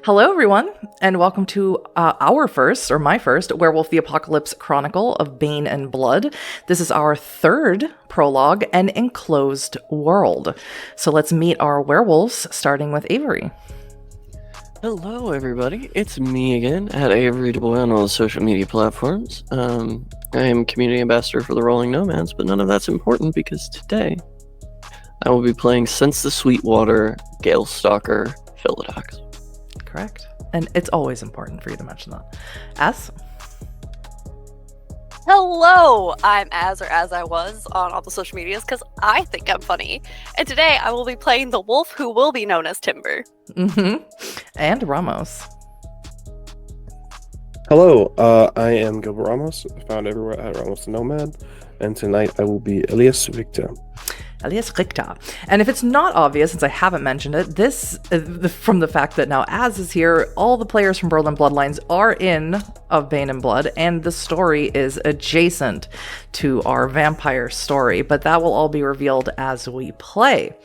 Hello, everyone, and welcome to my first, Werewolf the Apocalypse Chronicle of Bane and Blood. This is our third prologue, An Enclosed World. So let's meet our werewolves, starting with Avery. Hello, everybody. It's me again at Averydaboi on all the social media platforms. I am community ambassador for the Rolling Nomads, but none of that's important because today I will be playing Sense the Sweetwater Galestalker Philodox. Correct. And it's always important for you to mention that. Az? Hello! I'm Az, or As I Was, on all the social medias because I think I'm funny. And today I will be playing the wolf who will be known as Timber. And Ramos. Hello, I am Gilbert Ramos, found everywhere at Ramos the Nomad, and tonight I will be Elias Richter. Elias Richter. And if it's not obvious, since I haven't mentioned it, this, from the fact that now Az is here, all the players from Berlin Bloodlines are in of Bane and Blood, and the story is adjacent to our vampire story, but that will all be revealed as we play.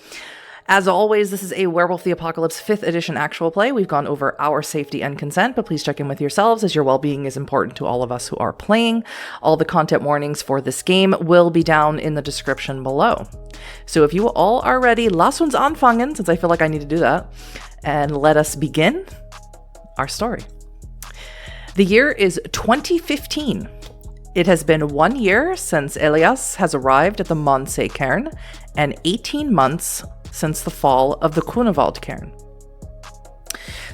As always, this is a Werewolf the Apocalypse 5th edition actual play. We've gone over our safety and consent, but please check in with yourselves as your well-being is important to all of us who are playing. All the content warnings for this game will be down in the description below. So if you all are ready, lass uns anfangen, since I feel like I need to do that, and let us begin our story. The year is 2015. It has been 1 year since Elias has arrived at the Monse Cairn, and 18 months since the fall of the Grunewald Cairn.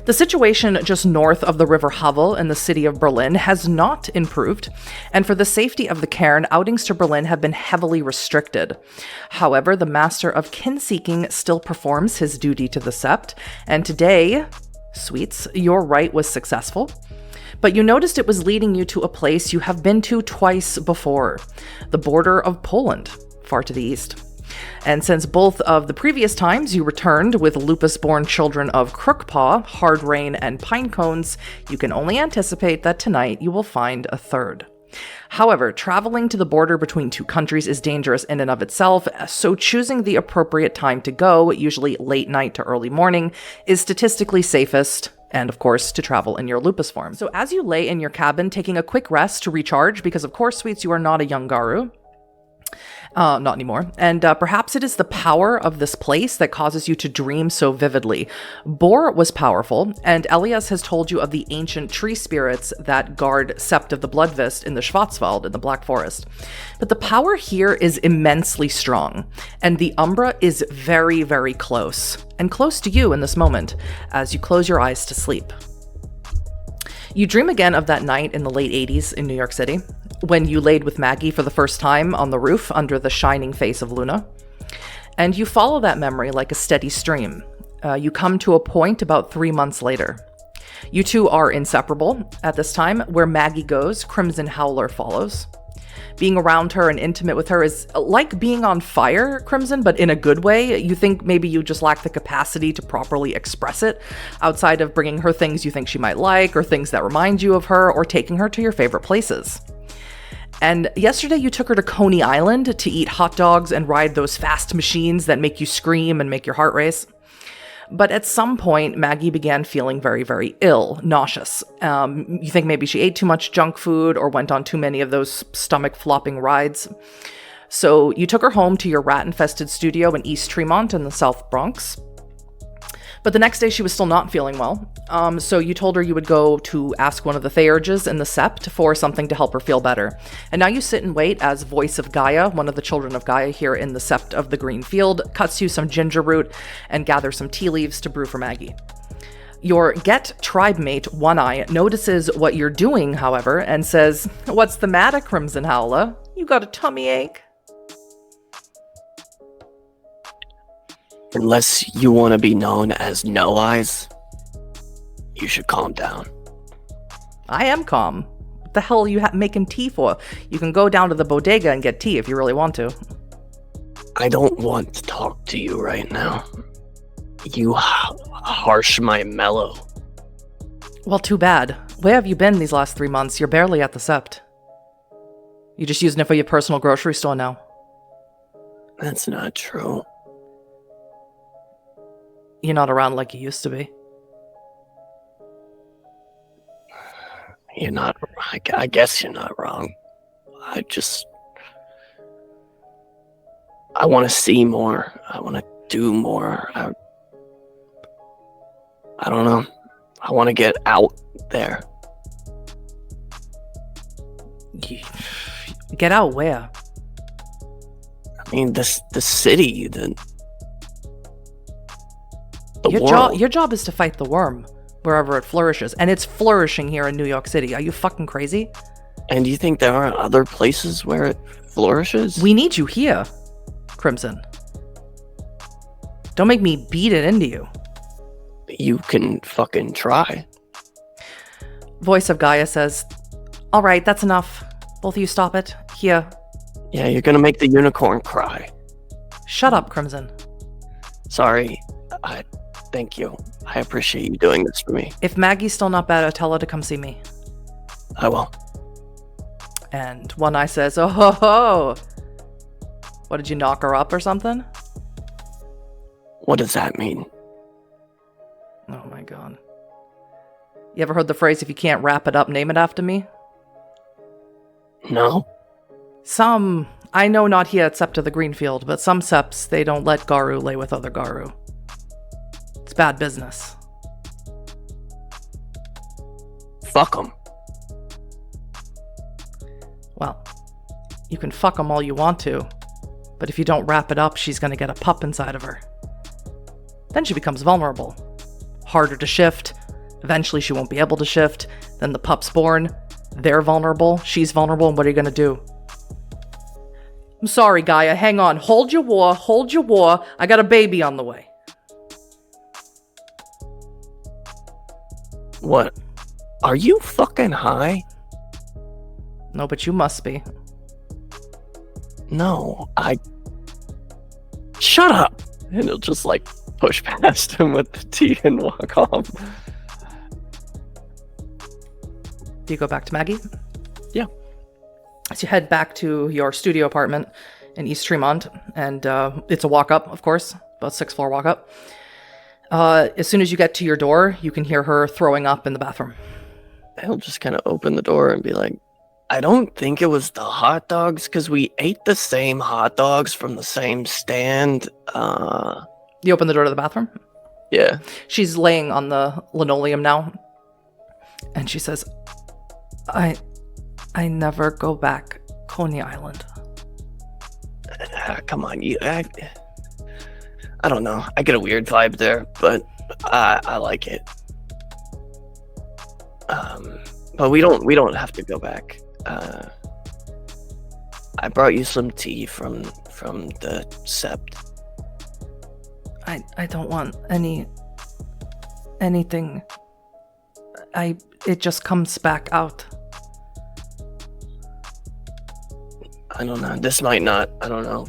The situation just north of the River Havel in the city of Berlin has not improved, and for the safety of the cairn, outings to Berlin have been heavily restricted. However, the Master of Kinseeking still performs his duty to the Sept, and today, sweets, your rite was successful. But you noticed it was leading you to a place you have been to twice before, the border of Poland, far to the east. And since both of the previous times you returned with lupus-born children of Crookpaw, Hard Rain, and Pinecones, you can only anticipate that tonight you will find a third. However, traveling to the border between two countries is dangerous in and of itself, so choosing the appropriate time to go, usually late night to early morning, is statistically safest, and of course, to travel in your lupus form. So as you lay in your cabin taking a quick rest to recharge, because of course, sweets, you are not a young Garu, not anymore. And perhaps it is the power of this place that causes you to dream so vividly. Bor was powerful, and Elias has told you of the ancient tree spirits that guard Sept of the Bloodvist in the Schwarzwald in the Black Forest. But the power here is immensely strong, and the Umbra is very, very close, and close to you in this moment, as you close your eyes to sleep. You dream again of that night in the late 80s in New York City, when you laid with Maggie for the first time on the roof under the shining face of Luna. And you follow that memory like a steady stream. You come to a point about 3 months later. You two are inseparable at this time. Where Maggie goes, Crimson Howler follows. Being around her and intimate with her is like being on fire, Crimson, but in a good way. You think maybe you just lack the capacity to properly express it, outside of bringing her things you think she might like, or things that remind you of her, or taking her to your favorite places. And yesterday you took her to Coney Island to eat hot dogs and ride those fast machines that make you scream and make your heart race. But at some point, Maggie began feeling very, very ill, nauseous. You think maybe she ate too much junk food or went on too many of those stomach-flopping rides. So you took her home to your rat-infested studio in East Tremont in the South Bronx. But the next day she was still not feeling well, so you told her you would go to ask one of the Theurges in the Sept for something to help her feel better. And now you sit and wait as Voice of Gaia, one of the children of Gaia here in the Sept of the Green Field, cuts you some ginger root and gathers some tea leaves to brew for Maggie. Your Get tribe mate, One Eye, notices what you're doing, however, and says, "What's the matter, Crimson Howler? You got a tummy ache?" Unless you want to be known as No Eyes, you should calm down. I am calm. What the hell are you making tea for? You can go down to the bodega and get tea if you really want to. I don't want to talk to you right now. You harsh my mellow. Well, too bad. Where have you been these last 3 months? You're barely at the Sept. You just using it for your personal grocery store now. That's not true. You're not around like you used to be. You're not. I guess you're not wrong. I want to see more. I want to do more. I don't know. I want to get out there. Get out where? I mean, the city, the world. Your job is to fight the Wyrm wherever it flourishes, and it's flourishing here in New York City. Are you fucking crazy? And do you think there are other places where it flourishes? We need you here, Crimson. Don't make me beat it into you. You can fucking try. Voice of Gaia says, all right, that's enough. Both of you stop it. Here. Yeah, you're gonna make the unicorn cry. Shut up, Crimson. Sorry. Thank you. I appreciate you doing this for me. If Maggie's still not better, tell her to come see me. I will. And One Eye says, oh ho ho! What, did you knock her up or something? What does that mean? Oh my god. You ever heard the phrase, if you can't wrap it up, name it after me? No? I know not here at Sept of the Greenfield, but some Septs, they don't let Garu lay with other Garu. It's bad business. Fuck them. Well, you can fuck them all you want to, but if you don't wrap it up, she's gonna get a pup inside of her. Then she becomes vulnerable. Harder to shift. Eventually she won't be able to shift. Then the pup's born. They're vulnerable. She's vulnerable, and what are you gonna do? I'm sorry, Gaia. Hang on. Hold your war. Hold your war. I got a baby on the way. What? Are you fucking high? No, but you must be. No, Shut up! And he'll just, push past him with the tea and walk off. Do you go back to Maggie? Yeah. So you head back to your studio apartment in East Tremont, and it's a walk up, of course, about 6th floor walk up. As soon as you get to your door, you can hear her throwing up in the bathroom. He'll just kind of open the door and be like, I don't think it was the hot dogs, because we ate the same hot dogs from the same stand. You open the door to the bathroom? Yeah. She's laying on the linoleum now, and she says, I never go back Coney Island. Come on, I don't know. I get a weird vibe there, but I like it. But we don't have to go back. I brought you some tea from the Sept. I don't want anything. It just comes back out. I don't know. This might not. I don't know.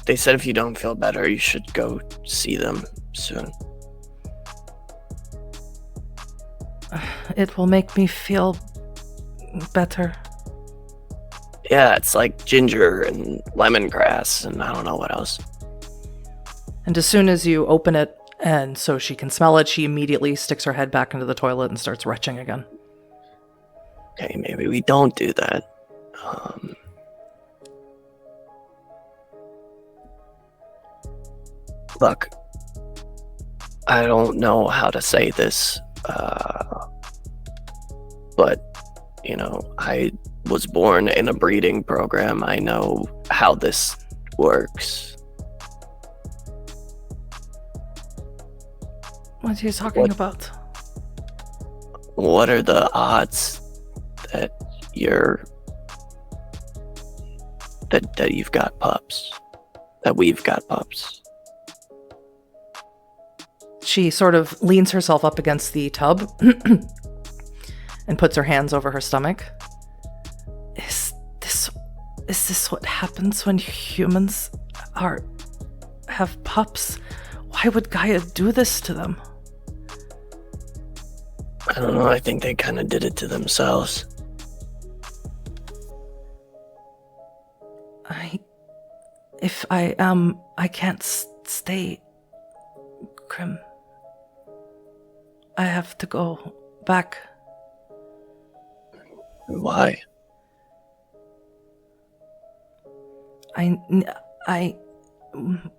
They said if you don't feel better, you should go see them soon. It will make me feel better. Yeah, it's like ginger and lemongrass and I don't know what else. And as soon as you open it, and so she can smell it, she immediately sticks her head back into the toilet and starts retching again. Okay, maybe we don't do that. Look, I don't know how to say this, but, I was born in a breeding program. I know how this works. What are you talking about? What are the odds that that you've got pups? That we've got pups? She sort of leans herself up against the tub and puts her hands over her stomach. Is this what happens when humans have pups? Why would Gaia do this to them? I don't know. I think they kind of did it to themselves. I can't stay, Crim. I have to go back. Why? I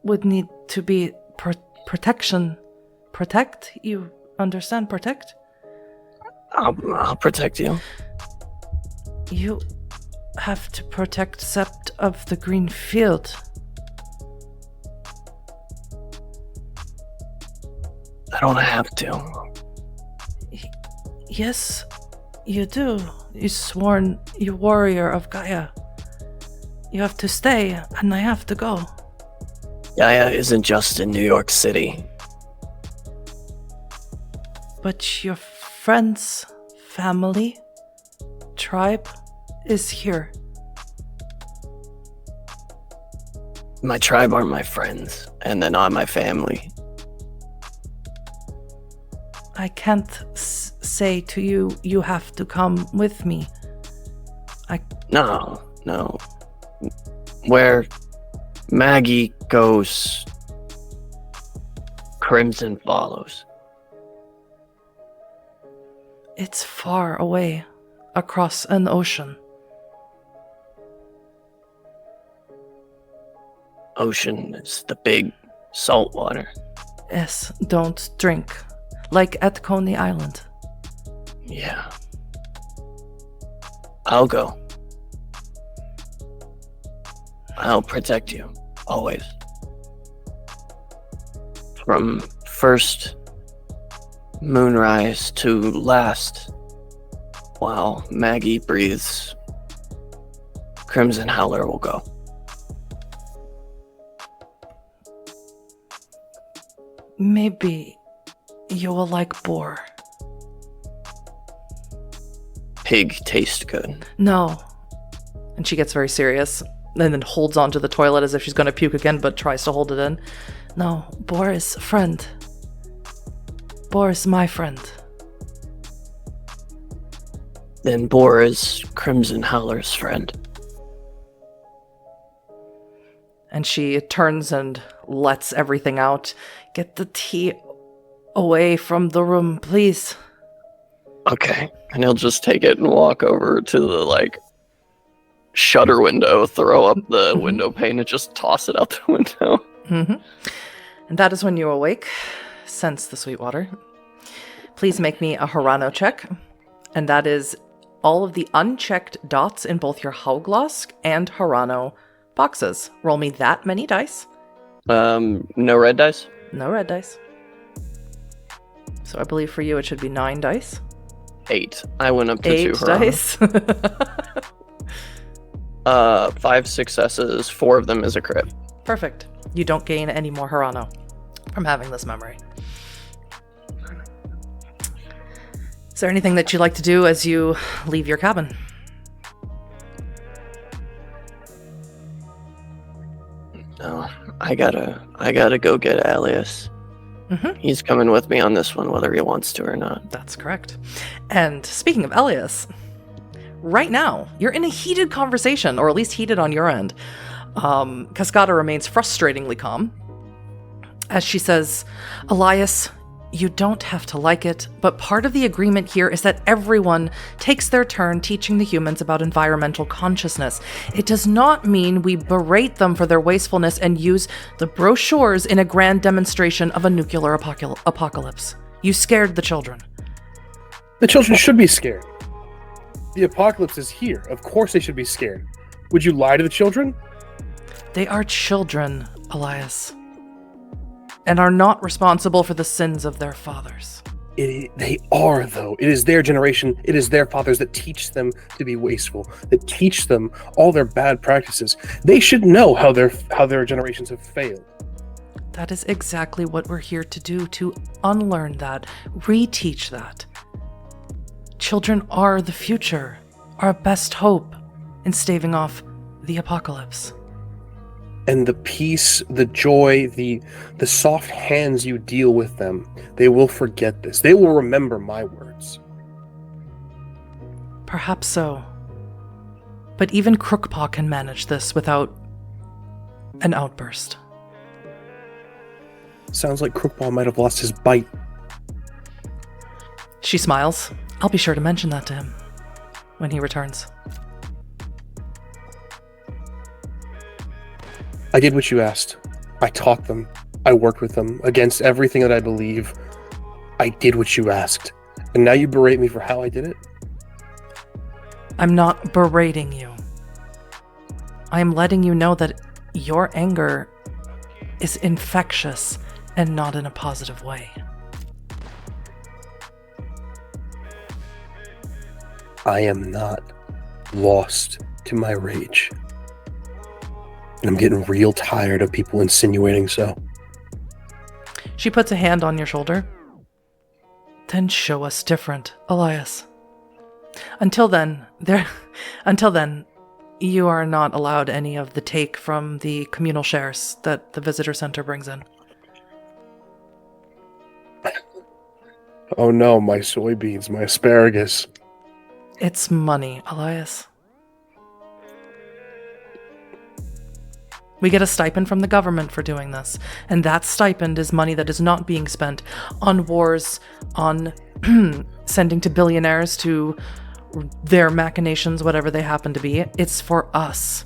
would need to be protection. Protect? You understand? Protect? I'll protect you. You have to protect Sept of the Green Field. I don't have to. Yes, you do. You sworn you warrior of Gaia. You have to stay, and I have to go. Gaia isn't just in New York City. But your friends, family, tribe is here. My tribe aren't my friends, and they're not my family. I can't say to you, you have to come with me. No. Where Maggie goes, Crimson follows. It's far away, across an ocean. Ocean is the big salt water. Yes, don't drink. Like at Coney Island. Yeah. I'll go. I'll protect you, always. From first moonrise to last, while Maggie breathes, Crimson Howler will go. Maybe you will like boar. Pig tastes good. No. And she gets very serious, and then holds onto the toilet as if she's going to puke again, but tries to hold it in. No, boar is friend. Boar is my friend. Then Boar is Crimson Howler's friend. And she turns and lets everything out. Get the tea away from the room, please. Okay. And he'll just take it and walk over to the, shutter window, throw up the window pane, and just toss it out the window. Mm-hmm. And that is when you awake, sense the sweet water. Please make me a Harano check. And that is all of the unchecked dots in both your Hauglosk and Harano boxes. Roll me that many dice. No red dice? No red dice. So I believe for you it should be 9 dice. 8. I went up to 8 2 Harano. dice. 5 successes, 4 of them is a crit. Perfect. You don't gain any more Harano from having this memory. Is there anything that you'd like to do as you leave your cabin? No, I gotta go get Elias. Mm-hmm. He's coming with me on this one, whether he wants to or not. That's correct. And speaking of Elias, right now, you're in a heated conversation, or at least heated on your end. Cascada remains frustratingly calm as she says, Elias, you don't have to like it, but part of the agreement here is that everyone takes their turn teaching the humans about environmental consciousness. It does not mean we berate them for their wastefulness and use the brochures in a grand demonstration of a nuclear apocalypse. You scared the children. The children should be scared. The apocalypse is here. Of course they should be scared. Would you lie to the children? They are children, Elias, and are not responsible for the sins of their fathers. They are, though. It is their generation, it is their fathers that teach them to be wasteful, that teach them all their bad practices. They should know how their generations have failed. That is exactly what we're here to do, to unlearn that, reteach that. Children are the future, our best hope in staving off the apocalypse. And the peace, the joy, the soft hands you deal with them, they will forget this. They will remember my words. Perhaps so. But even Crookpaw can manage this without an outburst. Sounds like Crookpaw might have lost his bite. She smiles. I'll be sure to mention that to him. when he returns. I did what you asked. I taught them. I worked with them against everything that I believe. I did what you asked. And now you berate me for how I did it? I'm not berating you. I am letting you know that your anger is infectious and not in a positive way. I am not lost to my rage. And I'm getting real tired of people insinuating so. She puts a hand on your shoulder. Then show us different, Elias. Until then, you are not allowed any of the take from the communal shares that the visitor center brings in. Oh no, my soybeans, my asparagus. It's money, Elias. We get a stipend from the government for doing this, and that stipend is money that is not being spent on wars, on sending to billionaires to their machinations, whatever they happen to be. It's for us.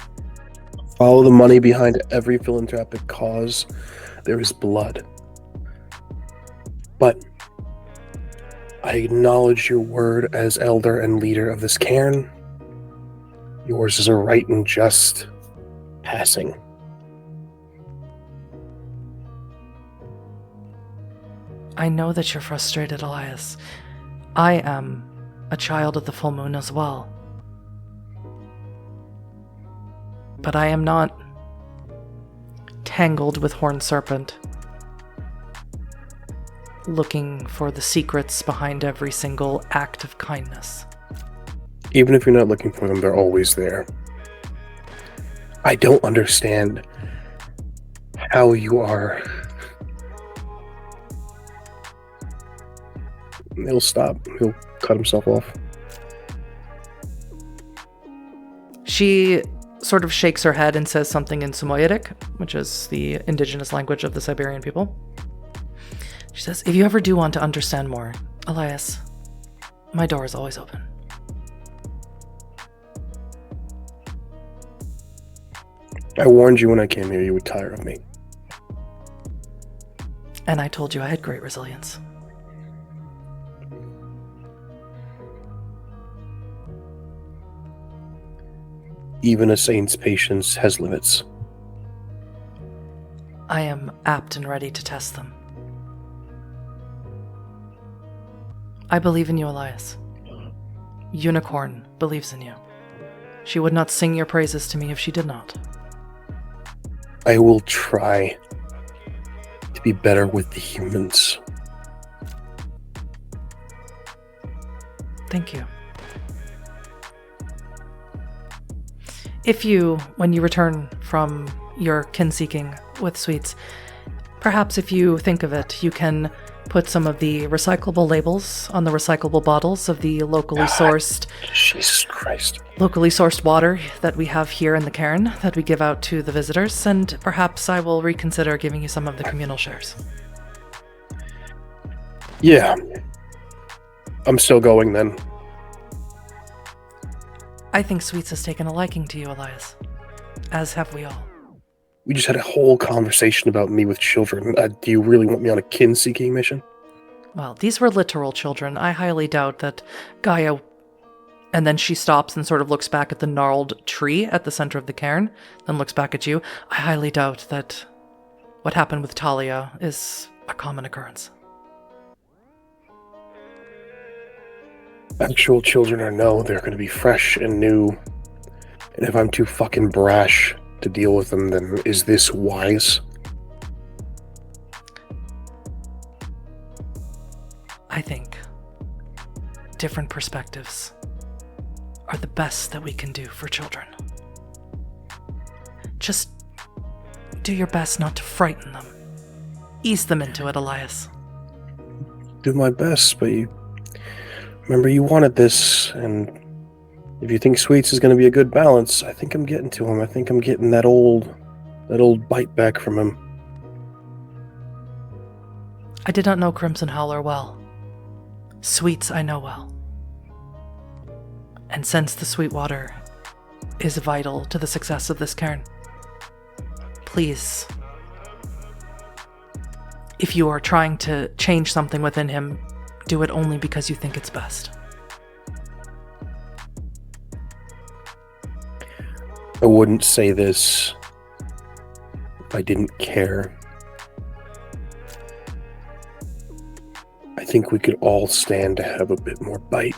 Follow the money behind every philanthropic cause. There is blood. But I acknowledge your word as elder and leader of this cairn. Yours is a right and just passing. I know that you're frustrated, Elias. I am a child of the full moon as well. But I am not tangled with Horned Serpent, looking for the secrets behind every single act of kindness. Even if you're not looking for them, they're always there. I don't understand how you are. He'll stop. He'll cut himself off. She sort of shakes her head and says something in Samoyedic, which is the indigenous language of the Siberian people. She says, if you ever do want to understand more, Elias, my door is always open. I warned you when I came here you would tire of me. And I told you I had great resilience. Even a saint's patience has limits. I am apt and ready to test them. I believe in you, Elias. Unicorn believes in you. She would not sing your praises to me if she did not. I will try to be better with the humans. Thank you. If you, when you return from your kin-seeking with sweets, perhaps if you think of it, you can put some of the recyclable labels on the recyclable bottles of the locally sourced Jesus Christ. locally sourced water that we have here in the cairn that we give out to the visitors, and perhaps I will reconsider giving you some of the communal shares. Yeah. I'm still going then. I think Sweets has taken a liking to you, Elias. As have we all. We just had a whole conversation about me with children. Do you really want me on a kin-seeking mission? Well, these were literal children. I highly doubt that Gaia... And then she stops and sort of looks back at the gnarled tree at the center of the cairn, then looks back at you. I highly doubt that what happened with Talia is a common occurrence. Actual children I know they're going to be fresh and new. And if I'm too fucking brash to deal with them, then is this wise? I think different perspectives are the best that we can do for children. Just do your best not to frighten them. Ease them into it, Elias. Do my best, but you... Remember, you wanted this, and if you think Sweets is going to be a good balance, I think I'm getting to him. I think I'm getting that old bite back from him. I did not know Crimson Howler well. Sweets I know well. And since the sweet water is vital to the success of this cairn, please, if you are trying to change something within him, do it only because you think it's best. I wouldn't say this if I didn't care. I think we could all stand to have a bit more bite.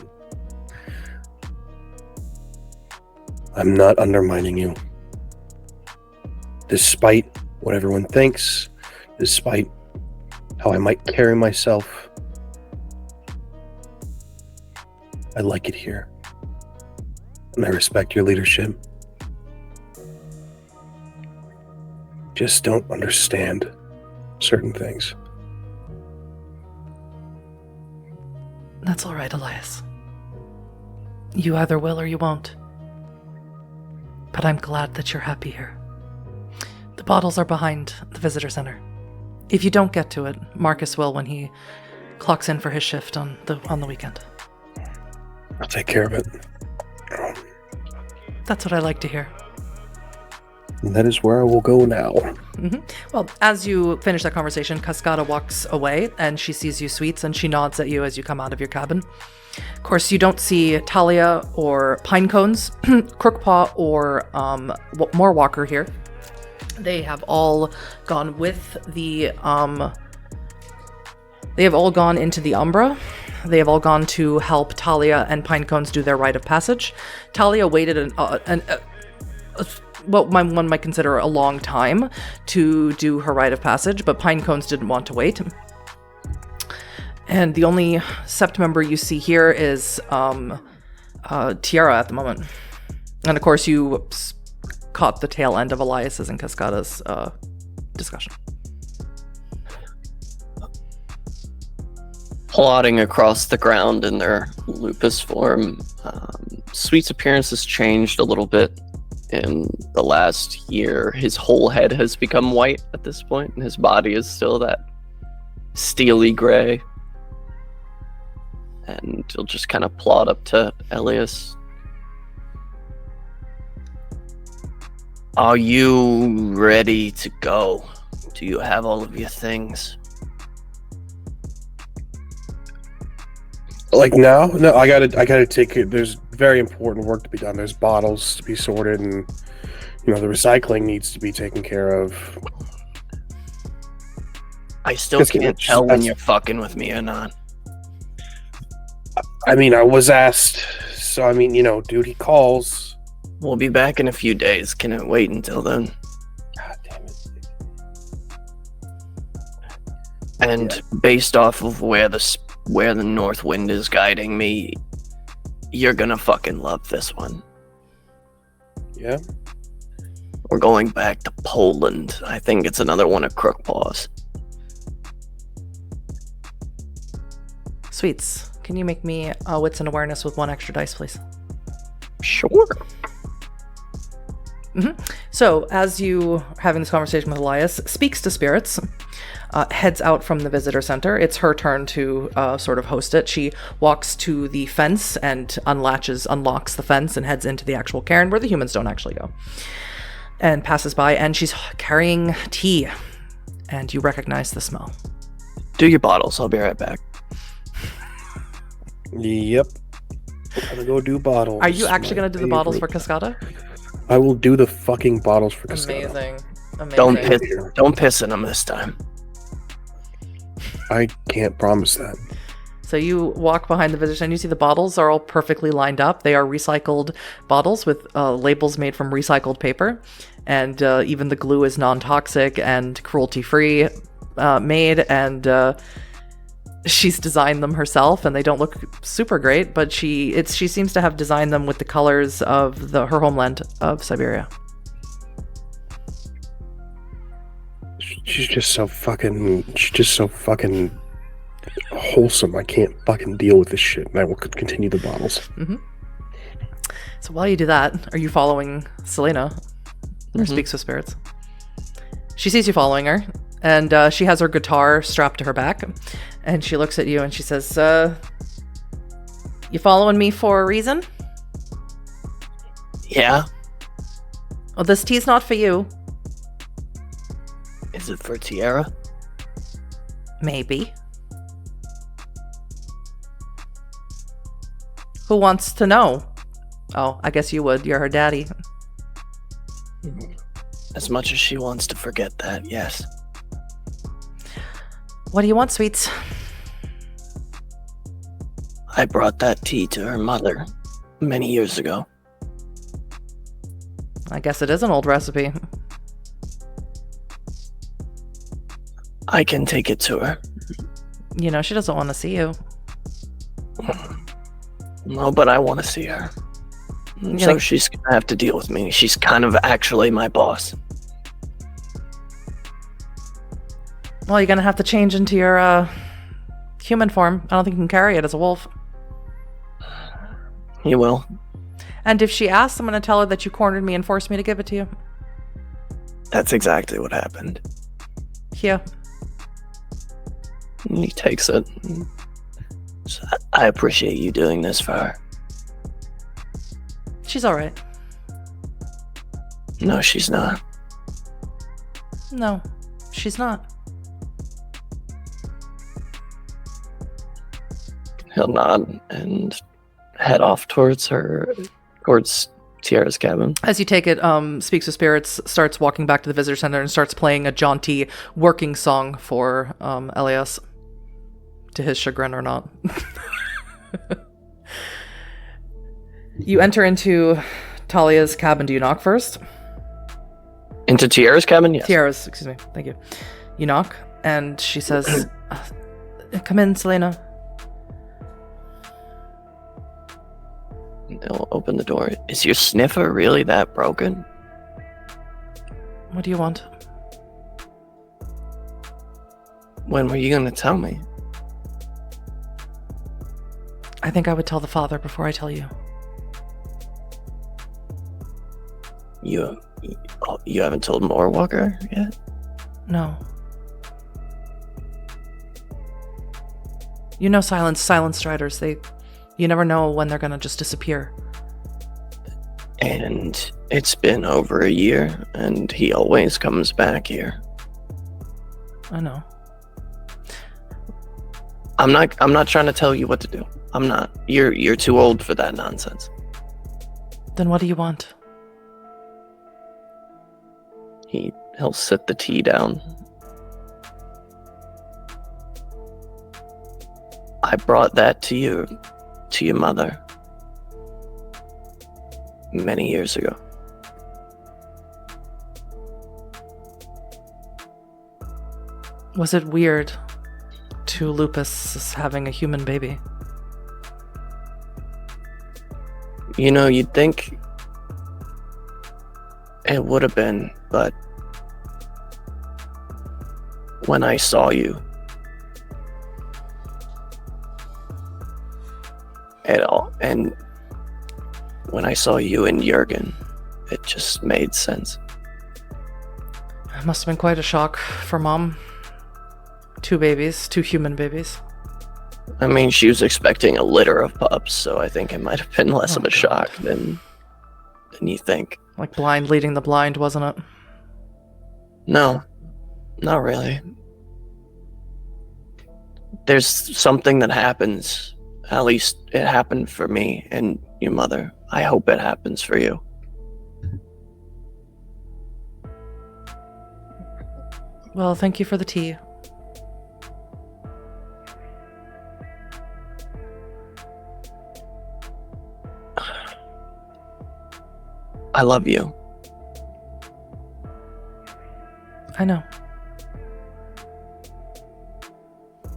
I'm not undermining you. Despite what everyone thinks, despite how I might carry myself, I like it here. And I respect your leadership. Just don't understand certain things. That's all right, Elias. You either will or you won't. But I'm glad that you're happy here. The bottles are behind the visitor center. If you don't get to it, Marcus will when he clocks in for his shift on the weekend. I'll take care of it. That's what I like to hear. And that is where I will go now. Mm-hmm. Well, as you finish that conversation, Cascada walks away and she sees you, Sweets, and she nods at you as you come out of your cabin. Of course, you don't see Talia or Pinecones, Crookpaw, or more Walker here. They have all gone with the they have all gone into the Umbra. They have all gone to help Talia and Pinecones do their rite of passage. Talia waited what one might consider a long time to do her rite of passage, but Pinecones didn't want to wait. And the only Sept member you see here is Tiara at the moment. And of course, you caught the tail end of Elias's and Cascada's discussion. Plodding across the ground in their lupus form, Sweet's appearance has changed a little bit in the last year. His whole head has become white at this point, and his body is still that steely gray. And he'll just kind of plod up to Elias. Are you ready to go? Do you have all of your things? Like now? No, I gotta take it. There's very important work to be done. There's bottles to be sorted, and the recycling needs to be taken care of. I still can't tell when you're fucking with me or not. I mean, I was asked, so I mean, duty calls. We'll be back in a few days. Can it wait until then? God damn it. And based off of where the north wind is guiding me, you're gonna fucking love this one. Yeah? We're going back to Poland. I think it's another one of Crookpaw's. Sweets, can you make me wits and awareness with 1 extra dice, please? Sure. Mm-hmm. So, as you having this conversation with Elias, speaks to spirits, heads out from the visitor center. It's her turn to sort of host it. She walks to the fence and unlocks the fence and heads into the actual cairn where the humans don't actually go. And passes by, and she's carrying tea. And you recognize the smell. Do your bottles. I'll be right back. Yep. Gotta go do bottles. Are you actually going to do the bottles for Cascada? I will do the fucking bottles for Cascada. Amazing. Don't piss in them this time. I can't promise that. So you walk behind the visitor and you see the bottles are all perfectly lined up. They are recycled bottles with labels made from recycled paper. And even the glue is non-toxic and cruelty-free made. And she's designed them herself, and they don't look super great, but she seems to have designed them with the colors of her homeland of Siberia. She's just so fucking wholesome. I can't fucking deal with this shit, and I will continue the bottles. Mm-hmm. So while you do that, are you following Selena? Or speaks with spirits? She sees you following her, and she has her guitar strapped to her back, and she looks at you and she says, "You following me for a reason?" Yeah? Well, this tea's not for you. Is it for Tiara? Maybe. Who wants to know? Oh, I guess you would. You're her daddy. As much as she wants to forget that, yes. What do you want, sweets? I brought that tea to her mother many years ago. I guess it is an old recipe. I can take it to her. You know, she doesn't want to see you. No, but I want to see her. So she's going to have to deal with me. She's kind of actually my boss. Well, you're going to have to change into your human form. I don't think you can carry it as a wolf. You will. And if she asks, I'm going to tell her that you cornered me and forced me to give it to you. That's exactly what happened. Here. And he takes it. So I appreciate you doing this for her. She's alright. No, she's not. No, she's not. He'll nod and head off towards Tiara's cabin. As you take it, Speaks of Spirits starts walking back to the visitor center and starts playing a jaunty working song for Elias. To his chagrin or not. You enter into Talia's cabin. Do you knock first? Into Tiara's cabin? Yes. Tiara's, excuse me. Thank you. You knock, and she says, come in, Selena. They'll open the door. Is your sniffer really that broken? What do you want? When were you going to tell me? I think I would tell the father before I tell you. You haven't told Moorwalker yet? No. You know silent striders. You never know when they're gonna just disappear. And it's been over a year, and he always comes back here. I know. I'm not trying to tell you what to do. I'm not. You're too old for that nonsense. Then what do you want? He'll sit the tea down. I brought that to your mother many years ago. Was it weird to Lupus having a human baby? You know, you'd think it would have been, but when I saw you, and when I saw you and Jurgen, it just made sense. It must have been quite a shock for Mom. 2 babies, 2 human babies. I mean, she was expecting a litter of pups, so I think it might have been less of a shock than you think. Like blind leading the blind, wasn't it? No, not really. There's something that happens. At least it happened for me and your mother. I hope it happens for you. Well, thank you for the tea. I love you. I know.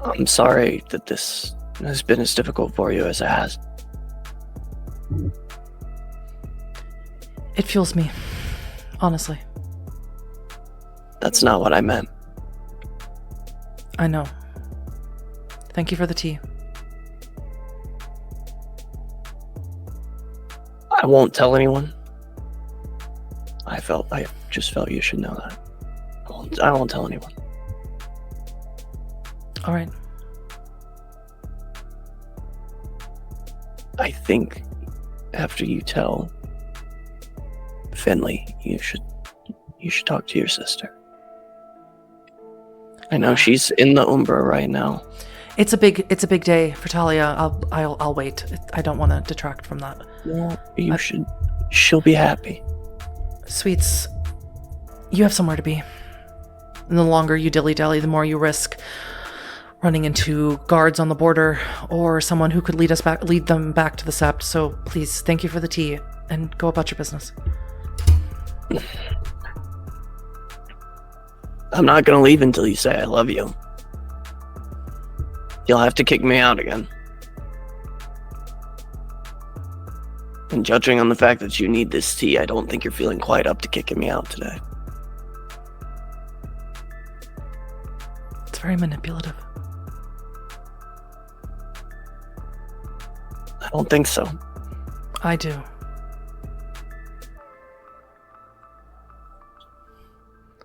I'm sorry that this has been as difficult for you as it has. It fuels me. Honestly. That's not what I meant. I know. Thank you for the tea. I won't tell anyone. I just felt you should know that. I won't tell anyone. All right. I think after you tell Finley, you should talk to your sister. I know she's in the Umbra right now. It's a big day for Talia. I'll wait. I don't want to detract from that. No, you should. She'll be happy. Sweets, you have somewhere to be. And the longer you dilly-dally, the more you risk running into guards on the border or someone who could lead them back to the Sept. So please, thank you for the tea and go about your business. I'm not gonna leave until you say I love you. You'll have to kick me out again. And judging on the fact that you need this tea, I don't think you're feeling quite up to kicking me out today. It's very manipulative. I don't think so. I do.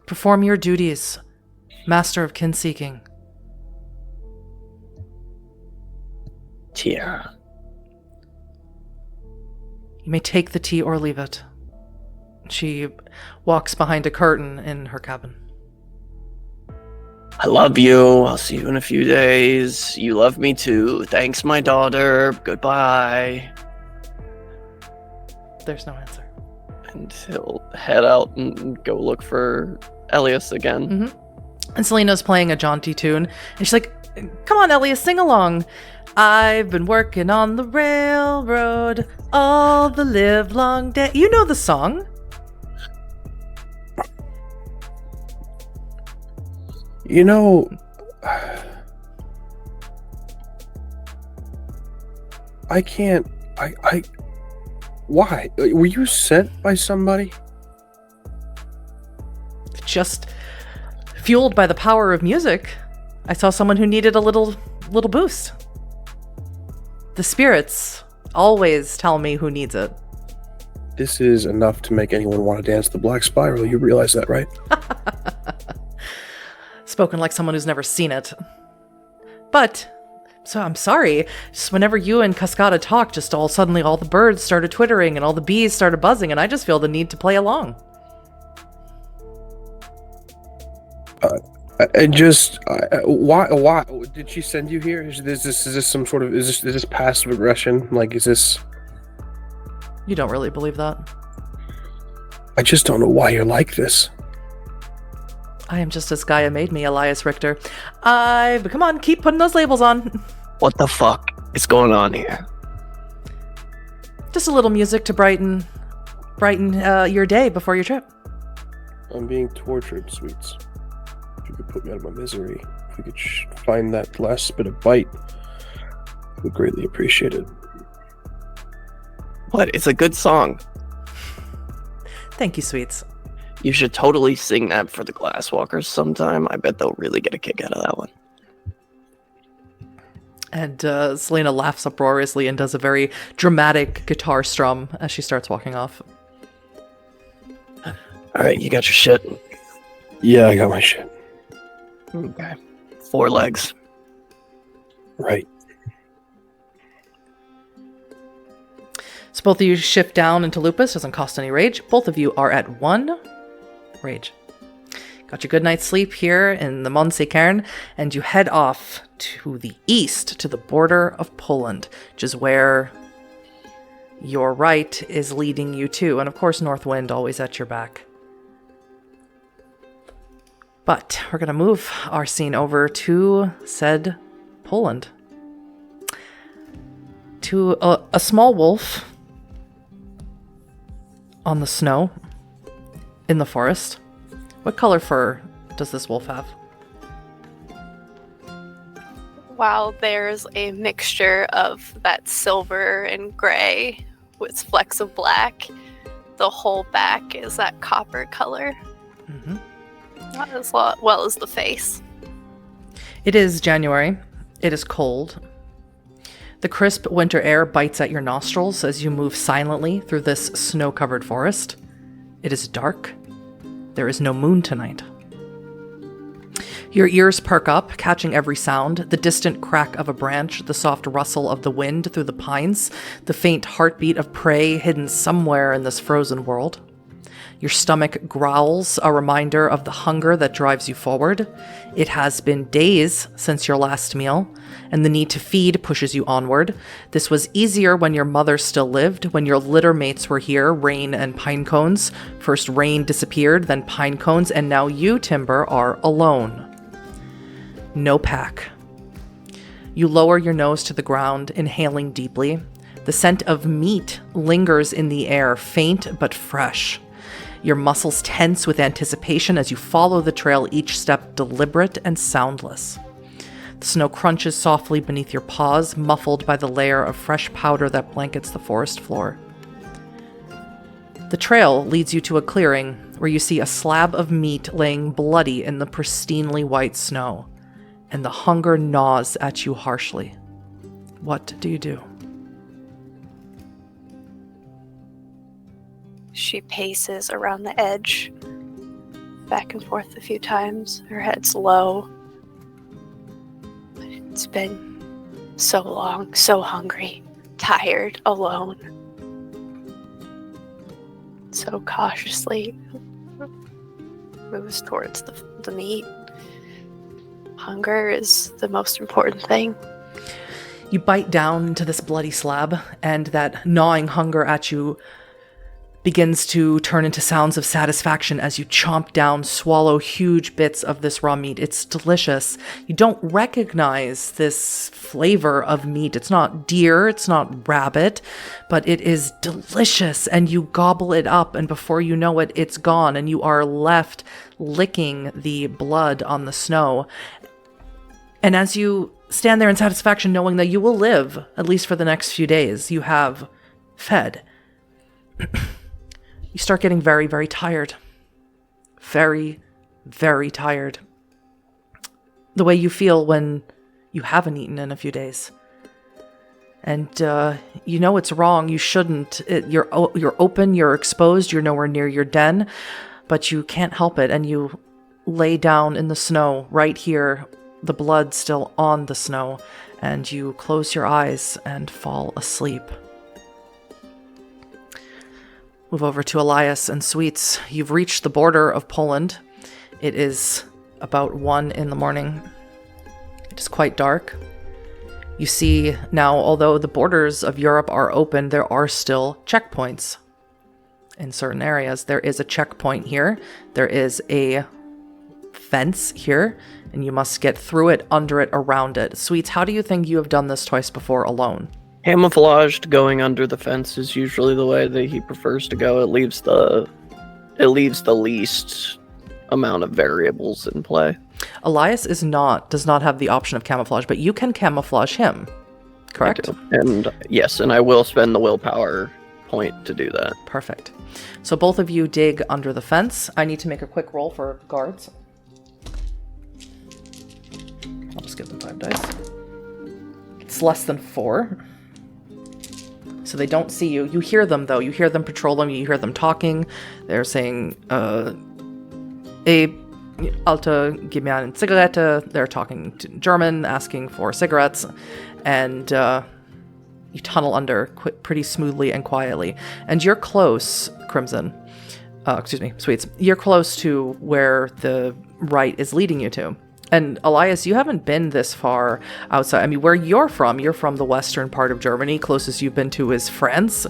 Perform your duties, Master of Kin-Seeking. Tiara. You may take the tea or leave it. She walks behind a curtain in her cabin. I love you. I'll see you in a few days. You love me too. Thanks, my daughter. Goodbye. There's no answer. And he'll head out and go look for Elias again. Mm-hmm. And Selena's playing a jaunty tune. And she's like, come on, Elias, sing along. I've been working on the railroad all the livelong day. You know the song. You know, I can't. Why? Were you sent by somebody? Just fueled by the power of music. I saw someone who needed a little boost. The spirits always tell me who needs it. This is enough to make anyone want to dance the Black Spiral. You realize that, right? Spoken like someone who's never seen it. But, so I'm sorry, just whenever you and Cascada talk, just suddenly all the birds started twittering and all the bees started buzzing, and I just feel the need to play along. Why did she send you here? Is this some sort of, is this passive aggression? Like, is this? You don't really believe that? I just don't know why you're like this. I am just as Gaia made me, Elias Richter. But come on, keep putting those labels on. What the fuck is going on here? Just a little music to brighten your day before your trip. I'm being tortured, Sweets. If you could put me out of my misery, if we could find that last bit of bite, I would greatly appreciate it. What? It's a good song. Thank you, Sweets. You should totally sing that for the Glasswalkers sometime. I bet they'll really get a kick out of that one. And Selena laughs uproariously and does a very dramatic guitar strum as she starts walking off. Alright, you got your shit? Yeah, I got my shit. Okay. 4 legs. Right. So both of you shift down into Lupus. Doesn't cost any rage. Both of you are at 1 rage. Got your good night's sleep here in the Monse Cairn, and you head off to the east, to the border of Poland, which is where your right is leading you to. And of course, Northwind always at your back. But we're going to move our scene over to said Poland. To a small wolf on the snow in the forest. What color fur does this wolf have? Wow, there's a mixture of that silver and gray with flecks of black. The whole back is that copper color. Mm-hmm. Not as well as the face. It is January. It is cold. The crisp winter air bites at your nostrils as you move silently through this snow-covered forest. It is dark. There is no moon tonight. Your ears perk up, catching every sound, the distant crack of a branch, the soft rustle of the wind through the pines, the faint heartbeat of prey hidden somewhere in this frozen world. Your stomach growls, a reminder of the hunger that drives you forward. It has been days since your last meal, and the need to feed pushes you onward. This was easier when your mother still lived, when your litter mates were here, Rain and Pinecones. First Rain disappeared, then Pinecones, and now you, Timber, are alone. No pack. You lower your nose to the ground, inhaling deeply. The scent of meat lingers in the air, faint but fresh. Your muscles tense with anticipation as you follow the trail, each step deliberate and soundless. The snow crunches softly beneath your paws, muffled by the layer of fresh powder that blankets the forest floor. The trail leads you to a clearing where you see a slab of meat laying bloody in the pristinely white snow, and the hunger gnaws at you harshly. What do you do? She paces around the edge, back and forth a few times. Her head's low. It's been so long, so hungry, tired, alone. So cautiously moves towards the meat. Hunger is the most important thing. You bite down into this bloody slab, and that gnawing hunger at you begins to turn into sounds of satisfaction as you chomp down, swallow huge bits of this raw meat. It's delicious. You don't recognize this flavor of meat. It's not deer, it's not rabbit, but it is delicious, and you gobble it up, and before you know it, it's gone, and you are left licking the blood on the snow. And as you stand there in satisfaction, knowing that you will live, at least for the next few days, you have fed. You start getting very, very tired. Very, very tired. The way you feel when you haven't eaten in a few days. And you know it's wrong. You shouldn't. You're open, you're exposed, you're nowhere near your den, but you can't help it. And you lay down in the snow right here, the blood still on the snow, and you close your eyes and fall asleep. Move over to Elias and Sweets. You've reached the border of Poland. It is about 1 a.m. It is quite dark. You see now, although the borders of Europe are open, there are still checkpoints in certain areas. There is a checkpoint here. There is a fence here, and you must get through it, under it, around it. Sweets, how do you think you have done this twice before alone? Camouflaged, going under the fence is usually the way that he prefers to go. It leaves the least amount of variables in play. Elias does not have the option of camouflage, but you can camouflage him, correct? I do. And yes, and I will spend the willpower point to do that. Perfect. So both of you dig under the fence. I need to make a quick roll for guards. I'll just give them 5 dice. It's less than 4. So they don't see you. You hear them, though. You hear them patrol them. You hear them talking. They're saying, Alta, gib mir eine Zigarette. They're talking to German, asking for cigarettes. And you tunnel under pretty smoothly and quietly. And you're close, Crimson. Sweets. You're close to where the right is leading you to. And Elias, you haven't been this far outside. I mean, where you're from the western part of Germany. Closest you've been to is France.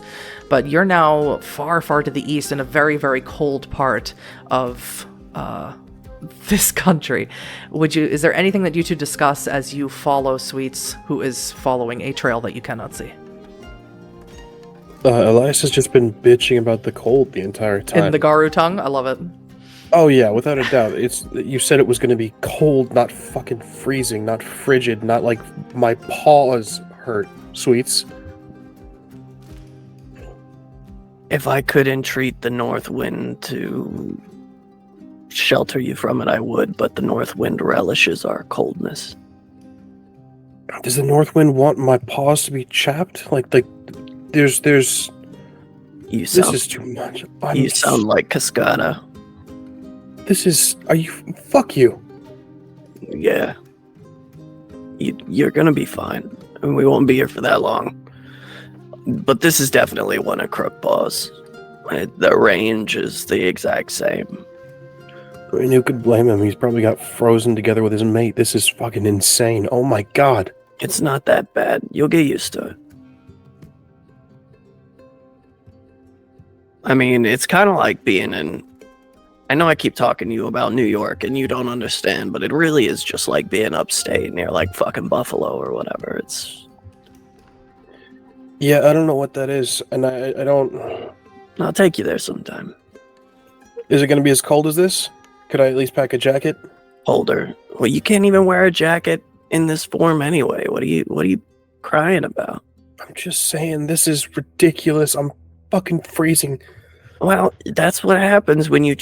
But you're now far, far to the east in a very, very cold part of this country. Is there anything that you two discuss as you follow Sweets, who is following a trail that you cannot see? Elias has just been bitching about the cold the entire time. In the Garu tongue? I love it. Oh yeah, without a doubt. You said it was going to be cold, not fucking freezing, not frigid, not like my paws hurt. Sweets. If I could entreat the north wind to shelter you from it, I would, but the north wind relishes our coldness. Does the north wind want my paws to be chapped? Like there's this is too much. You sound like Cascada. Fuck you. Yeah. You're gonna be fine. And we won't be here for that long. But this is definitely one of Crookpaw's The range is the exact same. I mean, who could blame him? He's probably got frozen together with his mate. This is fucking insane. Oh my god. It's not that bad. You'll get used to it. I mean, it's kind of like being in... I know I keep talking to you about New York and you don't understand, but it really is just like being upstate near like fucking Buffalo or whatever. It's... Yeah, I don't know what that is, and I don't... I'll take you there sometime. Is it going to be as cold as this? Could I at least pack a jacket? Older. Well, you can't even wear a jacket in this form anyway. What are you crying about? I'm just saying, this is ridiculous. I'm fucking freezing. Well, that's what happens when you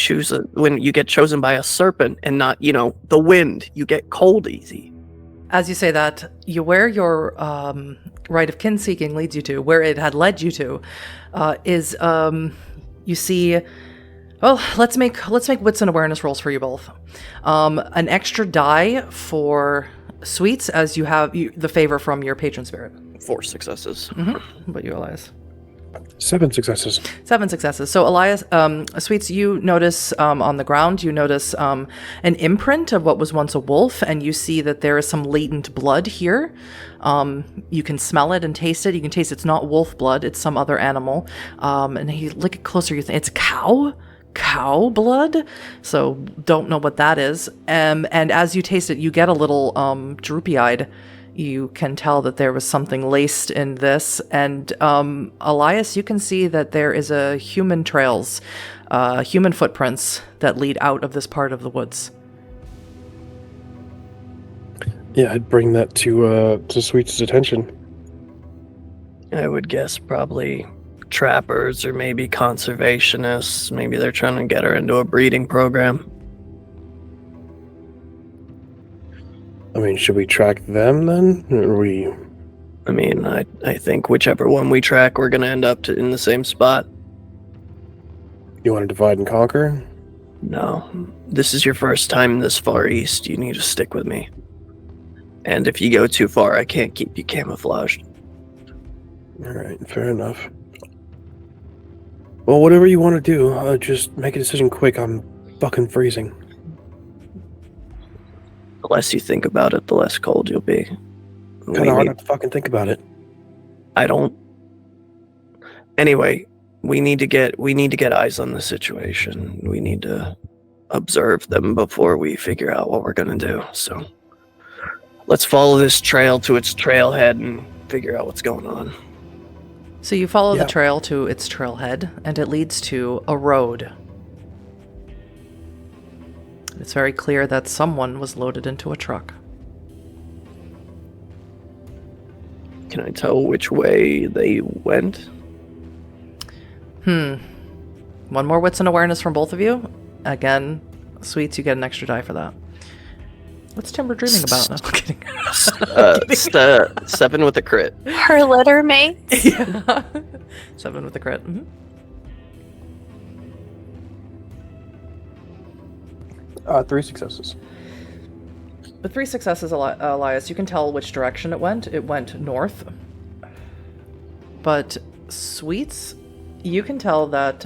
when you get chosen by a serpent and not, the wind. You get cold easy. As you say that, you where your rite of kin seeking leads you to, where it had led you to, is you see. Well, let's make wits and awareness rolls for you both. An extra die for Sweets, as you have the favor from your patron spirit. 4 successes. Mm-hmm. What you, Elias? 7 successes. 7 successes. So Elias, Sweets, you notice on the ground, you notice an imprint of what was once a wolf, and you see that there is some latent blood here. You can smell it and taste it. You can taste it's not wolf blood, it's some other animal. And you look at closer, you think it's cow blood. So don't know what that is. And as you taste it, you get a little droopy-eyed. You can tell that there was something laced in this. And Elias, you can see that there is a human trails, human footprints that lead out of this part of the woods. Yeah, I'd bring that to Sweet's attention. I would guess probably trappers or maybe conservationists. Maybe they're trying to get her into a breeding program. I mean, should we track them then? Or I mean, I think whichever one we track, we're going to end up in the same spot. You want to divide and conquer? No. This is your first time this far east. You need to stick with me. And if you go too far, I can't keep you camouflaged. Alright, fair enough. Well, whatever you want to do, just make a decision quick. I'm fucking freezing. The less you think about it, the less cold you'll be. Kind of hard not to fucking think about it. I don't. Anyway, we need to get eyes on the situation. We need to observe them before we figure out what we're gonna do. So let's follow this trail to its trailhead and figure out what's going on. So you follow the trail to its trailhead, and it leads to a road. It's very clear that someone was loaded into a truck. Can I tell which way they went? One more wits and awareness from both of you. Again, Sweets, you get an extra die for that. What's Timber dreaming about? No, I'm kidding. 7 with a crit. Her litter mate. Yeah. 7 with a crit. Mm-hmm. Three successes. With 3 successes, Elias, you can tell which direction it went. It went north. But Sweets, you can tell that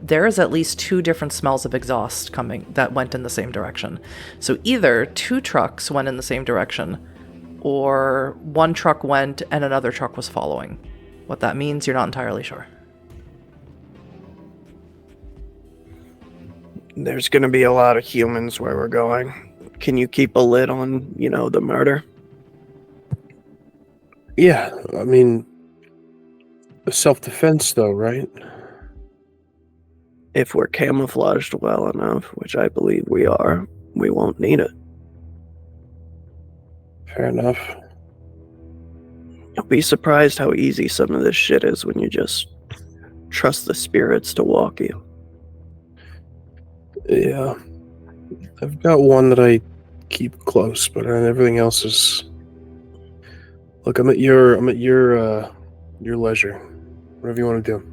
there is at least 2 different smells of exhaust coming that went in the same direction. So either 2 trucks went in the same direction, or 1 truck went and another truck was following. What that means, you're not entirely sure. There's going to be a lot of humans where we're going. Can you keep a lid on, the murder? Yeah, I mean, self-defense though, right? If we're camouflaged well enough, which I believe we are, we won't need it. Fair enough. You'll be surprised how easy some of this shit is when you just trust the spirits to walk you. Yeah. I've got one that I keep close, but everything else is... Look, I'm at your leisure. Whatever you want to do.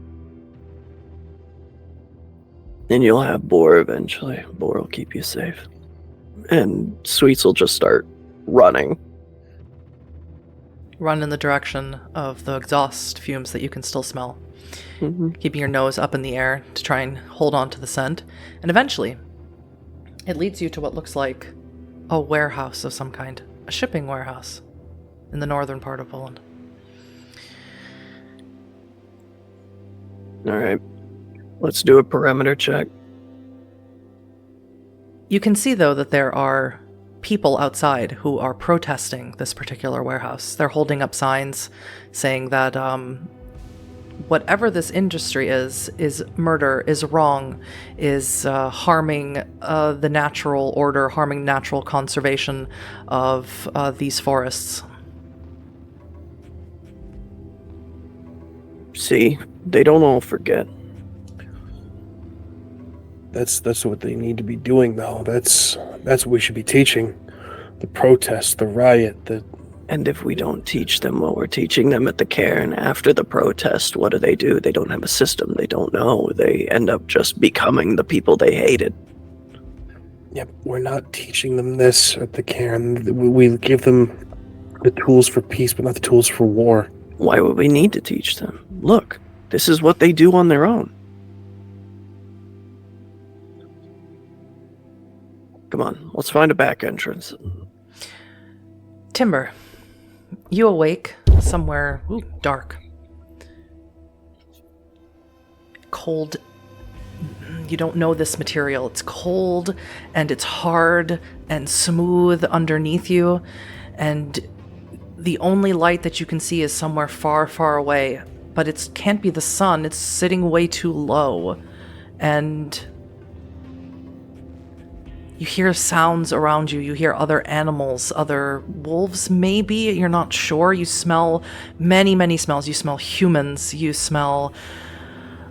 And you'll have Boar eventually. Boar will keep you safe. And Sweets will just start running. run in the direction of the exhaust fumes that you can still smell, keeping your nose up in the air to try and hold on to the scent. And eventually, it leads you to what looks like a warehouse of some kind, a shipping warehouse in the northern part of Poland. All right. Let's do a perimeter check. You can see, though, that there are people outside who are protesting this particular warehouse. They're holding up signs saying that whatever this industry is murder, is wrong, is harming the natural order, harming natural conservation of these forests. See, they don't all forget. That's what they need to be doing, though. That's what we should be teaching. The protest, the riot, the... And if we don't teach them what we're teaching them at the cairn after the protest, what do? They don't have a system. They don't know. They end up just becoming the people they hated. Yeah, we're not teaching them this at the cairn. We give them the tools for peace, but not the tools for war. Why would we need to teach them? Look, this is what they do on their own. Come on, let's find a back entrance. Timber, you awake somewhere dark. Cold. You don't know this material. It's cold, and it's hard and smooth underneath you, and the only light that you can see is somewhere far, far away. But it can't be the sun. It's sitting way too low, and you hear sounds around you. You hear other animals, other wolves maybe, you're not sure. You smell many, many smells. You smell humans, you smell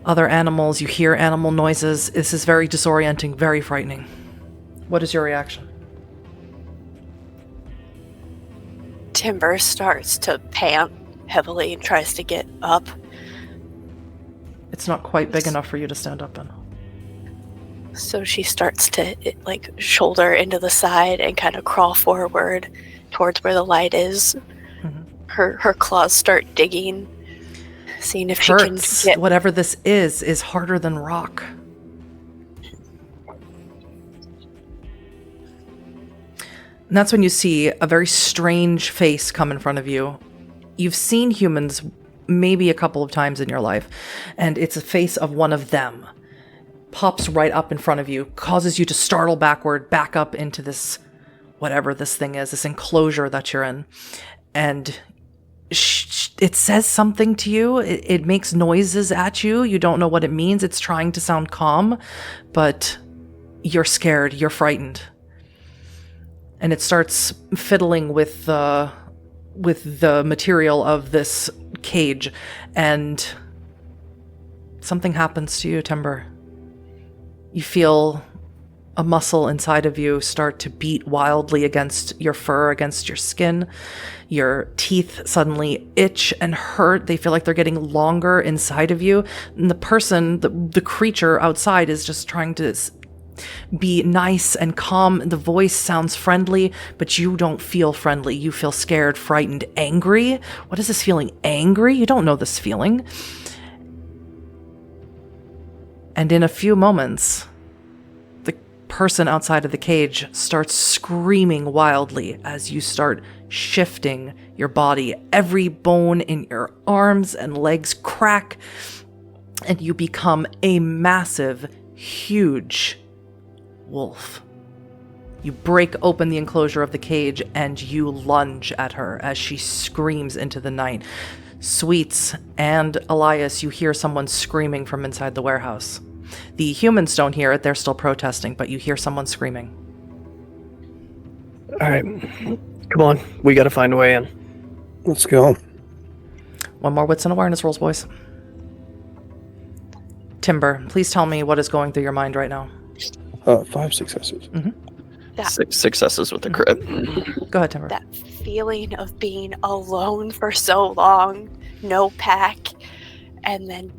other animals, you hear animal noises. This is very disorienting, very frightening. What is your reaction? Timber starts to pant heavily and tries to get up. It's not quite big enough for you to stand up in. So she starts to shoulder into the side and kind of crawl forward towards where the light is. Mm-hmm. Her claws start digging, seeing if she can get... Whatever this is harder than rock. And that's when you see a very strange face come in front of you. You've seen humans maybe a couple of times in your life, and it's a face of one of them. Pops right up in front of you, causes you to startle backward, back up into this, whatever this thing is, this enclosure that you're in. And it says something to you. It makes noises at you. You don't know what it means. It's trying to sound calm, but you're scared, you're frightened. And it starts fiddling with the material of this cage, and something happens to you, Timber. You feel a muscle inside of you start to beat wildly against your fur, against your skin. Your teeth suddenly itch and hurt. They feel like they're getting longer inside of you. And the person, the creature outside is just trying to be nice and calm. The voice sounds friendly, but you don't feel friendly. You feel scared, frightened, angry. What is this feeling? Angry? You don't know this feeling. And in a few moments, the person outside of the cage starts screaming wildly as you start shifting your body. Every bone in your arms and legs crack, and you become a massive, huge wolf. You break open the enclosure of the cage and you lunge at her as she screams into the night. Sweets and Elias, you hear someone screaming from inside the warehouse. The humans don't hear it, they're still protesting, but you hear someone screaming. Alright, come on, we gotta find a way in. Let's go. One more wits and awareness rolls, boys. Timber, please tell me what is going through your mind right now. 5 successes. Mm-hmm. 6 successes with the crit. Go ahead, Timber. That feeling of being alone for so long, no pack, and then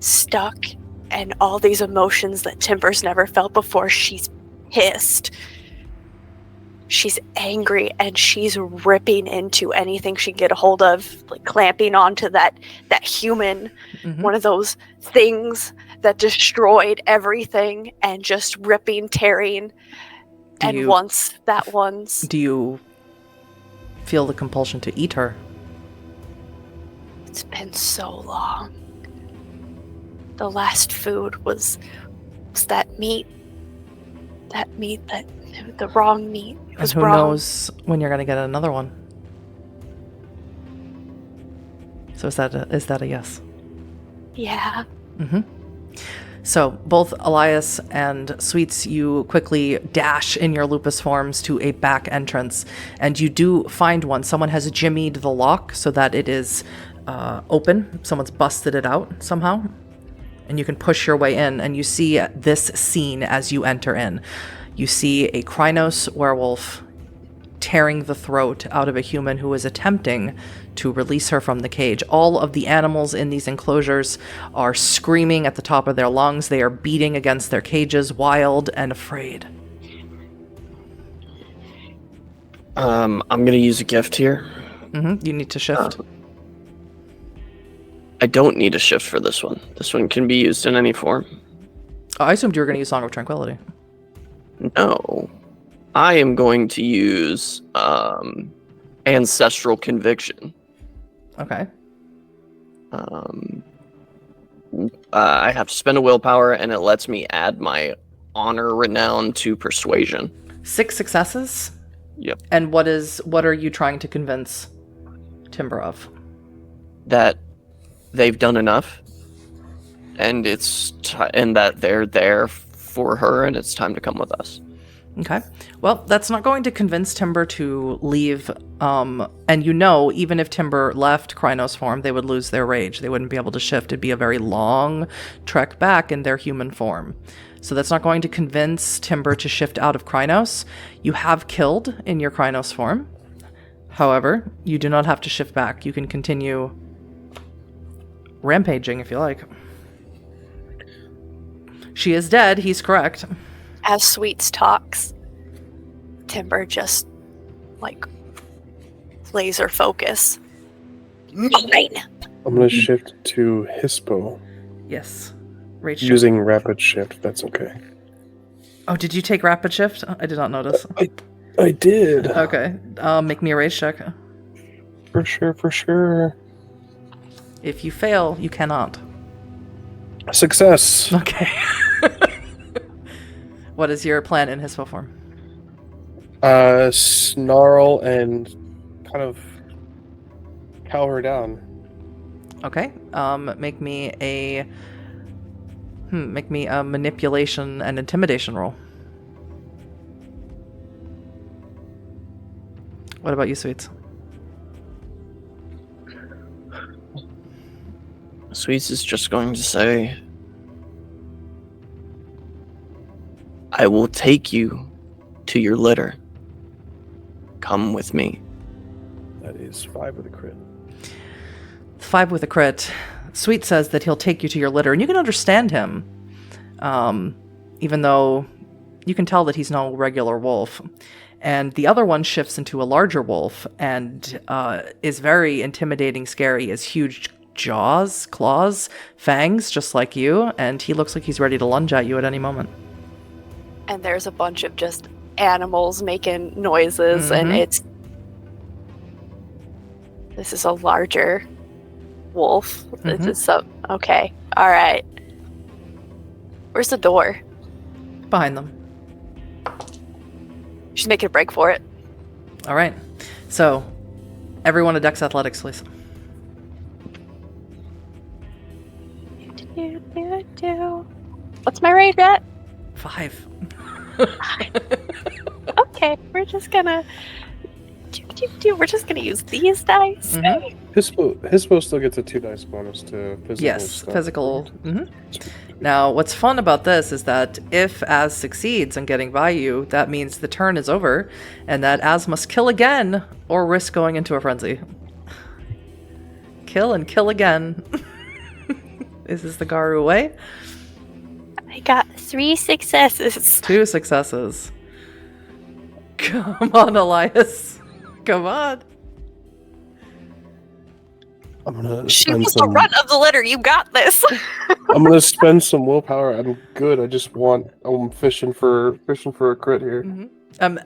stuck, and all these emotions that Timber's never felt before. She's pissed. she's angry and she's ripping into anything she can get a hold of, like clamping onto that human, one of those things that destroyed everything, and just ripping, tearing. Do you feel the compulsion to eat her? It's been so long. The last food was that meat. The wrong meat. It was and who wrong. knows when you're going to get another one? So is that a yes? Yeah. So both Elias and Sweets, you quickly dash in your lupus forms to a back entrance, and you do find one. Someone has jimmied the lock so that it is open. Someone's busted it out somehow, and you can push your way in, and you see this scene as you enter in. You see a Krynos werewolf tearing the throat out of a human who is attempting to release her from the cage. All of the animals in these enclosures are screaming at the top of their lungs. They are beating against their cages, wild and afraid. I'm going to use a gift here. You need to shift. I don't need a shift for this one. This one can be used in any form. Oh, I assumed you were going to use Song of Tranquility. No. I am going to use Ancestral Conviction. Okay. I have to spend a willpower, and it lets me add my honor renown to persuasion. 6 successes? Yep. And what are you trying to convince Timber of? That they've done enough, and and that they're there for her, and it's time to come with us. Okay. Well, that's not going to convince Timber to leave. And even if Timber left Krynos form, they would lose their rage. They wouldn't be able to shift. It'd be a very long trek back in their human form. So that's not going to convince Timber to shift out of Krynos. You have killed in your Krynos form. However, you do not have to shift back. You can continue rampaging if you like. She is dead. He's correct. As Sweets talks, Timber just, laser focus. Mine! I'm going to shift to Hispo. Yes. Rage Using rapid shift, that's okay. Oh, did you take rapid shift? I did not notice. I did. Okay. Make me a rage check. For sure. If you fail, you cannot. Success. Okay. What is your plan in Hispo form? Snarl and kind of cow her down. Okay. Make me a manipulation and intimidation roll. What about you, Sweets? Sweets is just going to say, I will take you to your litter. Come with me. That is 5 with a crit. 5 with a crit. Sweet says that he'll take you to your litter, and you can understand him. Even though you can tell that he's no regular wolf. And the other one shifts into a larger wolf and is very intimidating, scary. He has huge jaws, claws, fangs, just like you, and he looks like he's ready to lunge at you at any moment. And there's a bunch of just animals making noises, and this is a larger wolf. This is okay. All right. Where's the door? Behind them. She's making a break for it. All right. So, everyone a Dex Athletics, please. What's my rate at? 5. Okay, we're just gonna use these dice. Hispo still gets a 2 dice bonus to physical. Yes, stuff. physical. Now, what's fun about this is that if Az succeeds in getting by you, that means the turn is over, and that Az must kill again or risk going into a frenzy. Kill and kill again. Is this the Garu way? I got 3 successes. 2 successes. Come on, Elias. Come on. I'm gonna She spend was the some. runt of the litter. You got this. I'm gonna spend some willpower. I'm good. I'm fishing for a crit here.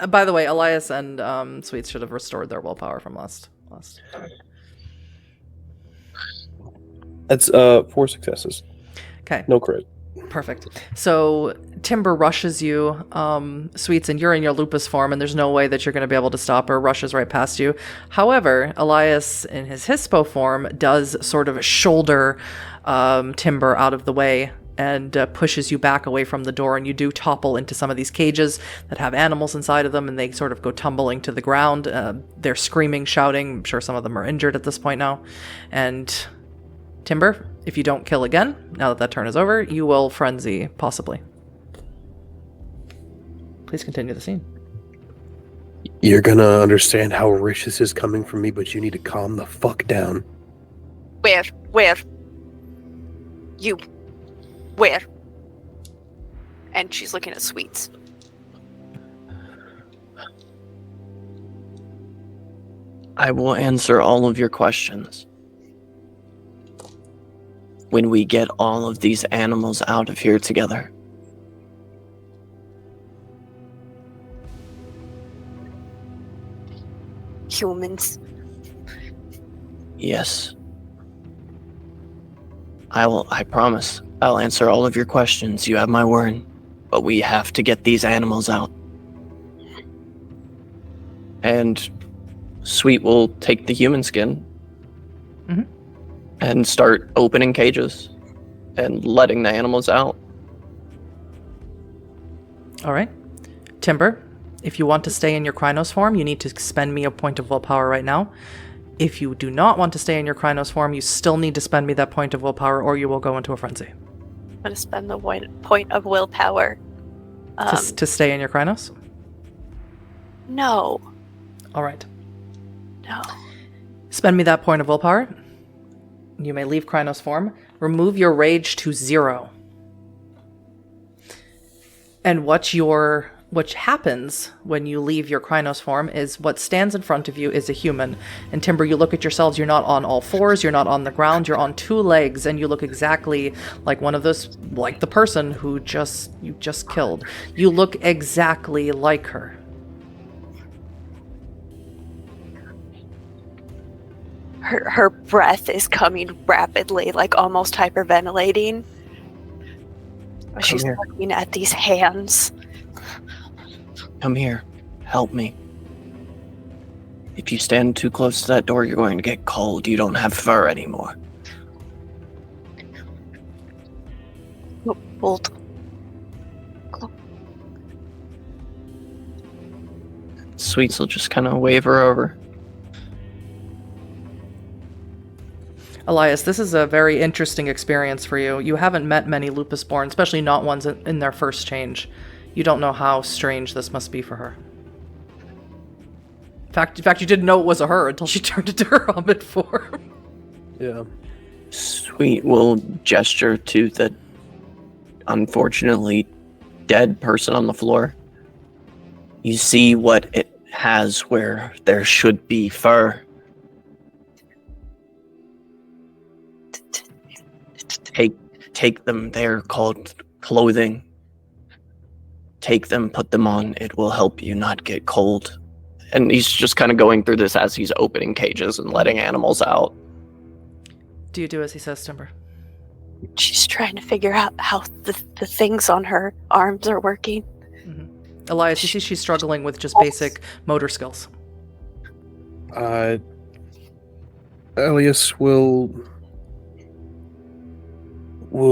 By the way, Elias and Sweets should have restored their willpower from last. That's 4 successes. Okay. No crit. Perfect. So Timber rushes you, Sweets, and you're in your lupus form, and there's no way that you're going to be able to stop her. Rushes right past you. However, Elias, in his Hispo form, does sort of shoulder Timber out of the way and pushes you back away from the door, and you do topple into some of these cages that have animals inside of them, and they sort of go tumbling to the ground. They're screaming, shouting. I'm sure some of them are injured at this point now. And Timber, if you don't kill again, now that turn is over, you will frenzy, possibly. Please continue the scene. You're gonna understand how rich this is coming from me, but you need to calm the fuck down. Where? You. Where? And she's looking at Sweets. I will answer all of your questions when we get all of these animals out of here together. Humans. Yes. I promise. I'll answer all of your questions. You have my word. But we have to get these animals out. And Sweet will take the human skin and start opening cages and letting the animals out. All right. Timber, if you want to stay in your Krynos form, you need to spend me a point of willpower right now. If you do not want to stay in your Krynos form, you still need to spend me that point of willpower, or you will go into a frenzy. I'm going to spend the point of willpower. To stay in your Krynos? No. All right. No. Spend me that point of willpower. You may leave Krynos form. Remove your rage to 0. And what happens when you leave your Krynos form is what stands in front of you is a human. And Timber, you look at yourselves, you're not on all fours, you're not on the ground, you're on 2 legs, and you look exactly like one of those, like the person who you just killed. You look exactly like her. Her breath is coming rapidly, like almost hyperventilating. She's looking at these hands. Come here. Help me. If you stand too close to that door, you're going to get cold. You don't have fur anymore. Hold. Sweets will just kind of wave her over. Elias, this is a very interesting experience for you. You haven't met many Lupusborn, especially not ones in their first change. You don't know how strange this must be for her. In fact, you didn't know it was a her until she turned into her Hamid form. Yeah. Sweet will gesture to the unfortunately dead person on the floor. You see what it has where there should be fur. Take them. They're called clothing. Take them, put them on. It will help you not get cold. And he's just kind of going through this as he's opening cages and letting animals out. Do you do as he says, Timber? She's trying to figure out how the things on her arms are working. Mm-hmm. Elias, you see she's struggling with just basic motor skills. Elias will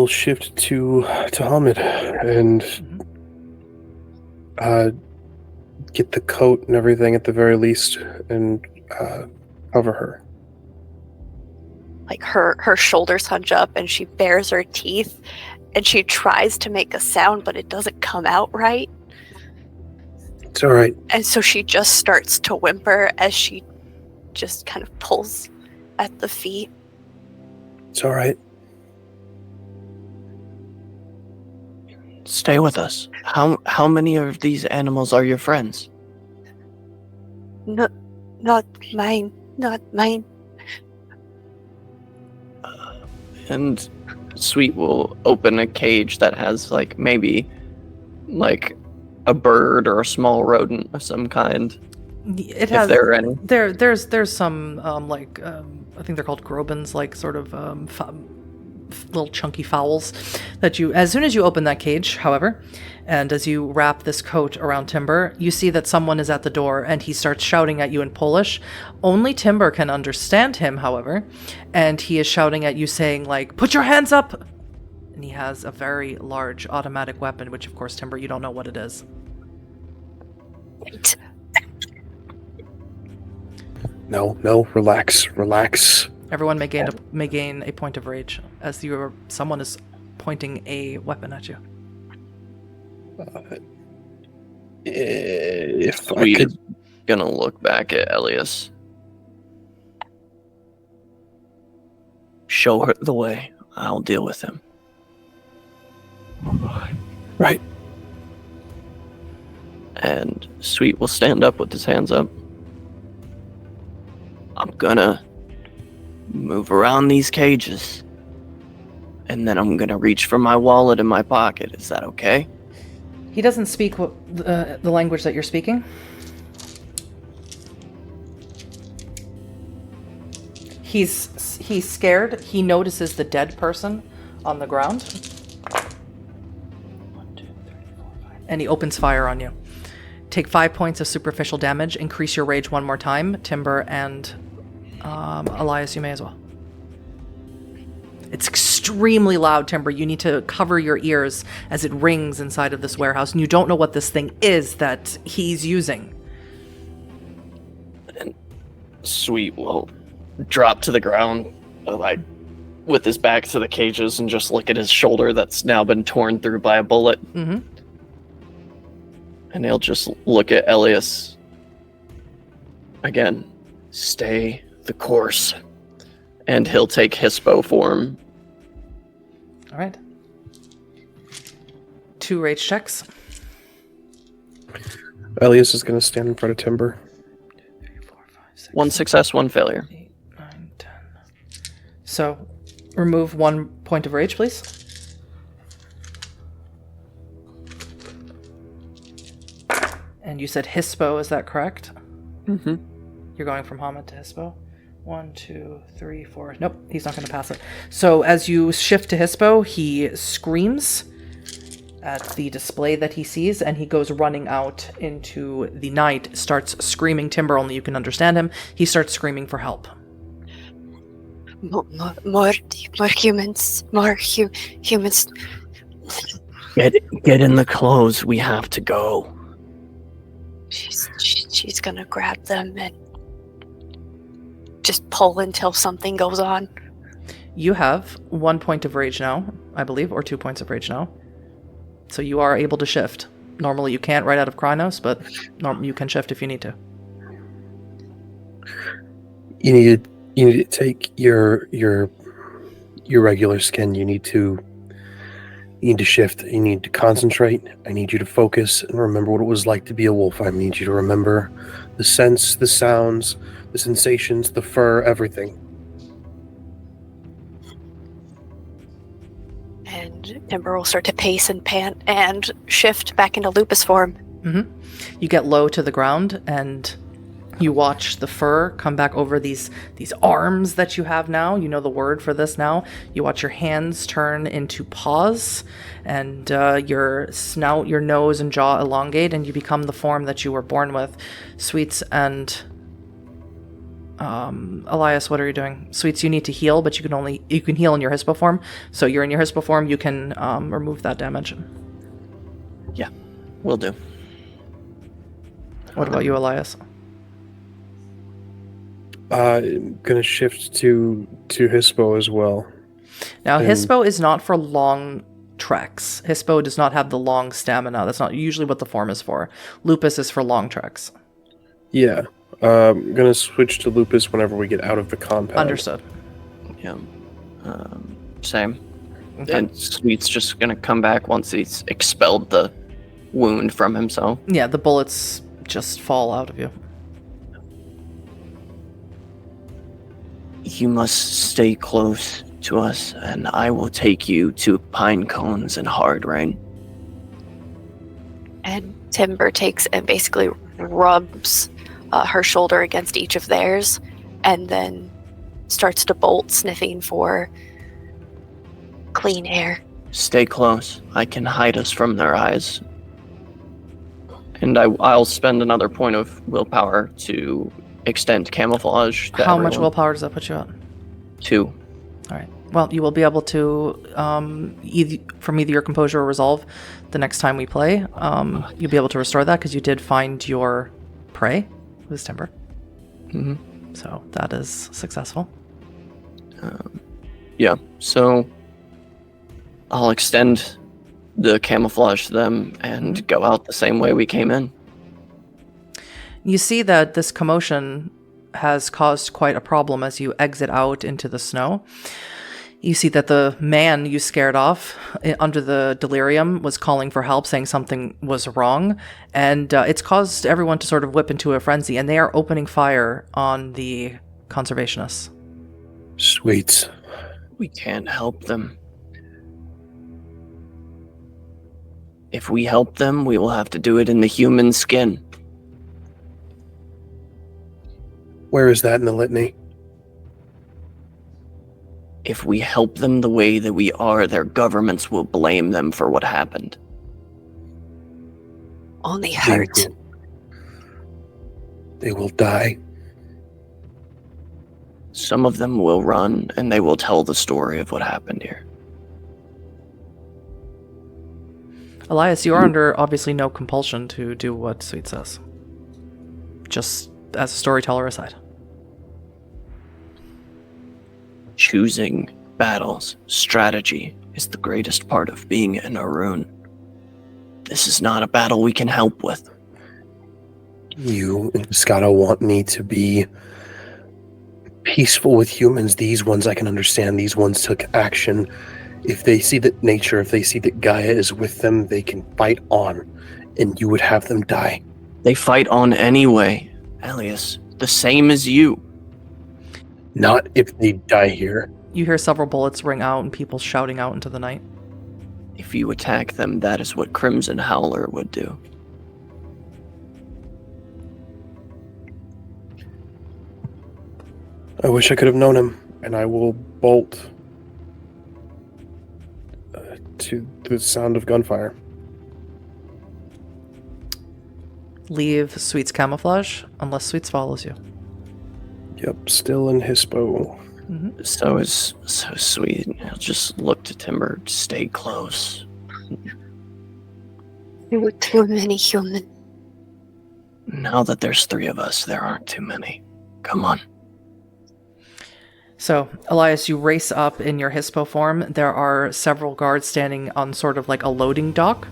shift to Hamid and get the coat and everything at the very least and cover her. Like her shoulders hunch up and she bares her teeth and she tries to make a sound, but it doesn't come out right. It's all right. And so she just starts to whimper as she just kind of pulls at the feet. It's all right. Stay with us. How many of these animals are your friends? No, not mine. Not mine. And Sweet will open a cage that has maybe a bird or a small rodent of some kind. It has. If there are any. There's some I think they're called grobens, sort of little chunky fowls that you. As soon as you open that cage, however, and as you wrap this coat around Timber, you see that someone is at the door, and he starts shouting at you in Polish. Only Timber can understand him, however, and he is shouting at you, saying "Put your hands up!" And he has a very large automatic weapon, which, of course, Timber, you don't know what it is. Wait. No, relax. Everyone may gain a point of rage as someone is pointing a weapon at you. If I Sweet could... is gonna look back at Elias. Show her the way. I'll deal with him. Right. And Sweet will stand up with his hands up. I'm gonna move around these cages. And then I'm gonna reach for my wallet in my pocket. Is that okay? He doesn't speak the language that you're speaking. He's scared. He notices the dead person on the ground. 1, 2, 3, 4, 5. And he opens fire on you. Take 5 points of superficial damage. Increase your rage one more time. Timber and Elias, you may as well. It's extremely loud, Timber. You need to cover your ears as it rings inside of this warehouse, and you don't know what this thing is that he's using. And Sweet will drop to the ground, with his back to the cages, and just look at his shoulder that's now been torn through by a bullet. Mm-hmm. And he'll just look at Elias. Again, stay the course. And he'll take Hispo form. All right. 2 rage checks. Elias is going to stand in front of Timber. 2, 3, 4, 5, 6, 1 success, 1 failure. 8, 9, 10. So, remove 1 point of rage, please. And you said Hispo, is that correct? Mm-hmm. You're going from Hamid to Hispo? 1, 2, 3, 4. Nope, he's not going to pass it. So as you shift to Hispo, he screams at the display that he sees, and he goes running out into the night, starts screaming. Timber, only you can understand him. He starts screaming for help. More humans. More humans. Get in the clothes. We have to go. She's gonna grab them and just pull until something goes on. You have 1 point of rage now, I believe, or 2 points of rage now. So you are able to shift. Normally you can't right out of Krynos, but you can shift if you need to. You need to take your regular skin. You need to shift. You need to concentrate. I need you to focus and remember what it was like to be a wolf. I need you to remember the scents, the sounds, the sensations, the fur, everything. And Timber will start to pace and pant and shift back into lupus form. Mm-hmm. You get low to the ground, and you watch the fur come back over these arms that you have now. You know the word for this now. You watch your hands turn into paws, and your snout, your nose, and jaw elongate, and you become the form that you were born with. Sweets and Elias, what are you doing? Sweets, you need to heal, but you can heal in your Hispo form. So you're in your Hispo form. You can remove that damage. Yeah, will do. What about you, Elias? Gonna shift to Hispo as well. Now, Hispo is not for long treks. Hispo does not have the long stamina. That's not usually what the form is for. Lupus is for long treks. Yeah. I'm gonna switch to Lupus whenever we get out of the compound. Understood. Yeah. Same. Okay. And Sweet's just gonna come back once he's expelled the wound from himself. Yeah, the bullets just fall out of you. You must stay close to us, and I will take you to pine cones and hard rain. And Timber takes and basically rubs her shoulder against each of theirs, and then starts to bolt, sniffing for clean air. Stay close. I can hide us from their eyes. And I'll spend another point of willpower to extend camouflage. How much willpower does that put you at? 2. All right. Well, you will be able to, from either your composure or resolve, the next time we play, you'll be able to restore that because you did find your prey, who's Timber. Mm-hmm. So that is successful. Yeah, so I'll extend the camouflage to them and go out the same way we came in. You see that this commotion has caused quite a problem as you exit out into the snow. You see that the man you scared off under the delirium was calling for help, saying something was wrong, and it's caused everyone to sort of whip into a frenzy, and they are opening fire on the conservationists. Sweets. We can't help them. If we help them, we will have to do it in the human skin. Where is that in the litany? If we help them the way that we are, their governments will blame them for what happened. Only hurt. They will die. Some of them will run, and they will tell the story of what happened here. Elias, you are under obviously no compulsion to do what Sweet says. Just as a storyteller aside. Choosing battles, strategy, is the greatest part of being an Ahroun. This is not a battle we can help with. You and Scotto want me to be peaceful with humans. These ones I can understand. These ones took action. If they see that nature, if they see that Gaia is with them, they can fight on, and you would have them die. They fight on anyway, Elias. The same as you. Not if they die here. You hear several bullets ring out and people shouting out into the night. If you attack them, that is what Crimson Howler would do. I wish I could have known him, and I will bolt to the sound of gunfire. Leave Sweet's camouflage, unless Sweets follows you. Yep, still in Hispo. Mm-hmm. So sweet. I'll just look to Timber. Stay close. There were too many human. Now that there's 3 of us, there aren't too many. Come on. So, Elias, you race up in your Hispo form. There are several guards standing on sort of like a loading dock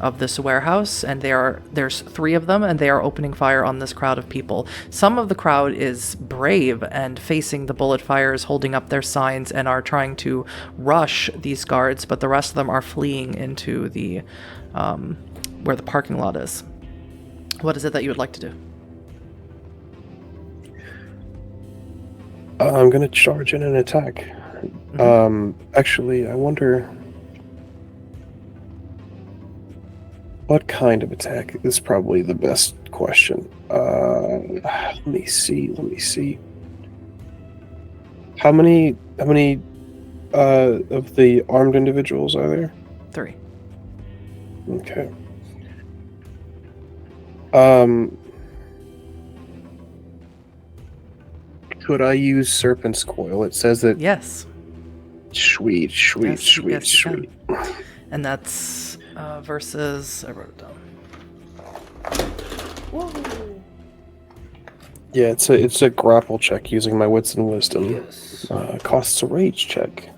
of this warehouse, and there's 3 of them, and they are opening fire on this crowd of people. Some of the crowd is brave and facing the bullet fires, holding up their signs, and are trying to rush these guards, but the rest of them are fleeing into the where the parking lot is. What is it that you would like to do? I'm going to charge in an attack. Mm-hmm. Actually, I wonder... what kind of attack is probably the best question. Let me see. How many of the armed individuals are there? 3. Okay. Could I use Serpent's Coil? It says that... Yes. Sweet. Yes, you can. And that's versus... I wrote it down. Whoa. Yeah, it's a grapple check using my wits and wisdom. Yes. Costs a rage check.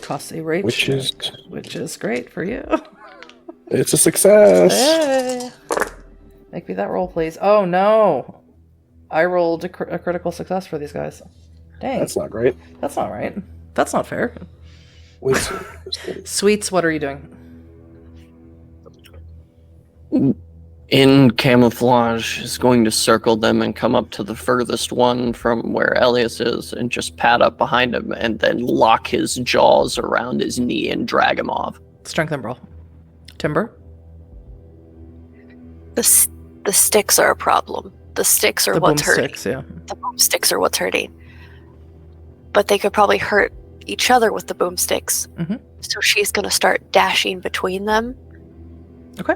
Costs a rage Which check, which is great for you. It's a success! Hey. Make me that roll, please. Oh, no. I rolled a critical success for these guys. Dang. That's not great. That's not right. That's not fair. Wisdom. Sweets, what are you doing? in camouflage, is going to circle them and come up to the furthest one from where Elias is and just pat up behind him and then lock his jaws around his knee and drag him off. Strength and roll. Timber? The sticks are a problem. The sticks are what's hurting. Sticks, yeah. The boomsticks are what's hurting. But they could probably hurt each other with the boomsticks. Mm-hmm. So she's going to start dashing between them. Okay.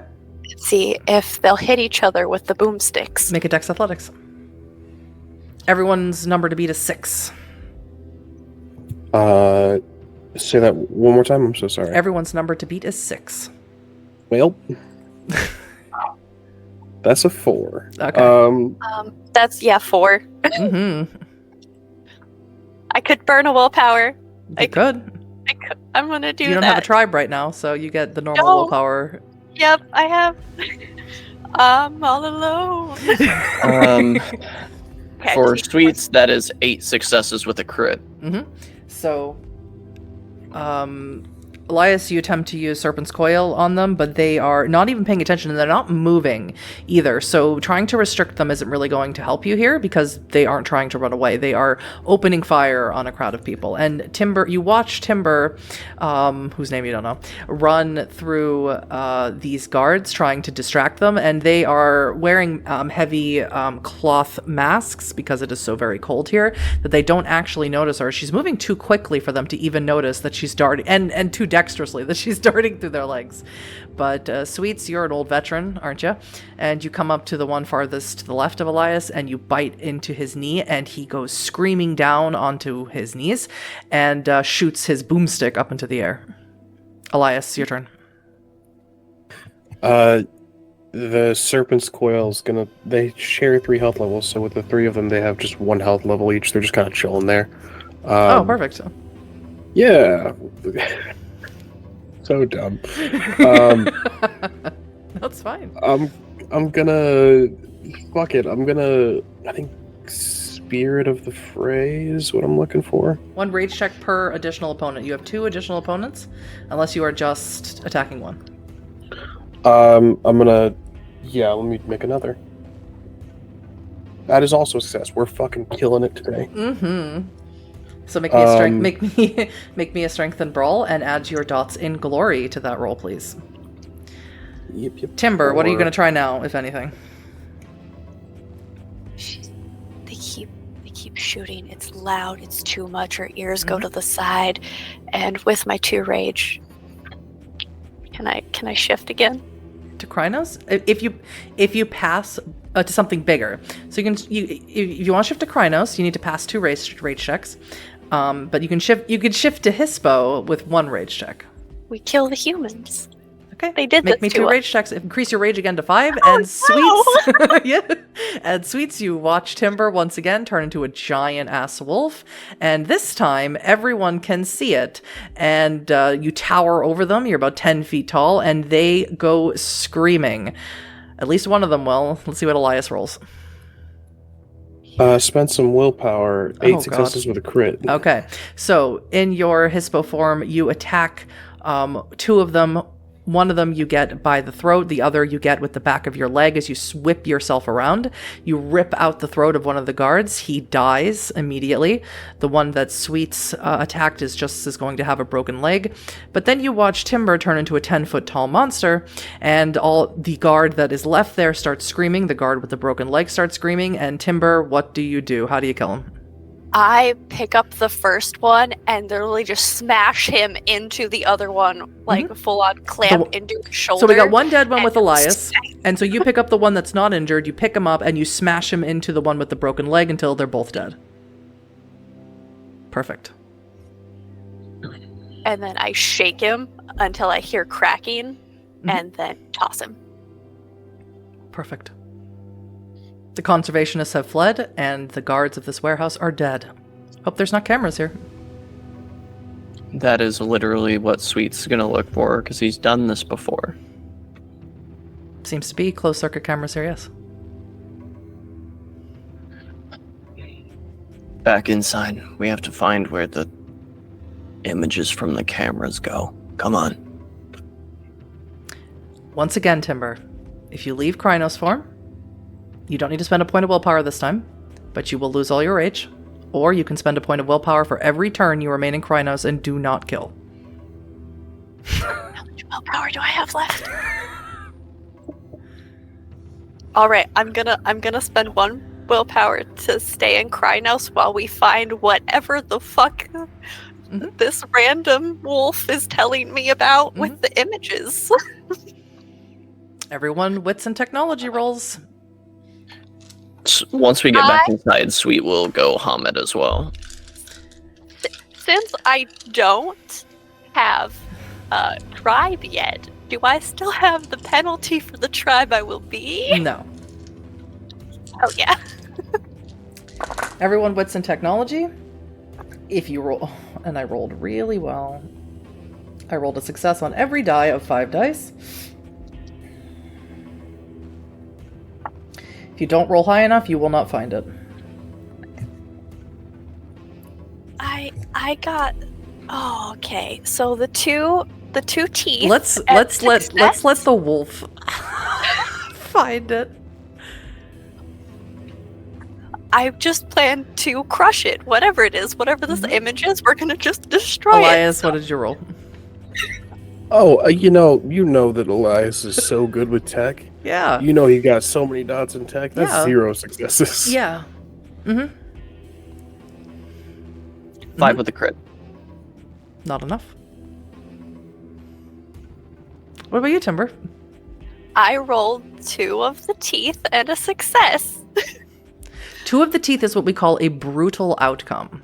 See if they'll hit each other with the boomsticks. Make a dex athletics. Everyone's number to beat is 6. Say that one more time. I'm so sorry. Everyone's number to beat is 6. Well, that's a 4. Okay. That's 4. Mm-hmm. I could burn a willpower. You could. I'm gonna do that. You don't have a tribe right now, so you get the normal willpower. Yep, I have. I'm all alone. Okay, For Sweets, that is 8 successes with a crit. Mm-hmm. So, Elias, you attempt to use Serpent's Coil on them, but they are not even paying attention, and they're not moving either. So trying to restrict them isn't really going to help you here, because they aren't trying to run away. They are opening fire on a crowd of people. And Timber, you watch Timber, whose name you don't know, run through these guards trying to distract them, and they are wearing heavy cloth masks because it is so very cold here that they don't actually notice her. She's moving too quickly for them to even notice that she's darting, and too dexterously that she's darting through their legs. But Sweets, you're an old veteran, aren't you? And you come up to the one farthest to the left of Elias, and you bite into his knee, and he goes screaming down onto his knees and shoots his boomstick up into the air. Elias, your turn. The Serpent's Coil's gonna... They share 3 health levels, so with the 3 of them, they have just 1 health level each. They're just kind of chilling there. Oh, perfect. Yeah. So dumb. That's fine. I'm gonna... Fuck it. I'm gonna... I think Spirit of the Fray is what I'm looking for. 1 rage check per additional opponent. You have 2 additional opponents, unless you are just attacking one. I'm gonna... Yeah, let me make another. That is also a success. We're fucking killing it today. Mm-hmm. So make me a strength, make me a strength and brawl, and add your dots in glory to that roll, please. Yep. Timber, what are you going to try now, if anything? They keep shooting. It's loud. It's too much. Her ears go to the side, and with my 2 rage, can I shift again? To Krynos? If you pass to something bigger, so if you want to shift to Krynos, you need to pass 2 rage checks. But you can shift to Hispo with 1 rage check. We kill the humans. Okay. They did Make me 2 rage checks. Increase your rage again to 5. And Sweets, yeah. And Sweets, you watch Timber once again turn into a giant ass wolf, and this time everyone can see it. And you tower over them. You're about 10 feet tall, and they go screaming. At least one of them will. Let's see what Elias rolls. Spend some willpower. 8 successes with a crit. Okay. So in your Hispo form, you attack 2 of them. One of them you get by the throat, the other you get with the back of your leg as you whip yourself around. You rip out the throat of one of the guards. He dies immediately. The one that Sweets attacked is going to have a broken leg. But then you watch Timber turn into a 10-foot tall monster, and all the guard that is left there starts screaming. The guard with the broken leg starts screaming, and Timber, what do you do? How do you kill him? I pick up the first one and literally just smash him into the other one, like full on clamp into his shoulder. So we got one dead one with Elias, and so you pick up the one that's not injured, you pick him up, and you smash him into the one with the broken leg until they're both dead. Perfect. And then I shake him until I hear cracking, and then toss him. Perfect. The conservationists have fled, and the guards of this warehouse are dead. Hope there's not cameras here. That is literally what Sweet's gonna look for, because he's done this before. Seems to be closed circuit cameras here, yes. Back inside, we have to find where the images from the cameras go. Come on. Once again, Timber, If you leave Krynos form, you don't need to spend a point of willpower this time, but you will lose all your rage. Or you can spend a point of willpower for every turn you remain in Krynos and do not kill. How much willpower do I have left? All right, I'm gonna spend 1 willpower to stay in Krynos while we find whatever the fuck this random wolf is telling me about with the images. Everyone, wits and technology rolls. Once we get back inside, Sweet will go Hamid as well. Since I don't have a tribe yet, do I still have the penalty for the tribe I will be? No. Oh, yeah. Everyone, wits and technology. If you roll, and I rolled really well. I rolled a success on every die of 5 dice. If you don't roll high enough, you will not find it. I got. Oh, okay. So the two teeth. Let's let the wolf find it. I just plan to crush it, whatever it is, whatever this image is. We're gonna just destroy Elias, it. what did you roll? Oh, you know that Elias is so good with tech. Yeah. You know he got so many dots in tech. That's Yeah. 0 successes. Yeah. 5 with the crit. Not enough. What about you, Timber? I rolled 2 of the teeth and a success. 2 of the teeth is what we call a brutal outcome.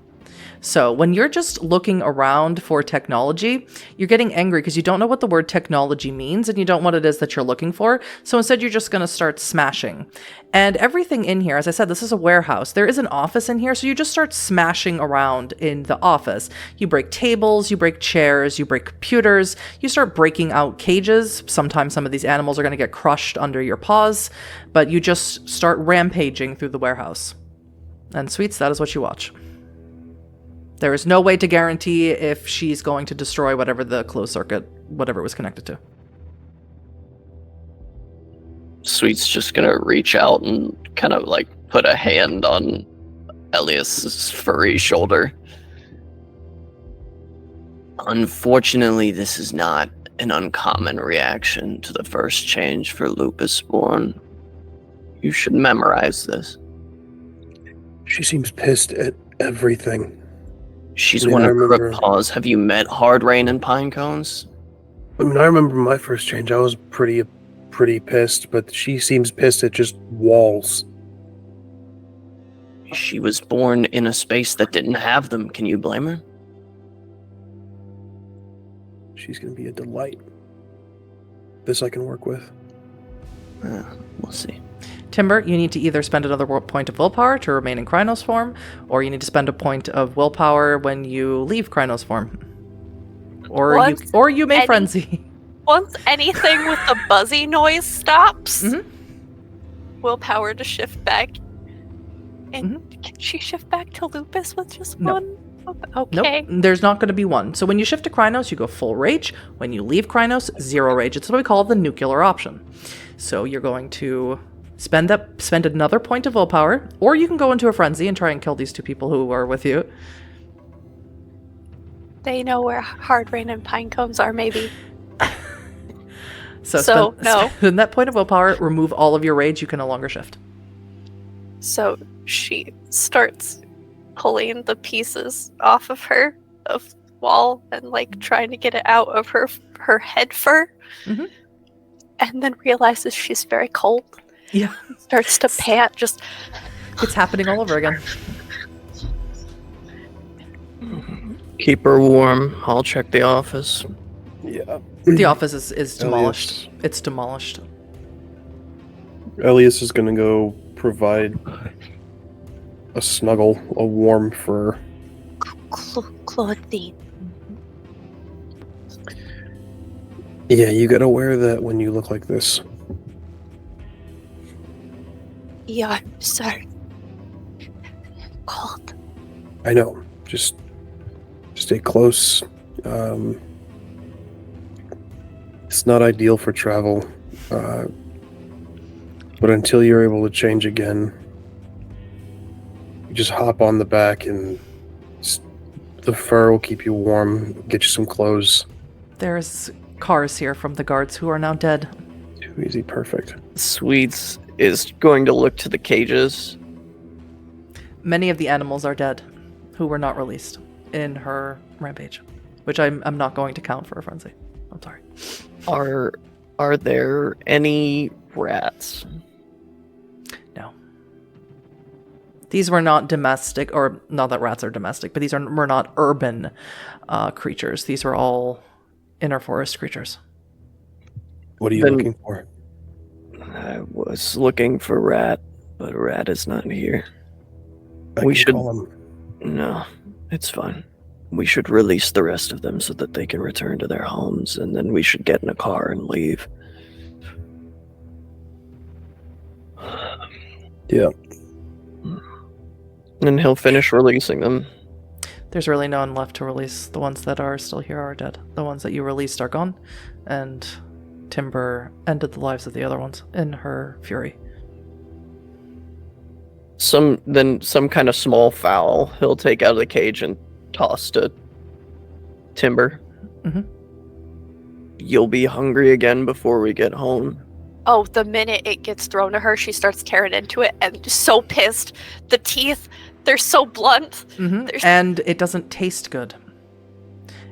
So when you're just looking around for technology, you're getting angry because you don't know what the word technology means and you don't know what it is that you're looking for. So instead, you're just going to start smashing. And everything in here, as I said, this is a warehouse. There is an office in here, so you just start smashing around in the office. You break tables, you break chairs, you break computers, you start breaking out cages. Sometimes some of these animals are going to get crushed under your paws, but you just start rampaging through the warehouse. And Sweets, that is what you watch. There is no way to guarantee if she's going to destroy whatever the closed circuit, whatever it was connected to. Sweet's just gonna reach out and kind of like put a hand on Elias's furry shoulder. Unfortunately, this is not an uncommon reaction to the first change for Lupus Spawn. You should memorize this. She seems pissed at everything. She's I mean, one I of remember- Crookpaw's. Have you met Hard Rain and Pinecones? I mean, I remember my first change. I was pretty pissed, but she seems pissed at just walls. She was born in a space that didn't have them. Can you blame her? She's gonna be a delight. This I can work with. We'll see. Timber, you need to either spend another point of willpower to remain in Krynos form, or you need to spend a point of willpower when you leave Krynos form. Or you may frenzy. Once anything with the buzzy noise stops, willpower to shift back. And can she shift back to Lupus with just one? Okay. Nope, there's not going to be one. So when you shift to Krynos, you go full rage. When you leave Krynos, 0 rage. It's what we call the nuclear option. So you're going to spend another point of willpower, or you can go into a frenzy and try and kill these 2 people who are with you. They know where Hard Rain and Pinecones are, maybe. So no. Spend that point of willpower, remove all of your rage, you can no longer shift. So she starts pulling the pieces off of her of the wall and like trying to get it out of her head fur, and then realizes she's very cold. Yeah. Starts to pant. Just it's happening all over again. Keep her warm. I'll check the office. Yeah. The office is demolished. It's demolished. Elias is gonna go provide a snuggle, a warm fur. clothing. Yeah, you gotta wear that when you look like this. Yeah, I'm sorry. Cold. I know. Just stay close. It's not ideal for travel. But until you're able to change again, you just hop on the back and the fur will keep you warm, get you some clothes. There's cars here from the guards who are now dead. Too easy, perfect. Sweets is going to look to the cages. Many of the animals are dead who were not released in her rampage, which I'm not going to count for a frenzy. I'm sorry. Are there any rats? No. These were not domestic, or not that rats are domestic, but these were not urban creatures. These were all inner forest creatures. What are you looking for? I was looking for rat, but rat is not here. We should call him. No, it's fine. We should release the rest of them so that they can return to their homes, and then we should get in a car and leave. Yeah. And he'll finish releasing them. There's really no one left to release. The ones that are still here are dead. The ones that you released are gone, and Timber ended the lives of the other ones in her fury. Some kind of small fowl he'll take out of the cage and toss to Timber. Mm-hmm. You'll be hungry again before we get home. Oh, the minute it gets thrown to her, she starts tearing into it and just so pissed. The teeth, they're so blunt. Mm-hmm. And it doesn't taste good.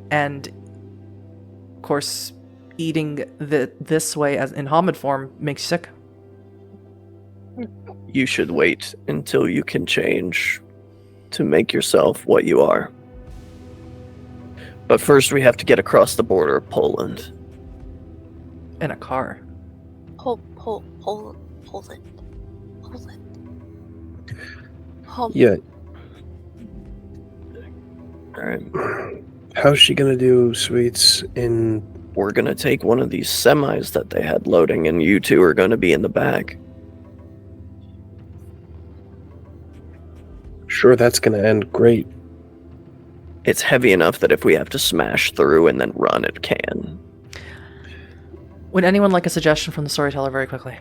And, of course, eating this way as in Hamid form makes you sick. You should wait until you can change to make yourself what you are. But first we have to get across the border of Poland. In a car. Poland. Yeah. Alright. How's she gonna do, Sweets, in... We're gonna take one of these semis that they had loading, and you two are gonna be in the back. Sure, that's gonna end great. It's heavy enough that if we have to smash through and then run, it can. Would anyone like a suggestion from the Storyteller very quickly?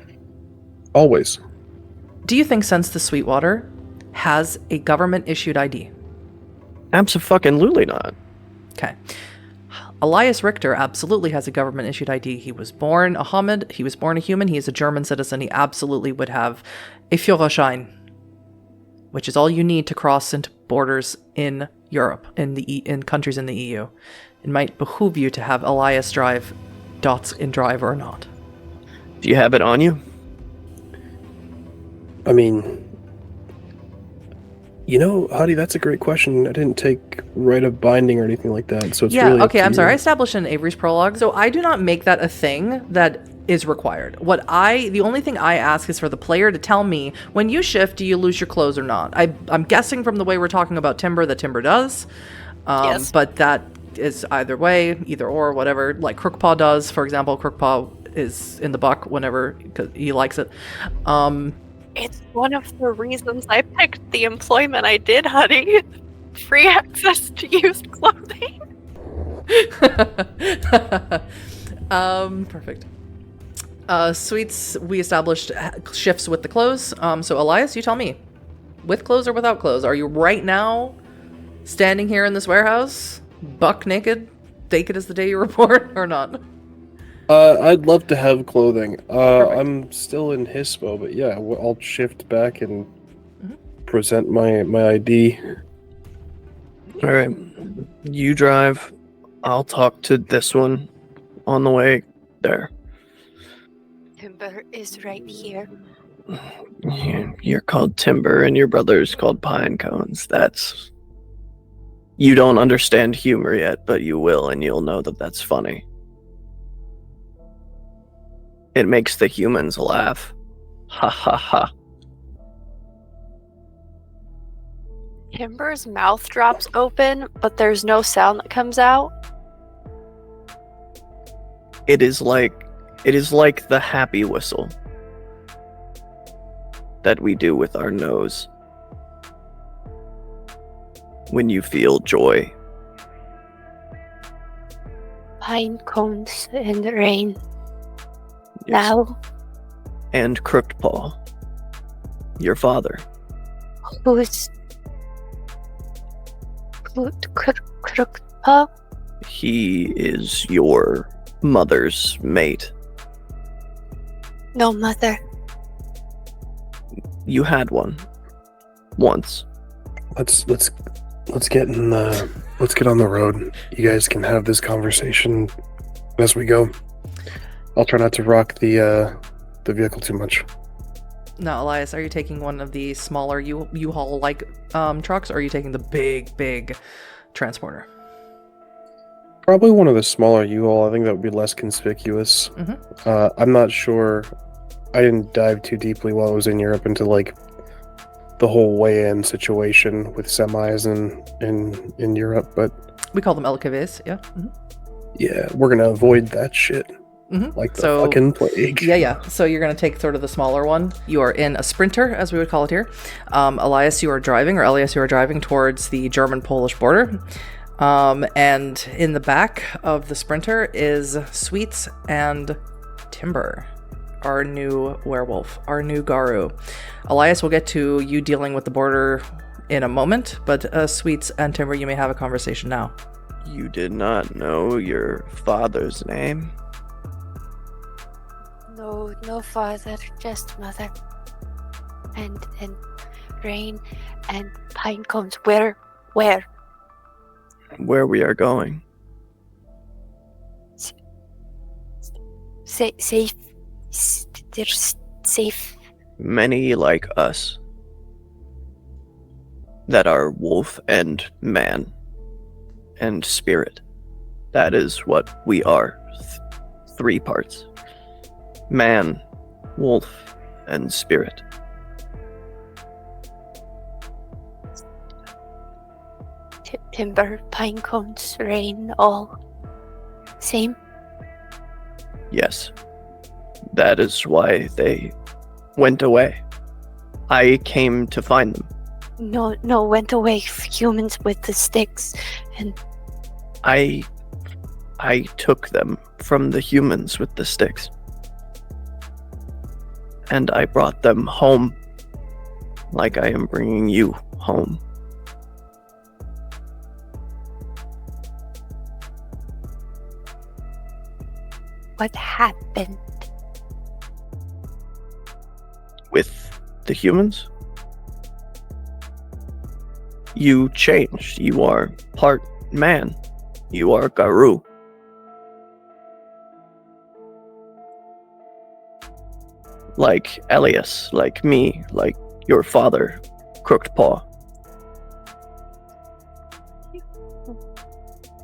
Always. Do you think Sense the Sweetwater has a government-issued ID? Abso-fucking-lutely not. Okay. Elias Richter absolutely has a government-issued ID. He was born a Hamid. He was born a human. He is a German citizen. He absolutely would have a Führerschein, which is all you need to cross into borders in Europe, in countries in the EU. It might behoove you to have Elias drive dots in drive or not. Do you have it on you? I mean, you know, Hadi, that's a great question. I didn't take right of binding or anything like that, so it's really okay, I'm sorry. I established in Avery's prologue, so I do not make that a thing that is required. The only thing I ask is for the player to tell me, when you shift, do you lose your clothes or not? I'm guessing from the way we're talking about Timber that Timber does, yes. But that is either or, whatever. Like Crookpaw does, for example. Crookpaw is in the buck whenever, because he likes it. It's one of the reasons I picked the employment I did, honey. Free access to used clothing. Perfect. Sweets, we established shifts with the clothes. So Elias, you tell me, with clothes or without clothes, are you right now standing here in this warehouse, buck naked as the day you were born, or not? I'd love to have clothing. I'm still in Hispo, but yeah, I'll shift back and present my ID. All right, you drive. I'll talk to this one on the way there. Timber is right here. You're called Timber, and your brother's called Pine Cones. You don't understand humor yet, but you will, and you'll know that that's funny. It makes the humans laugh. Ha ha ha. Timber's mouth drops open, but there's no sound that comes out. It is like the happy whistle that we do with our nose when you feel joy. Pine cones in the rain. Yes. Now and Crooked Paw, your father. Who's Crookpaw? He is your mother's mate. No mother. You had one once. Let's get on the road. You guys can have this conversation as we go. I'll try not to rock the vehicle too much. Now, Elias, are you taking one of the smaller U-Haul like trucks, or are you taking the big transporter? Probably one of the smaller U-Haul. I think that would be less conspicuous. I'm not sure. I didn't dive too deeply while I was in Europe into like the whole weigh-in situation with semis in Europe, but We call them LKVs, yeah. yeah, we're gonna avoid that shit like the fucking plague. Yeah. So you're going to take sort of the smaller one. You are in a sprinter, as we would call it here. Elias, you are driving towards the German-Polish border. And in the back of the sprinter is Sweets and Timber, our new werewolf, our new Garu. Elias, we'll get to you dealing with the border in a moment, but Sweets and Timber, you may have a conversation now. You did not know your father's name? No father, just mother. And rain and pine cones. Where? Where we are going. Safe. They're safe. Many like us that are wolf and man and spirit. That is what we are. 3 parts. Man, wolf, and spirit. Timber, pine cones, rain, all same? Yes. That is why they went away. I came to find them. No, went away. Humans with the sticks, and I took them from the humans with the sticks. And I brought them home, like I am bringing you home. what happened? With the humans? You changed. You are part man. You are Garu. Like Elias, like me, like your father, Crooked Paw.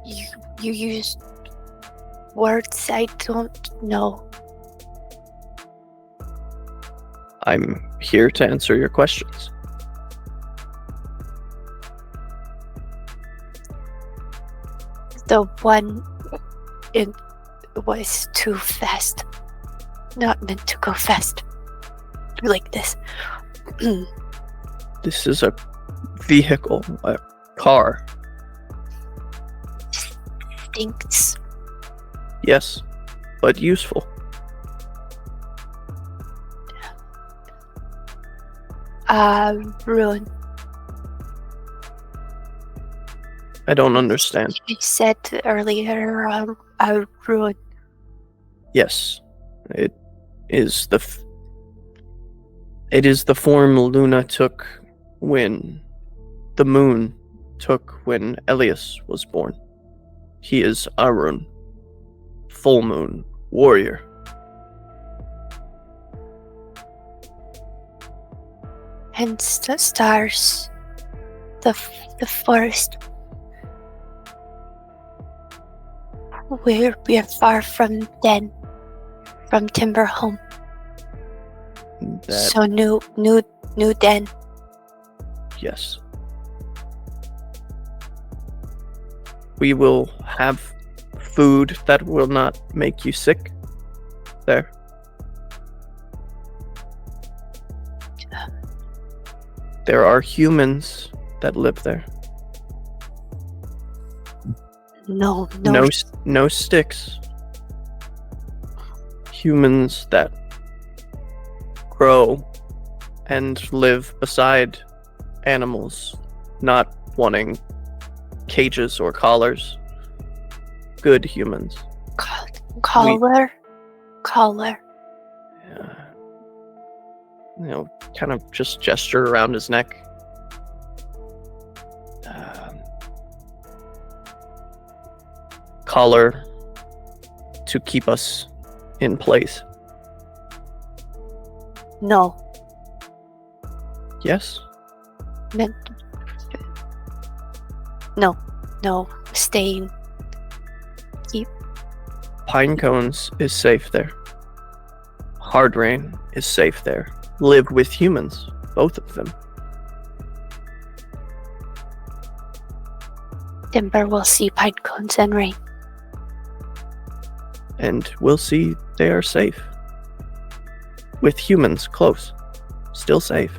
You used words I don't know. I'm here to answer your questions. The one, it was too fast. Not meant to go fast. Like this. This is a vehicle, a car. Stinks. Yes, but useful. Ruin. I don't understand. You said earlier, ruin. Yes, it is the form Luna took when the moon took when Elias was born. He is Ahroun, full moon warrior. And the stars, the forest. We are far from Den, from Timber home. So new Den. Yes. We will have food that will not make you sick there. There are humans that live there. No sticks. Humans that grow and live beside animals, not wanting cages or collars. Good humans. Collar. Kind of just gesture around his neck. Collar to keep us in place. No. Yes? No. Staying. Pine Cones is safe there. Hard Rain is safe there. Live with humans, both of them. Timber will see pine cones and rain. And we'll see they are safe. With humans close. Still safe.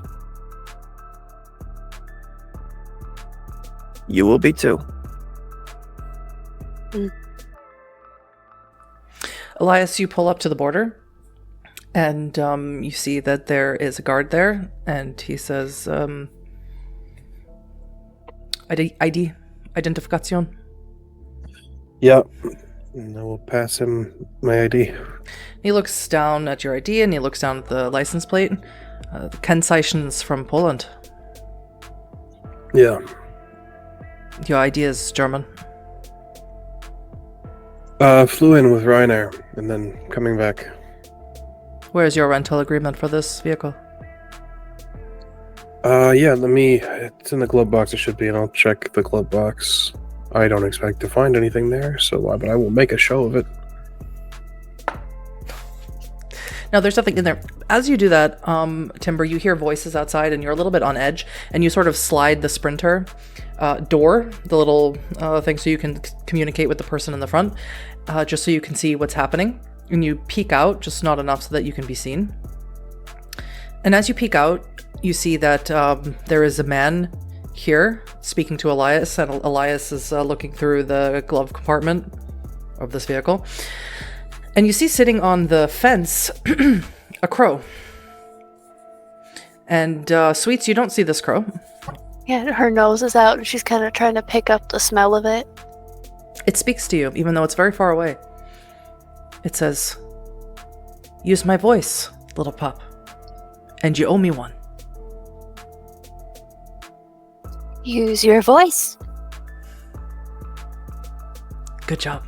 You will be too. Elias, you pull up to the border, and you see that there is a guard there, and he says, Identificación. Yeah. And I will pass him my ID. He looks down at your ID, and he looks down at the license plate. The Kennzeichen's from Poland. Yeah. Your ID is German. Flew in with Ryanair, and then coming back. Where's your rental agreement for this vehicle? Yeah, it's in the glove box, it should be, and I'll check the glove box. I don't expect to find anything there, but I will make a show of it. Now, there's nothing in there. As you do that, Timber, you hear voices outside, and you're a little bit on edge, and you sort of slide the sprinter door, the little thing, so you can communicate with the person in the front, just so you can see what's happening. And you peek out, just not enough so that you can be seen. And as you peek out, you see that there is a man here speaking to Elias, and Elias is looking through the glove compartment of this vehicle. And you see sitting on the fence a crow. And Sweets, you don't see this crow. Yeah, her nose is out and she's kind of trying to pick up the smell of it. It speaks to you, even though it's very far away. It says, "Use my voice, little pup, and you owe me one." Use your voice. Good job.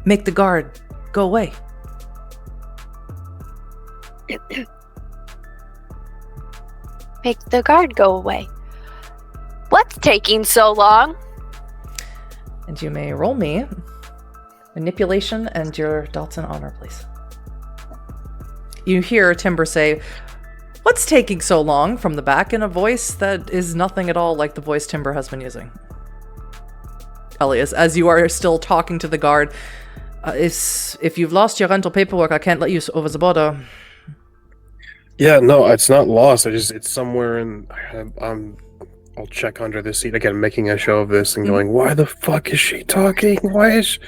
Make the guard go away. Make the guard go away. What's taking so long? And you may roll me manipulation and your Dalton honor, please. You hear Timber say, "What's taking so long?" from the back in a voice that is nothing at all like the voice Timber has been using. Elias, as you are still talking to the guard, if you've lost your rental paperwork, I can't let you over the border. Yeah, no, it's not lost. It's somewhere in. I'll check under the seat again, making a show of this and going, "Why the fuck is she talking? What is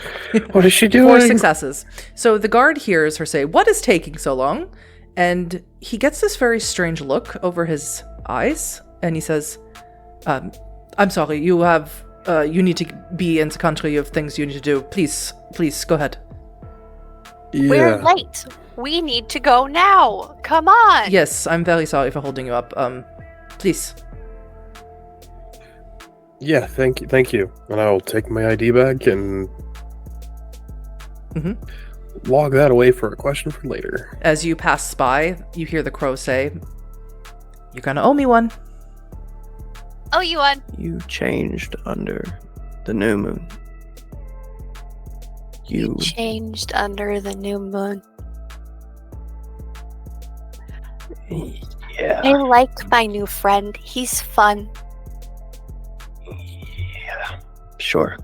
she doing?" 4 successes. So the guard hears her say, "What is taking so long?" And he gets this very strange look over his eyes, and he says, "I'm sorry. You need to be in the country. You have things you need to do. Please, go ahead." Yeah. We're late. We need to go now. Come on. Yes, I'm very sorry for holding you up. Please. Yeah, thank you. And I'll take my ID back and log that away for a question for later. As you pass by, you hear the crow say, "You're gonna owe me one." Oh, you won. You changed under the new moon. You changed under the new moon. Yeah. I like my new friend. He's fun. Yeah. Sure.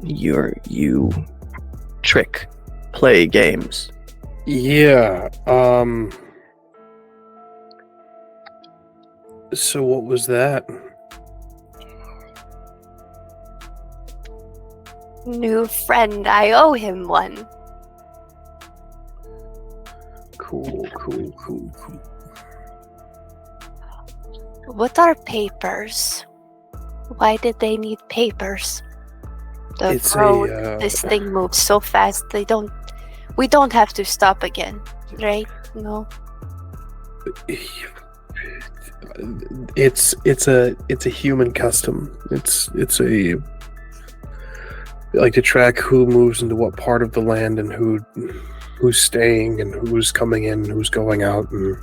You trick, play games. Yeah. So what was that? New friend. I owe him one. Cool. What are papers? Why did they need papers? It's This thing moves so fast. We don't have to stop again, right? No. It's a human custom. It's a like to track who moves into what part of the land and who's staying and who's coming in, and who's going out, and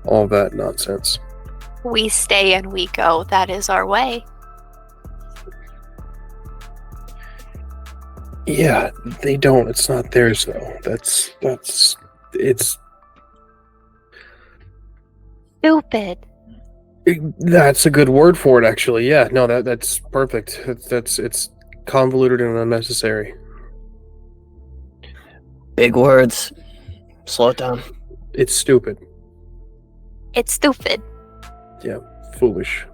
all that nonsense. We stay and we go. That is our way. Yeah, they don't. It's not theirs though. That's it's Stupid. that's a good word for it, actually. Yeah, no, that's perfect. It's convoluted and unnecessary. Big words. Slow it down. It's stupid. It's stupid. Yeah, foolish.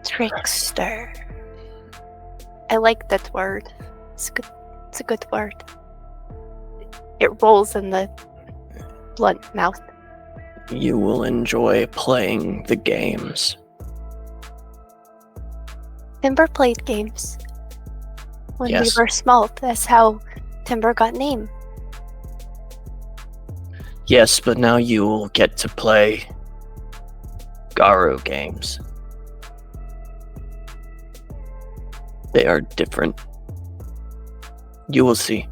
Trickster. I like that word. It's a good word. It rolls in the blunt mouth. You will enjoy playing the games. Timber played games. When Yes. we were small, that's how Timber got named. Yes, but now you will get to play Garu games. They are different. You will see.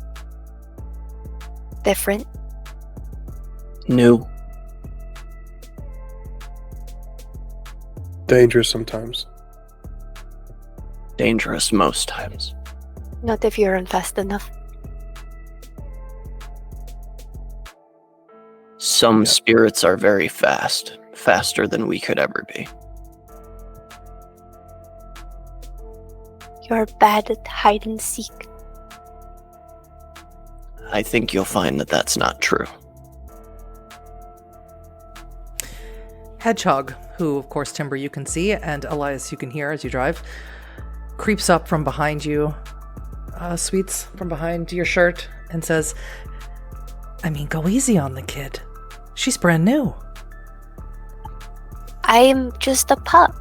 Different. New. Dangerous sometimes. Dangerous most times. Not if you run fast enough. Some spirits are very fast. Faster than we could ever be. You're bad at hide and seek. I think you'll find that that's not true. Hedgehog, who, of course, Timber you can see, and Elias you can hear as you drive, creeps up from behind you, Sweets, from behind your shirt, and says, I mean, go easy on the kid. She's brand new. I'm just a pup.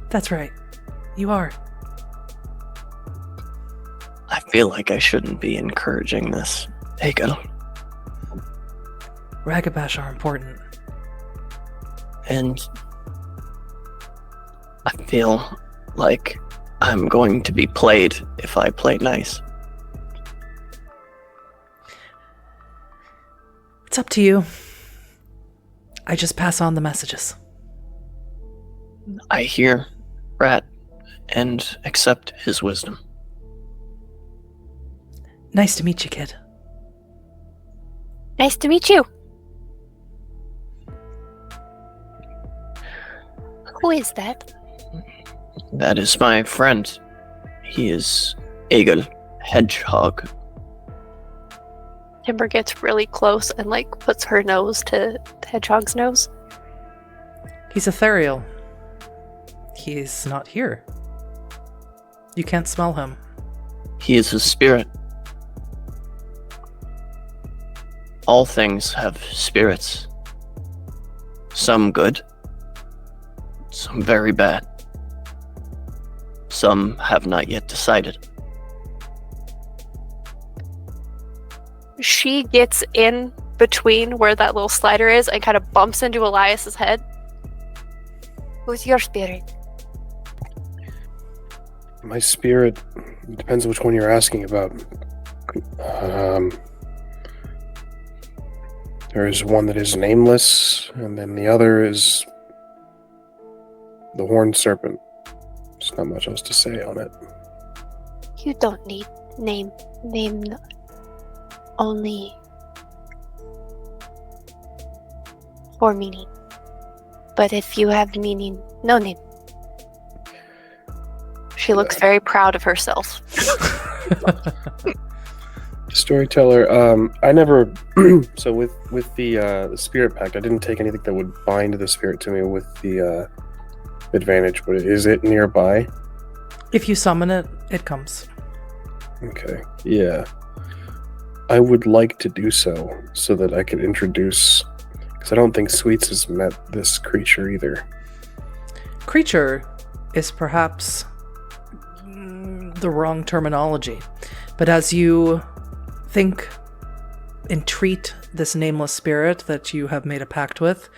That's right. You are. I feel like I shouldn't be encouraging this. Ego. Ragabash are important. And I feel like I'm going to be played if I play nice. It's up to you. I just pass on the messages. I hear Rat and accept his wisdom. Nice to meet you, kid. Nice to meet you. Who is that? That is my friend. He is Egel Hedgehog. Timber gets really close and puts her nose to Hedgehog's nose. He's ethereal. He's not here. You can't smell him. He is a spirit. All things have spirits. Some good. Some very bad. Some have not yet decided. She gets in between where that little slider is and kind of bumps into Elias's head. Who's your spirit? My spirit depends on which one you're asking about. There is one that is nameless, and then the other is the horned serpent. There's not much else to say on it. You don't need name only for meaning. But if you have meaning, no name. She looks very proud of herself. Storyteller, I never. So with the spirit pact, I didn't take anything that would bind the spirit to me with the advantage. But is it nearby? If you summon it, it comes. Okay, yeah. I would like to do so that I could introduce... Because I don't think Sweets has met this creature either. Creature is perhaps the wrong terminology. But as you think, entreat this nameless spirit that you have made a pact with,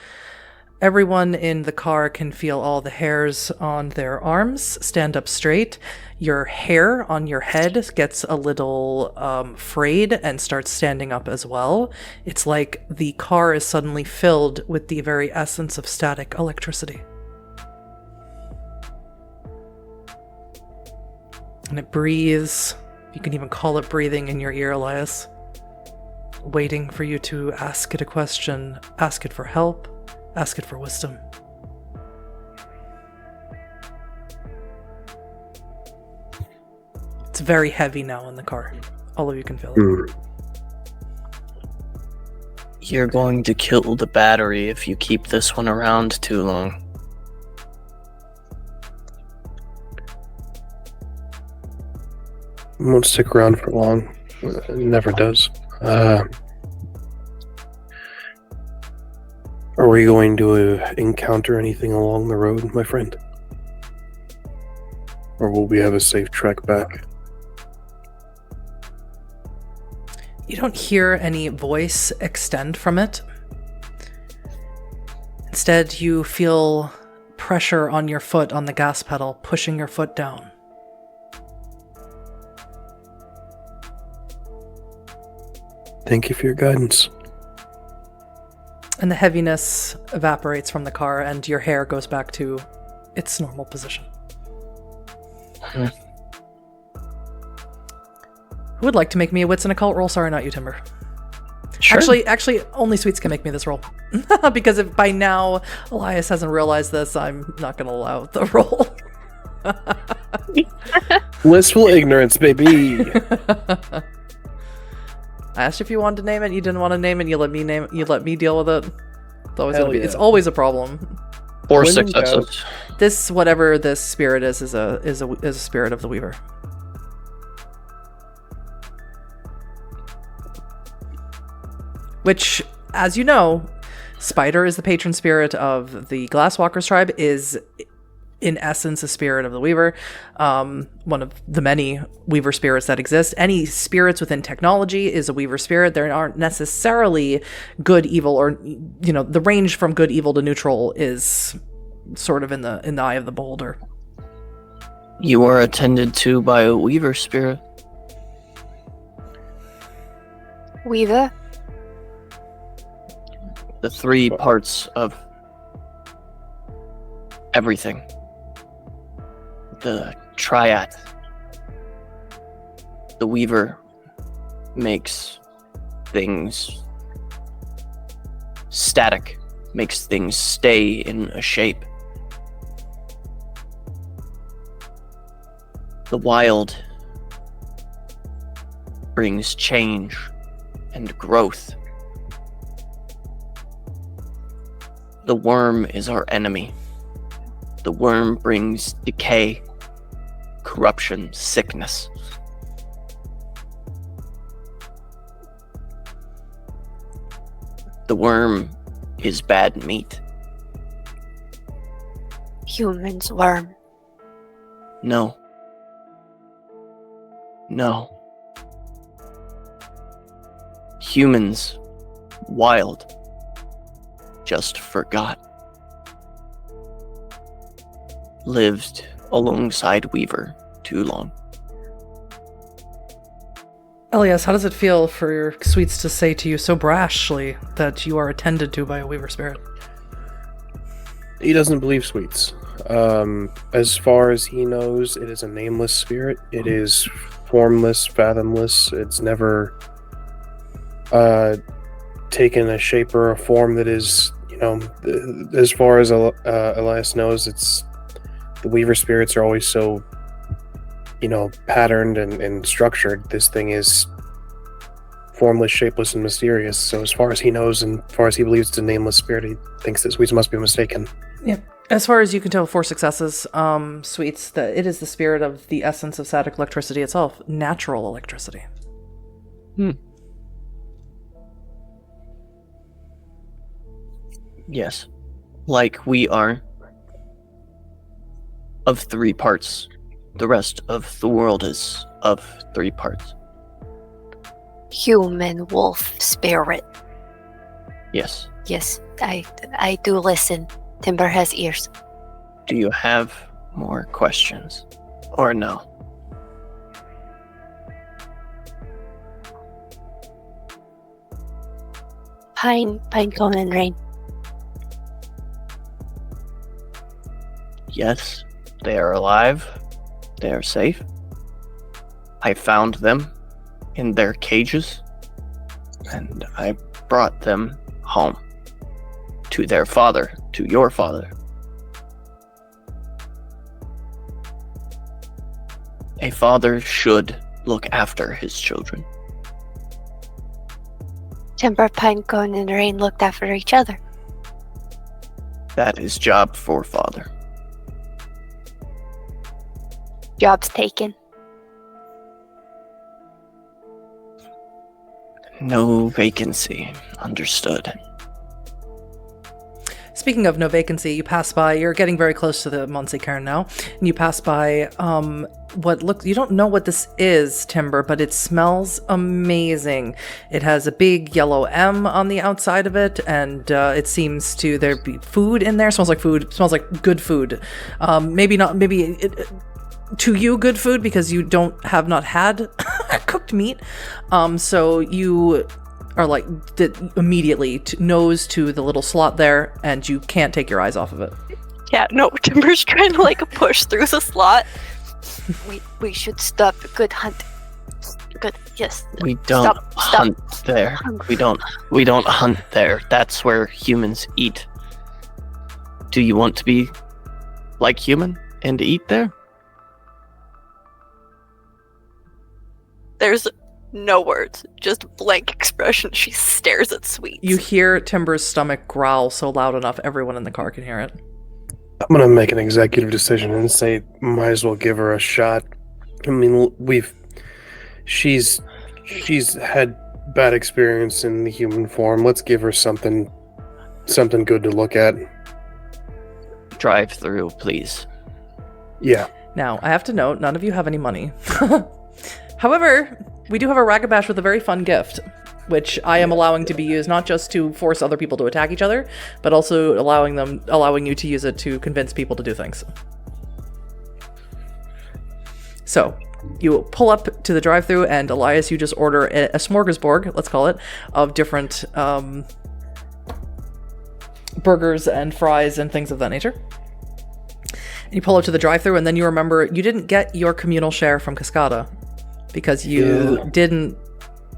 everyone in the car can feel all the hairs on their arms stand up straight. Your hair on your head gets a little frayed and starts standing up as well. It's like the car is suddenly filled with the very essence of static electricity. And it breathes. You can even call it breathing in your ear, Elias. Waiting for you to ask it a question, ask it for help, ask it for wisdom. It's very heavy now in the car. All of you can feel it. You're going to kill the battery if you keep this one around too long. It won't stick around for long. It never does. Are we going to encounter anything along the road, my friend? Or will we have a safe trek back? You don't hear any voice extend from it. Instead, you feel pressure on your foot on the gas pedal, pushing your foot down. Thank you for your guidance. And the heaviness evaporates from the car, and your hair goes back to its normal position. Who would like to make me a wits and occult roll? Sorry, not you, Timber. Sure. Actually, only Sweets can make me this roll. Because if by now Elias hasn't realized this, I'm not going to allow the roll. Blissful ignorance, baby. I asked if you wanted to name it. You didn't want to name it. You let me name it. You let me deal with it. It's always a problem. 4 successes. This, whatever this spirit is a spirit of the Weaver. Which, as you know, Spider is the patron spirit of the Glasswalkers tribe, is in essence a spirit of the Weaver, one of the many Weaver spirits that exist. Any spirits within technology is a Weaver spirit. There aren't necessarily good, evil, or, you know, the range from good, evil to neutral is sort of in the eye of the beholder. You are attended to by a Weaver spirit. Weaver? The 3 parts of everything. The triad. The Weaver makes things static, makes things stay in a shape. The wild brings change and growth. The Wyrm is our enemy. The Wyrm brings decay, corruption, sickness. The Wyrm is bad meat. Humans, Wyrm. No. No. Humans, wild, just forgot. Lived alongside Weaver too long. Elias, how does it feel for your Sweets to say to you so brashly that you are attended to by a Weaver spirit? He doesn't believe Sweets. As far as he knows, it is a nameless spirit. It is formless, fathomless. It's never taken a shape or a form that is, you know, as far as Elias knows, it's the Weaver spirits are always so, you know, patterned and structured. This thing is formless, shapeless, and mysterious. So as far as he knows and as far as he believes it's a nameless spirit, he thinks that Sweets must be mistaken. Yeah. As far as you can tell, 4 successes, Sweets, that it is the spirit of the essence of static electricity itself, natural electricity. Yes. Like we are of 3 parts. The rest of the world is of 3 parts. Human wolf spirit. Yes. Yes, I do listen. Timber has ears. Do you have more questions? Or no? Pinecone and Rain. Yes. They are alive. They are safe. I found them in their cages. And I brought them home. To their father. To your father. A father should look after his children. Timber, Pinecone, and Rain looked after each other. That is job for father. Job's taken. No vacancy. Understood. Speaking of no vacancy, you pass by, you're getting very close to the Monse Cairn now, and you pass by you don't know what this is, Timber, but it smells amazing. It has a big yellow M on the outside of it, and it seems to there be food in there. Smells like food, smells like good food. To you, good food, because you have not had cooked meat. So you are like immediately nose to the little slot there, and you can't take your eyes off of it. Yeah, no, Timber's trying to like push through the slot. We should stop. Good hunt. Good, yes. We don't hunt there. We don't hunt there. That's where humans eat. Do you want to be like human and eat there? There's no words, just blank expression. She stares at Sweets. You hear Timber's stomach growl so loud enough everyone in the car can hear it. I'm gonna make an executive decision and say, might as well give her a shot. I mean, she's had bad experience in the human form. Let's give her something good to look at. Drive through, please. Yeah. Now, I have to note, none of you have any money. However, we do have a Ragabash with a very fun gift, which I am allowing to be used not just to force other people to attack each other, but also allowing you to use it to convince people to do things. So, you pull up to the drive-thru, and Elias, you just order a smorgasbord, let's call it, of different burgers and fries and things of that nature. And you pull up to the drive-thru, and then you remember you didn't get your communal share from Cascada because you didn't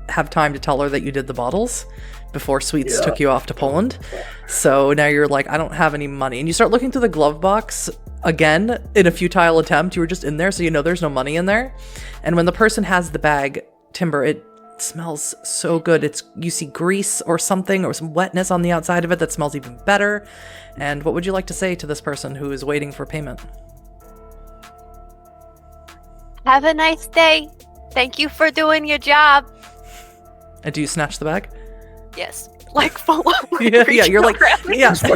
have time to tell her that you did the bottles before Sweets took you off to Poland. So now you're like, I don't have any money. And you start looking through the glove box again in a futile attempt. You were just in there, so you know there's no money in there. And when the person has the bag, Timber, it smells so good. You see grease or something or some wetness on the outside of it that smells even better. And what would you like to say to this person who is waiting for payment? Have a nice day. Thank you for doing your job. And do you snatch the bag? Yes. Like full on. Yeah, you're like,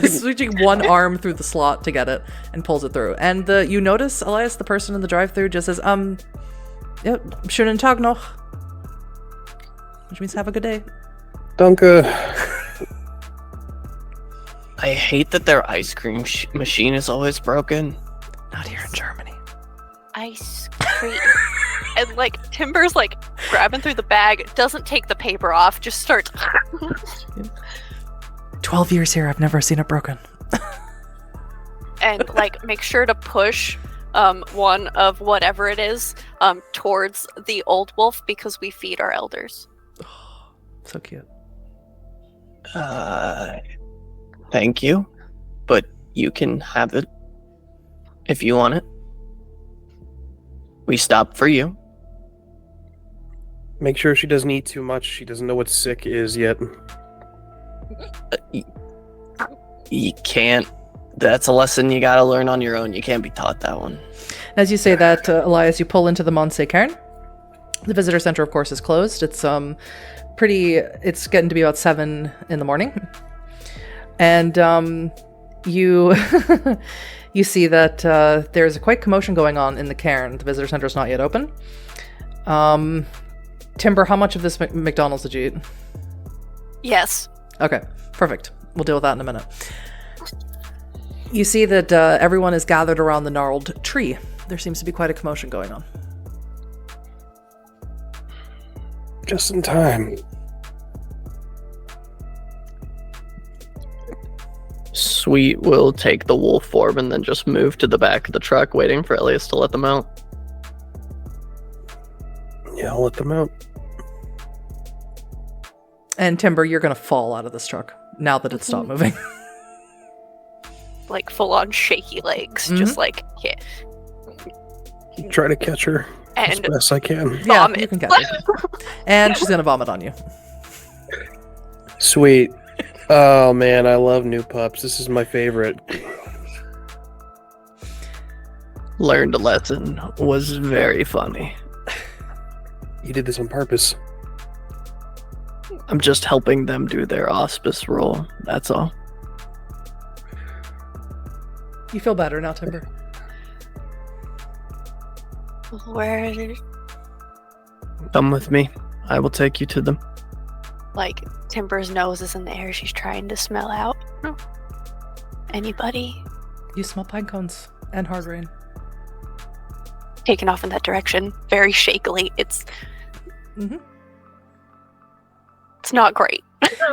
switching one arm through the slot to get it and pulls it through. And you notice, Elias, the person in the drive-thru just says, schönen Tag noch. Which means have a good day. Danke. I hate that their ice cream machine is always broken. Not here in Germany. Ice cream. And like Timber's like grabbing through the bag, doesn't take the paper off, just starts 12 years here, I've never seen it broken. And like make sure to push one of whatever it is towards the old wolf because we feed our elders. Oh, so cute. Thank you, but you can have it if you want it. We stopped for you. Make sure she doesn't eat too much. She doesn't know what sick is yet. You can't That's a lesson you gotta learn on your own. You can't be taught that one. As you say that, Elias, you pull into the Monse Cairn. The visitor center, of course, is closed. It's it's getting to be about 7 in the morning. And you you see that there's quite commotion going on in the cairn. The visitor center is not yet open. Timber, how much of this McDonald's did you eat? Yes. Okay, perfect. We'll deal with that in a minute. You see that everyone is gathered around the gnarled tree. There seems to be quite a commotion going on. Just in time. Sweet will take the wolf form and then just move to the back of the truck, waiting for Elias to let them out. Yeah, I'll let them out. And Timber, you're going to fall out of this truck now that it's stopped moving. Like full on shaky legs, just like yeah. Try to catch her as And best I can. Yeah, vomit. you can catch her. And she's going to vomit on you. Sweet. Oh man, I love new pups. This is my favorite. Learned a lesson. Was very funny. You did this on purpose. I'm just helping them do their auspice role. That's all. You feel better now, Timber? Where, Come with me. I will take you to them. like, Timber's nose is in the air. She's trying to smell out. Anybody? You smell pine cones and hard rain. Taken off in that direction, very shakily. It's not great.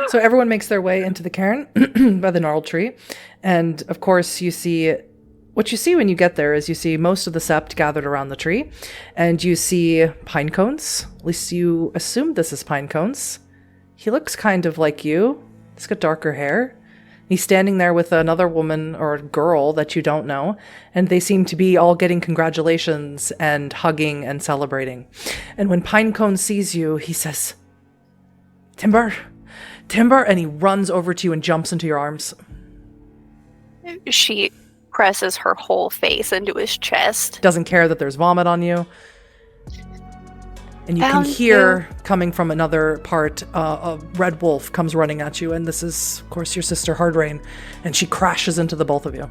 So everyone makes their way into the cairn by the gnarled tree. And of course, what you see when you get there is you see most of the sept gathered around the tree. And you see pine cones. At least you assume this is pine cones. He looks kind of like you. He's got darker hair. He's standing there with another woman or girl that you don't know. And they seem to be all getting congratulations and hugging and celebrating. And when Pinecone sees you, he says, Timber, and he runs over to you and jumps into your arms. She presses her whole face into his chest. Doesn't care that there's vomit on you. And you can Found hear coming from another part, a red wolf comes running at you, and this is, of course, your sister Hardrain, and she crashes into the both of you.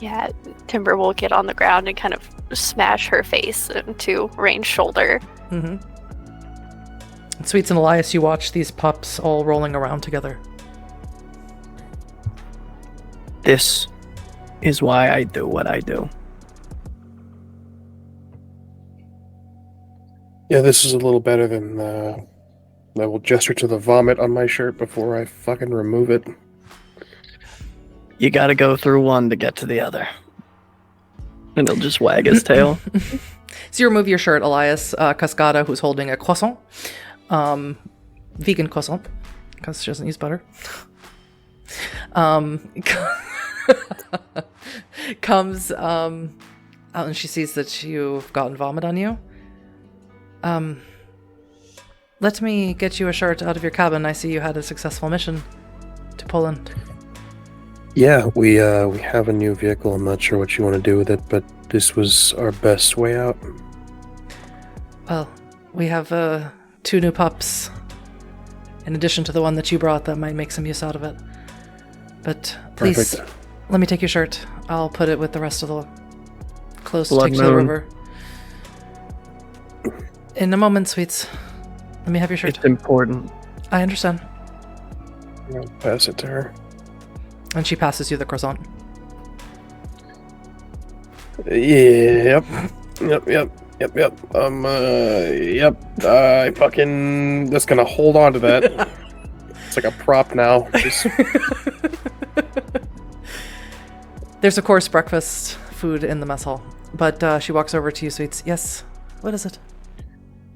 Yeah, Timber will get on the ground and kind of smash her face into Rain's shoulder. Mm-hmm. And Sweets and Elias, you watch these pups all rolling around together. This is why I do what I do. Yeah, this is a little better than I will gesture to the vomit on my shirt before I fucking remove it. You gotta go through one to get to the other. And he'll just wag his tail. So you remove your shirt, Elias. Cascada, who's holding a croissant, vegan croissant, because she doesn't use butter, comes out and she sees that you've gotten vomit on you. Let me get you a shirt out of your cabin. I see you had a successful mission to Poland. Yeah, we have a new vehicle. I'm not sure what you want to do with it, but this was our best way out. Well, we have 2 new pups, in addition to the one that you brought that might make some use out of it. But please, Perfect. let me take your shirt. I'll put it with the rest of the clothes to Blood take to the moon. river. In a moment, Sweets. Let me have your shirt. It's important. I understand. I'll pass it to her. And she passes you the croissant. Yep. I fucking just gonna hold on to that. It's like a prop now. Just... There's, of course, breakfast food in the mess hall. But she walks over to you, Sweets. Yes? What is it?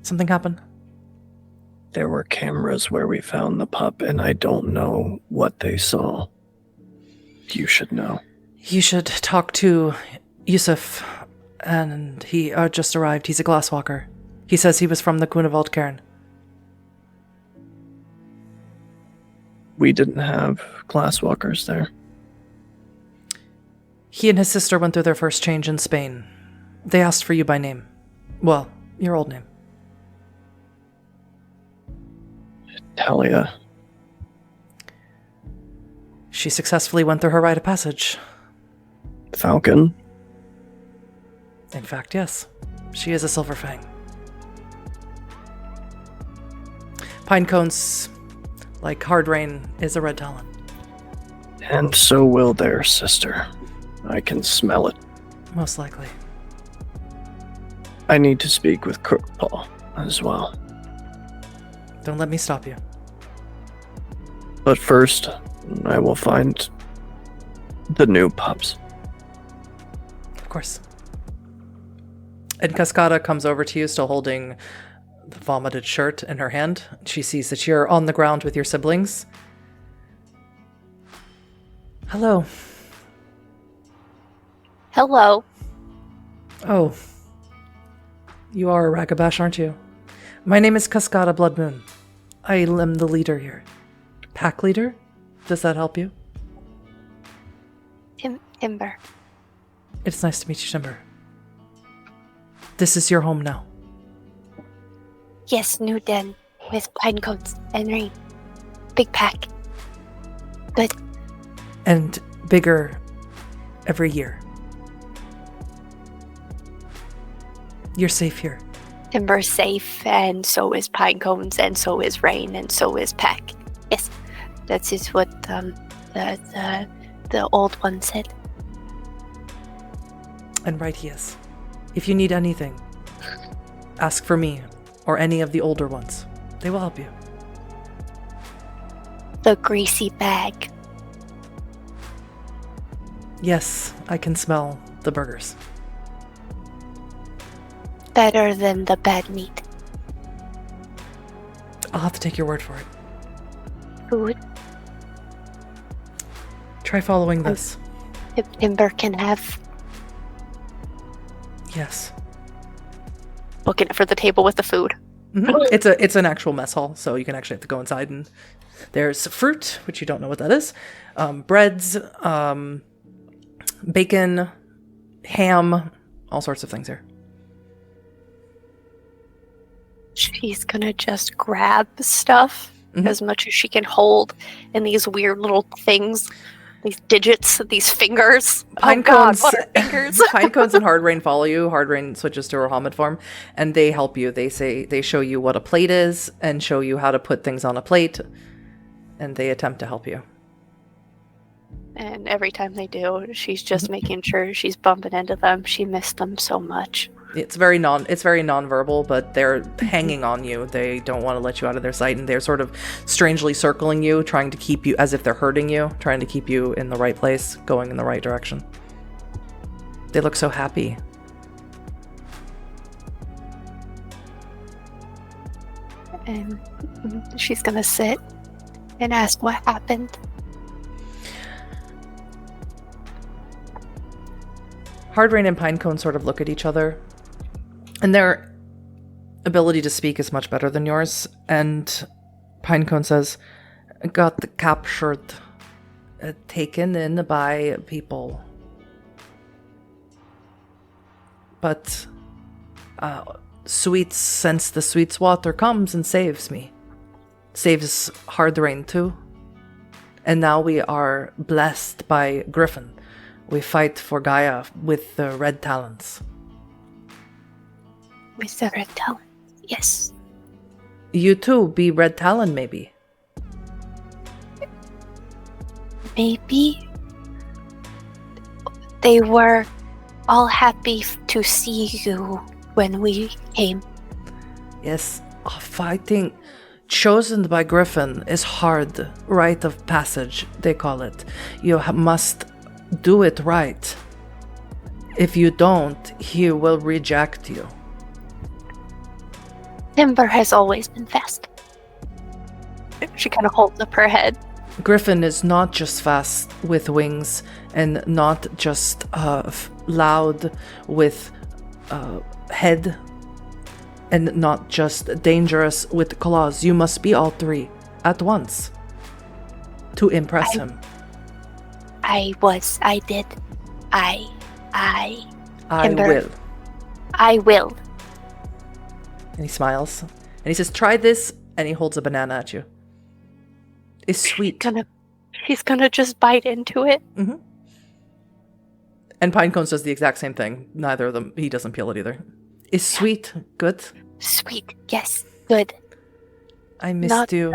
Something happened? There were cameras where we found the pup, and I don't know what they saw. You should know. You should talk to Yusuf, and he just arrived. He's a glasswalker. He says he was from the Kunevald Cairn. We didn't have glasswalkers there. He and his sister went through their first change in Spain. They asked for you by name. Well, your old name. Talia. She successfully went through her rite of passage. Falcon. In fact, yes. She is a Silver Fang. Pinecones, like Hard Rain, is a Red Talon. And so will their sister. I can smell it. Most likely. I need to speak with Crookpaw as well. Don't let me stop you. But first, I will find the new pups. Of course. And Cascada comes over to you, still holding the vomited shirt in her hand. She sees that you're on the ground with your siblings. Hello. Hello. Oh. You are a Ragabash, aren't you? My name is Cascada Bloodmoon. I am the leader here. Pack leader? Does that help you? Timber. It's nice to meet you, Timber. This is your home now. Yes, new den with pine cones and rain. Big pack. Good. And bigger every year. You're safe here. Timber's safe, and so is pine cones, and so is rain, and so is pack. Yes, that is what the old one said. And right he is. If you need anything, ask for me or any of the older ones. They will help you. The greasy bag. Yes, I can smell the burgers. Better than the bad meat. I'll have to take your word for it. Food. Try following this. If Timber can have. Yes. Looking for the table with the food. Mm-hmm. It's an actual mess hall, so you can actually have to go inside, and there's fruit, which you don't know what that is, breads, bacon, ham, all sorts of things here. She's gonna just grab stuff as much as she can hold in these weird little things, these digits, these fingers. Pinecones, what are fingers? Pinecones and Hard Rain follow you. Hard Rain switches to her Hamid form, and they help you. They show you what a plate is and show you how to put things on a plate, and they attempt to help you. And every time they do, she's just making sure she's bumping into them. She missed them so much. It's very non-verbal, but they're hanging on you. They don't want to let you out of their sight, and they're sort of strangely circling you, trying to keep you, as if they're hurting you, trying to keep you in the right place, going in the right direction. They look so happy. And she's gonna sit and ask what happened. Hard Rain and Pinecone sort of look at each other, and their ability to speak is much better than yours. And Pinecone says, got captured, taken in by people. But Sweets, since the Sweets water comes and saves me. Saves Hard Rain too. And now we are blessed by Griffin. We fight for Gaia with the Red Talons. With the Red Talon, yes. You too be Red Talon, maybe. Maybe. They were all happy to see you when we came. Yes, fighting chosen by Griffin is hard. Rite of passage, they call it. You must do it right. If you don't, he will reject you. Timber has always been fast. She kind of holds up her head. Griffin is not just fast with wings and not just loud with head and not just dangerous with claws. You must be all three at once to impress him. I did. I I will. I will. And he smiles. And he says, try this. And he holds a banana at you. It's sweet. She's gonna just bite into it. Mm-hmm. And Pinecones does the exact same thing. Neither of them, he doesn't peel it either. It's sweet. Good. Sweet. Yes. Good. I missed you.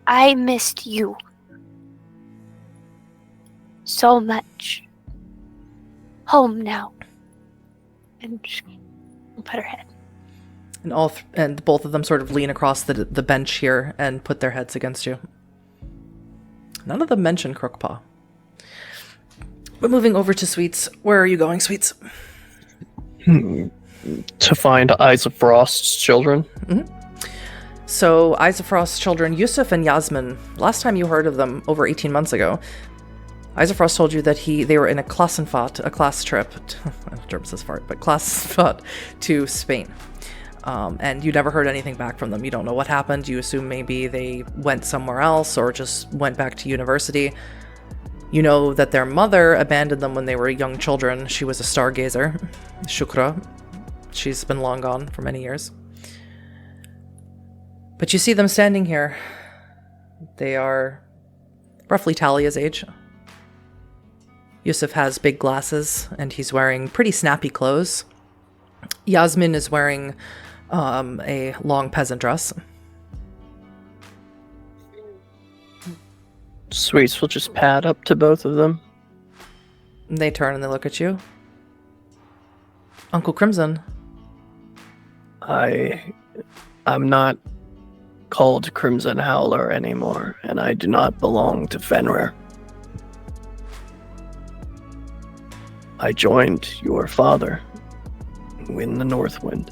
I missed you. So much. Home now. And she'll put her head. And and both of them sort of lean across the bench here and put their heads against you. None of them mention Crookpaw. But moving over to Sweets. Where are you going, Sweets? To find Eyes of Frost's children. Mm-hmm. So, Eyes of Frost's children, Yusuf and Yasmin, last time you heard of them, over 18 months ago, Eyes of Frost told you that they were in a Klassenfahrt, a class trip, terms as fart, but Klassenfahrt to Spain. And you never heard anything back from them. You don't know what happened. You assume maybe they went somewhere else or just went back to university. You know that their mother abandoned them when they were young children. She was a stargazer, Shukra. She's been long gone for many years. But you see them standing here. They are roughly Talia's age. Yusuf has big glasses, and he's wearing pretty snappy clothes. Yasmin is wearing a long peasant dress. Sweets will just pad up to both of them. They turn and they look at you. Uncle Crimson. I'm not called Crimson Howler anymore, and I do not belong to Fenrir. I joined your father in the Northwind.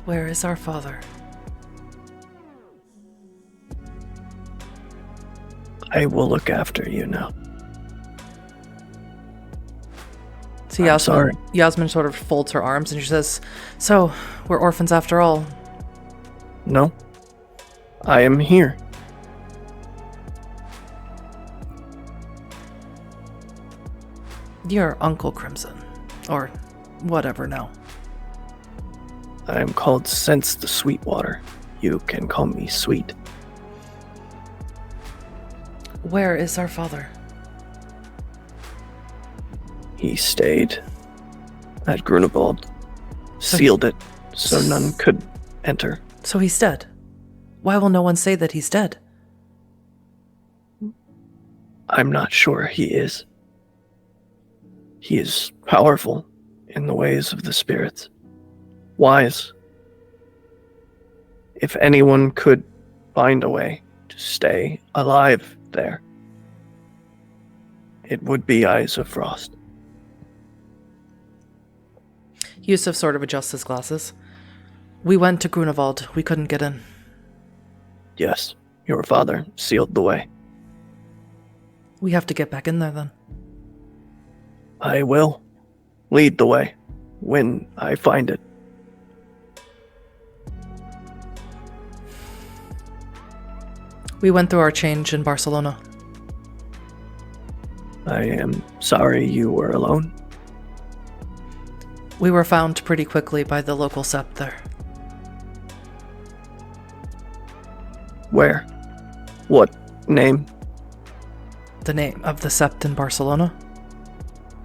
Where is our father? I will look after you now. So sorry. Yasmin sort of folds her arms and she says, so, we're orphans after all. No, I am here. You're Uncle Crimson. Or whatever now. I am called Sense the Sweetwater. You can call me Sweet. Where is our father? He stayed at Grunewald. Sealed it so none could enter. So he's dead. Why will no one say that he's dead? I'm not sure he is. He is powerful in the ways of the spirits. Wise. If anyone could find a way to stay alive there, it would be Eyes of Frost. Yusuf sort of adjusts his glasses. We went to Grunewald. We couldn't get in. Yes, your father sealed the way. We have to get back in there then. I will lead the way when I find it. We went through our change in Barcelona. I am sorry you were alone. We were found pretty quickly by the local sept there. Where? What name? The name of the sept in Barcelona?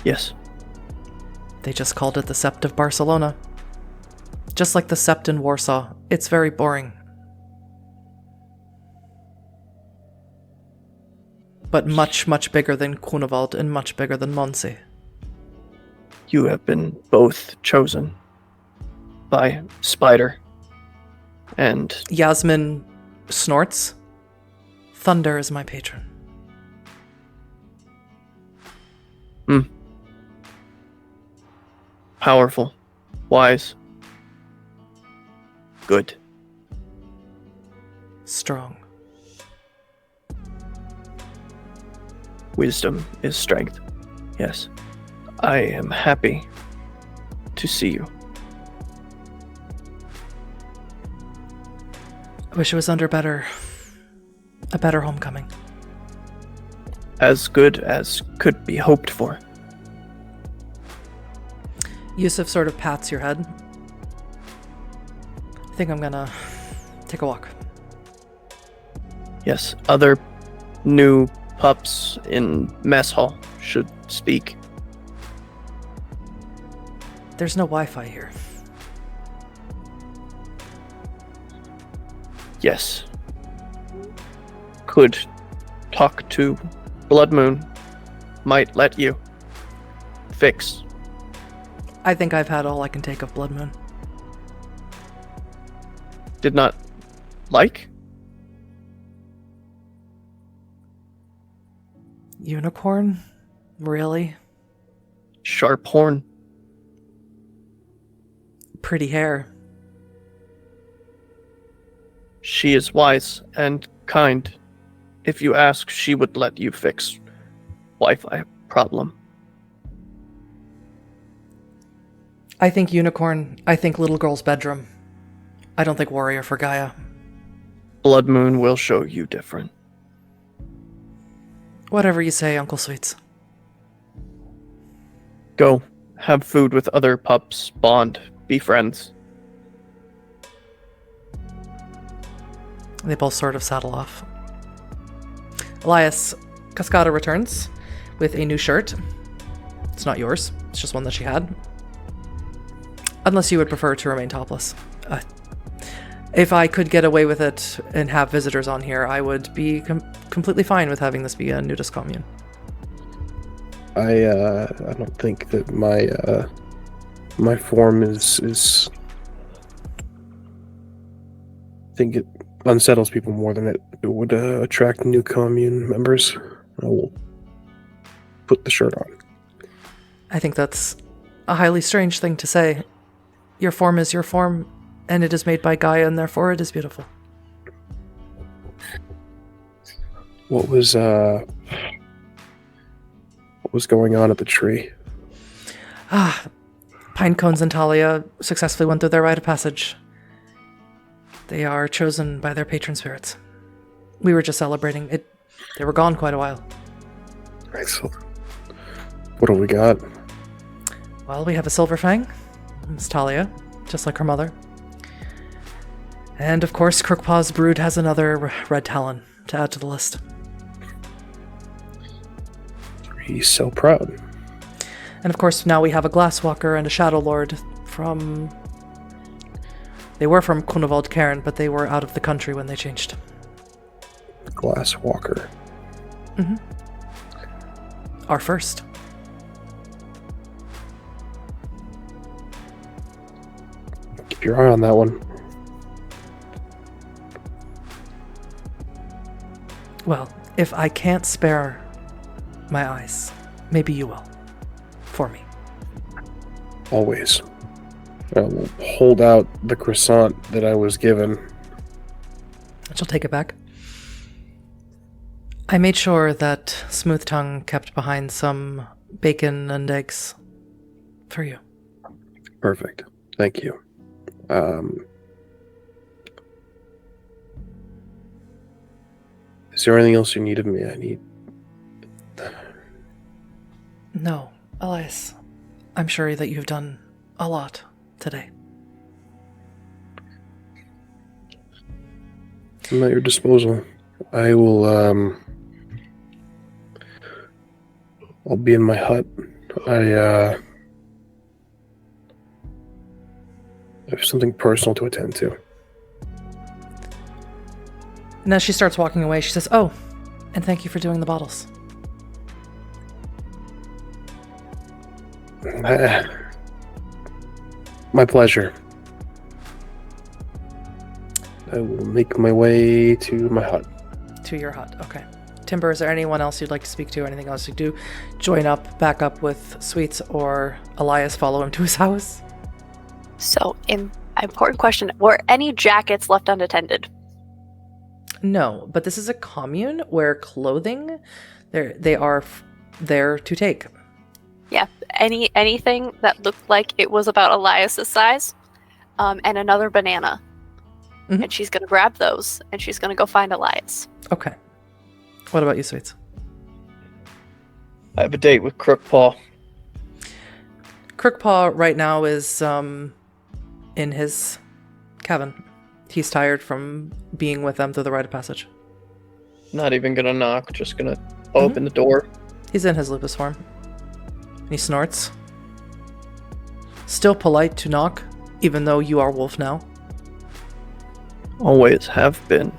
Yes. They just called it the Sept of Barcelona. Just like the Sept in Warsaw. It's very boring. But much, much bigger than Grunewald and much bigger than Monse. You have been both chosen by Spider and... Yasmin snorts. Thunder is my patron. Powerful. Wise. Good. Strong. Wisdom is strength. Yes. I am happy to see you. I wish it was under a better homecoming. as good as could be hoped for. Yusuf sort of pats your head. I think I'm gonna take a walk. Yes, other new pups in mess hall should speak. There's no Wi-Fi here. Yes. Could talk to Blood Moon. Might let you fix. I think I've had all I can take of Blood Moon. Did not like? Unicorn? Really? Sharp horn. Pretty hair. She is wise and kind. If you ask, she would let you fix Wi-Fi problem. I think unicorn. I think little girl's bedroom. I don't think warrior for Gaia. Blood Moon will show you different. Whatever you say, Uncle Sweets. Go. Have food with other pups. Bond. Be friends. They both sort of saddle off. Elias, Cascada returns with a new shirt. It's not yours. It's just one that she had. Unless you would prefer to remain topless. If I could get away with it and have visitors on here, I would be completely fine with having this be a nudist commune. I don't think that my form is. I think it unsettles people more than it would attract new commune members. I will put the shirt on. I think that's a highly strange thing to say. Your form is your form, and it is made by Gaia, and therefore it is beautiful. What was going on at the tree? Pinecones and Talia successfully went through their rite of passage. They are chosen by their patron spirits. We were just celebrating it. They were gone quite a while. Excellent. What do we got? Well, we have a silver fang. It's Talia, just like her mother. And of course, Crookpaw's brood has another red talon to add to the list. He's so proud. And of course, now we have a Glasswalker and a Shadow Lord from... They were from Kunavald Cairn, but they were out of the country when they changed. Glasswalker. Mm-hmm. Our first. Keep your eye on that one. Well, if I can't spare my eyes, maybe you will. For me. Always. I will hold out the croissant that I was given. She'll take it back. I made sure that Smooth Tongue kept behind some bacon and eggs for you. Perfect. Thank you. Is there anything else you need of me? I need... No, Elias. I'm sure that you've done a lot today. I'm at your disposal. I will, I'll be in my hut. I have something personal to attend to. And as she starts walking away, she says, "Oh, and thank you for doing the bottles." My pleasure. I will make my way to my hut. To your hut, okay. Timber, is there anyone else you'd like to speak to? Anything else you do? Join up, back up with Sweets, or Elias follow him to his house? So, important question. Were any jackets left unattended? No, but this is a commune where clothing, they are there to take. Yeah, anything that looked like it was about Elias's size, and another banana. Mm-hmm. And she's going to grab those, and she's going to go find Elias. Okay. What about you, Sweets? I have a date with Crookpaw. Crookpaw right now is in his cabin. He's tired from being with them through the rite of passage. Not even gonna knock, just gonna open the door. He's in his lupus form. He snorts. Still polite to knock, even though you are wolf now. Always have been.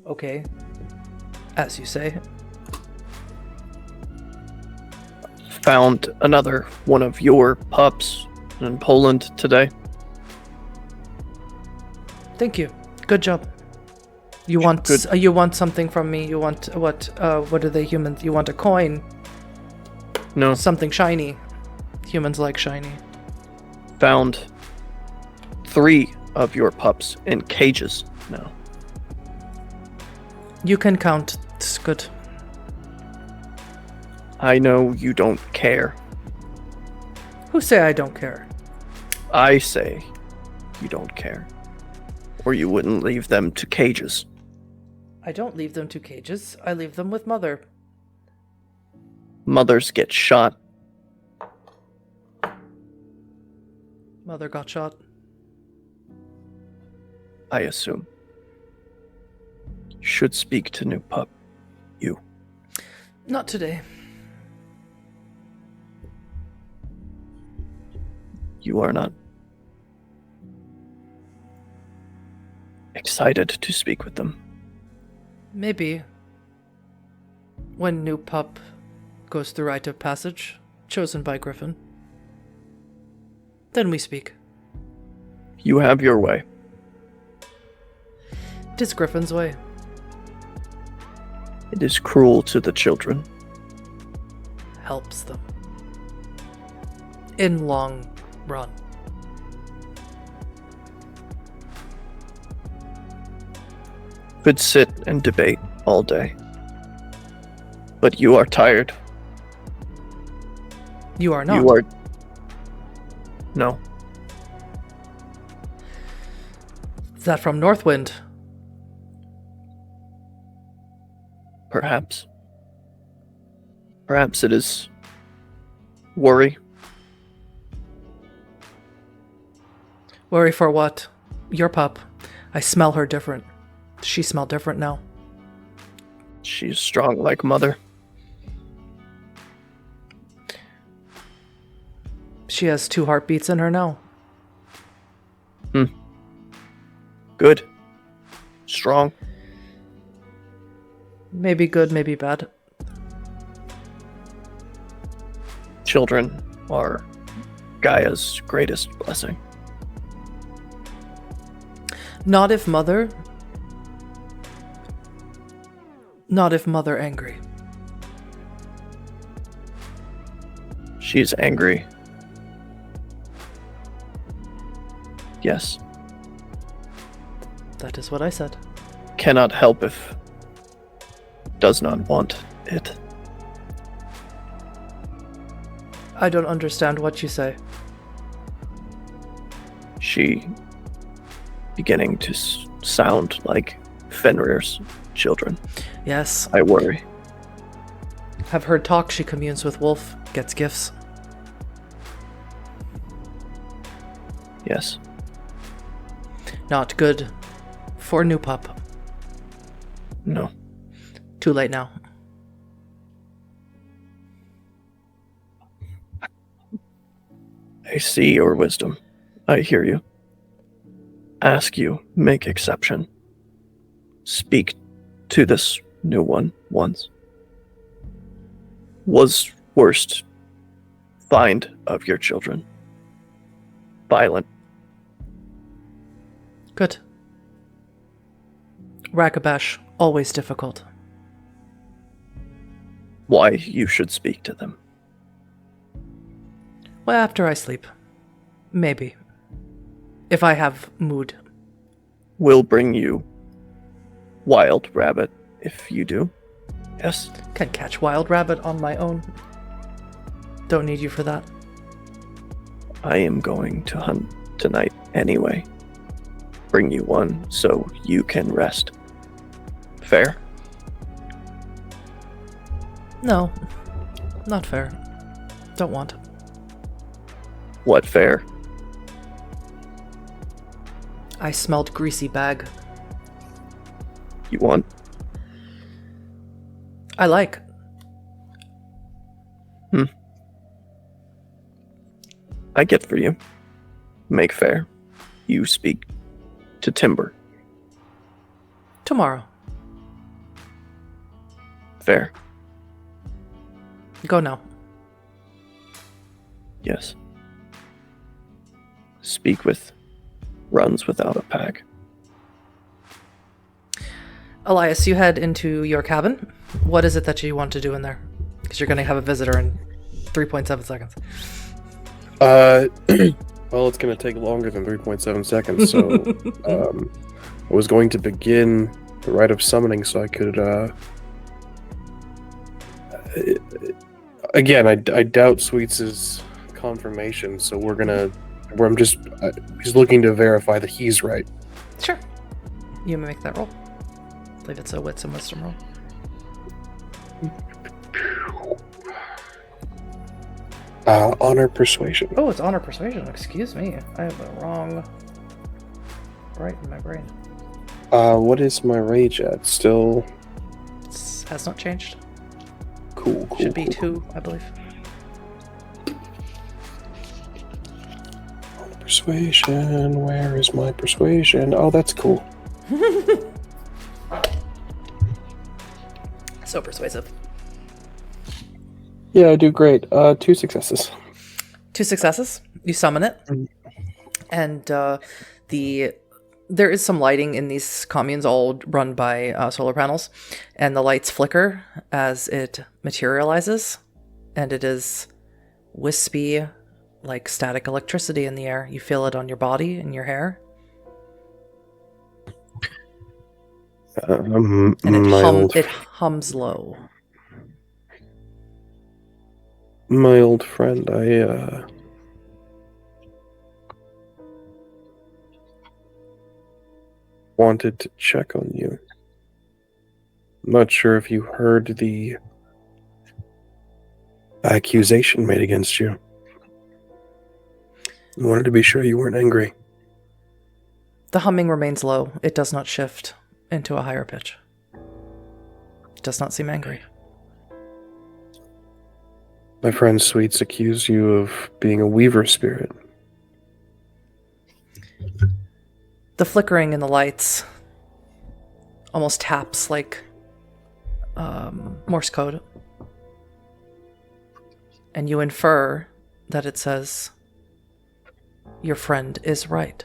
Okay. As you say. Found another one of your pups in Poland today. Thank you. Good job. You want you want something from me? You want what? What are they humans? You want a coin? No. Something shiny. Humans like shiny. Found 3 of your pups in cages now. You can count. It's good. I know you don't care. Who say I don't care? I say you don't care. Or you wouldn't leave them to cages. I don't leave them to cages. I leave them with Mother. Mothers get shot. Mother got shot. I assume. You should speak to new pup. You. Not today. You are not excited to speak with them. Maybe. When new pup goes through rite of passage, chosen by Griffin. Then we speak. You have your way. It is Griffin's way. It is cruel to the children. Helps them. In long run. Could sit and debate all day. But you are tired. You are not. You are... No. Is that from Northwind? Perhaps. Perhaps it is worry. Worry for what? Your pup. I smell her different. She smell different now. She's strong like Mother. She has 2 heartbeats in her now. Good. Strong. Maybe good, maybe bad. Children are Gaia's greatest blessing. Not if Mother angry. She's angry. Yes. That is what I said. Cannot help if does not want it. I don't understand what you say. She beginning to sound like Fenrir's children. Yes. I worry. Have heard talk she communes with Wolf, gets gifts. Yes. Not good for new pup. No. Too late now. I see your wisdom. I hear you. Ask you, make exception. Speak to this new one once. Was worst find of your children. Violent. Good. Ragabash, always difficult. Why you should speak to them. Well, after I sleep. Maybe. If I have mood. Will bring you wild rabbit if you do. Yes. Can catch wild rabbit on my own. Don't need you for that. I am going to hunt tonight anyway. Bring you one so you can rest. Fair? No, not fair. Don't want. What fair? I smelled greasy bag. You want? I like. I get for you. Make fair. You speak to Timber. Tomorrow. Fair. Go now. Yes. Speak with runs without a pack. Elias, you head into your cabin. What is it that you want to do in there? Because you're going to have a visitor in 3.7 seconds. Well, it's going to take longer than 3.7 seconds, so I was going to begin the rite of summoning so I could, again, I doubt Sweets' confirmation, so he's looking to verify that he's right. Sure. You may make that roll. I believe it's a wits and wisdom roll. Honor persuasion. Oh, it's honor persuasion. Excuse me. I have the wrong right in my brain. What is my rage at? Still It has not changed. cool. Should be cool. 2, I believe. Honor persuasion. Where is my persuasion? Oh, that's cool. So persuasive. Yeah, I do great. 2 successes. 2 successes. You summon it, and there is some lighting in these communes, all run by solar panels, and the lights flicker as it materializes, and it is wispy, like static electricity in the air. You feel it on your body and your hair, and it hums low. My old friend, I wanted to check on you. I'm not sure if you heard the accusation made against you. I wanted to be sure you weren't angry. The humming remains low. It does not shift into a higher pitch. It does not seem angry. My friend Sweets accused you of being a weaver spirit. The flickering in the lights almost taps like Morse code. And you infer that it says, "Your friend is right."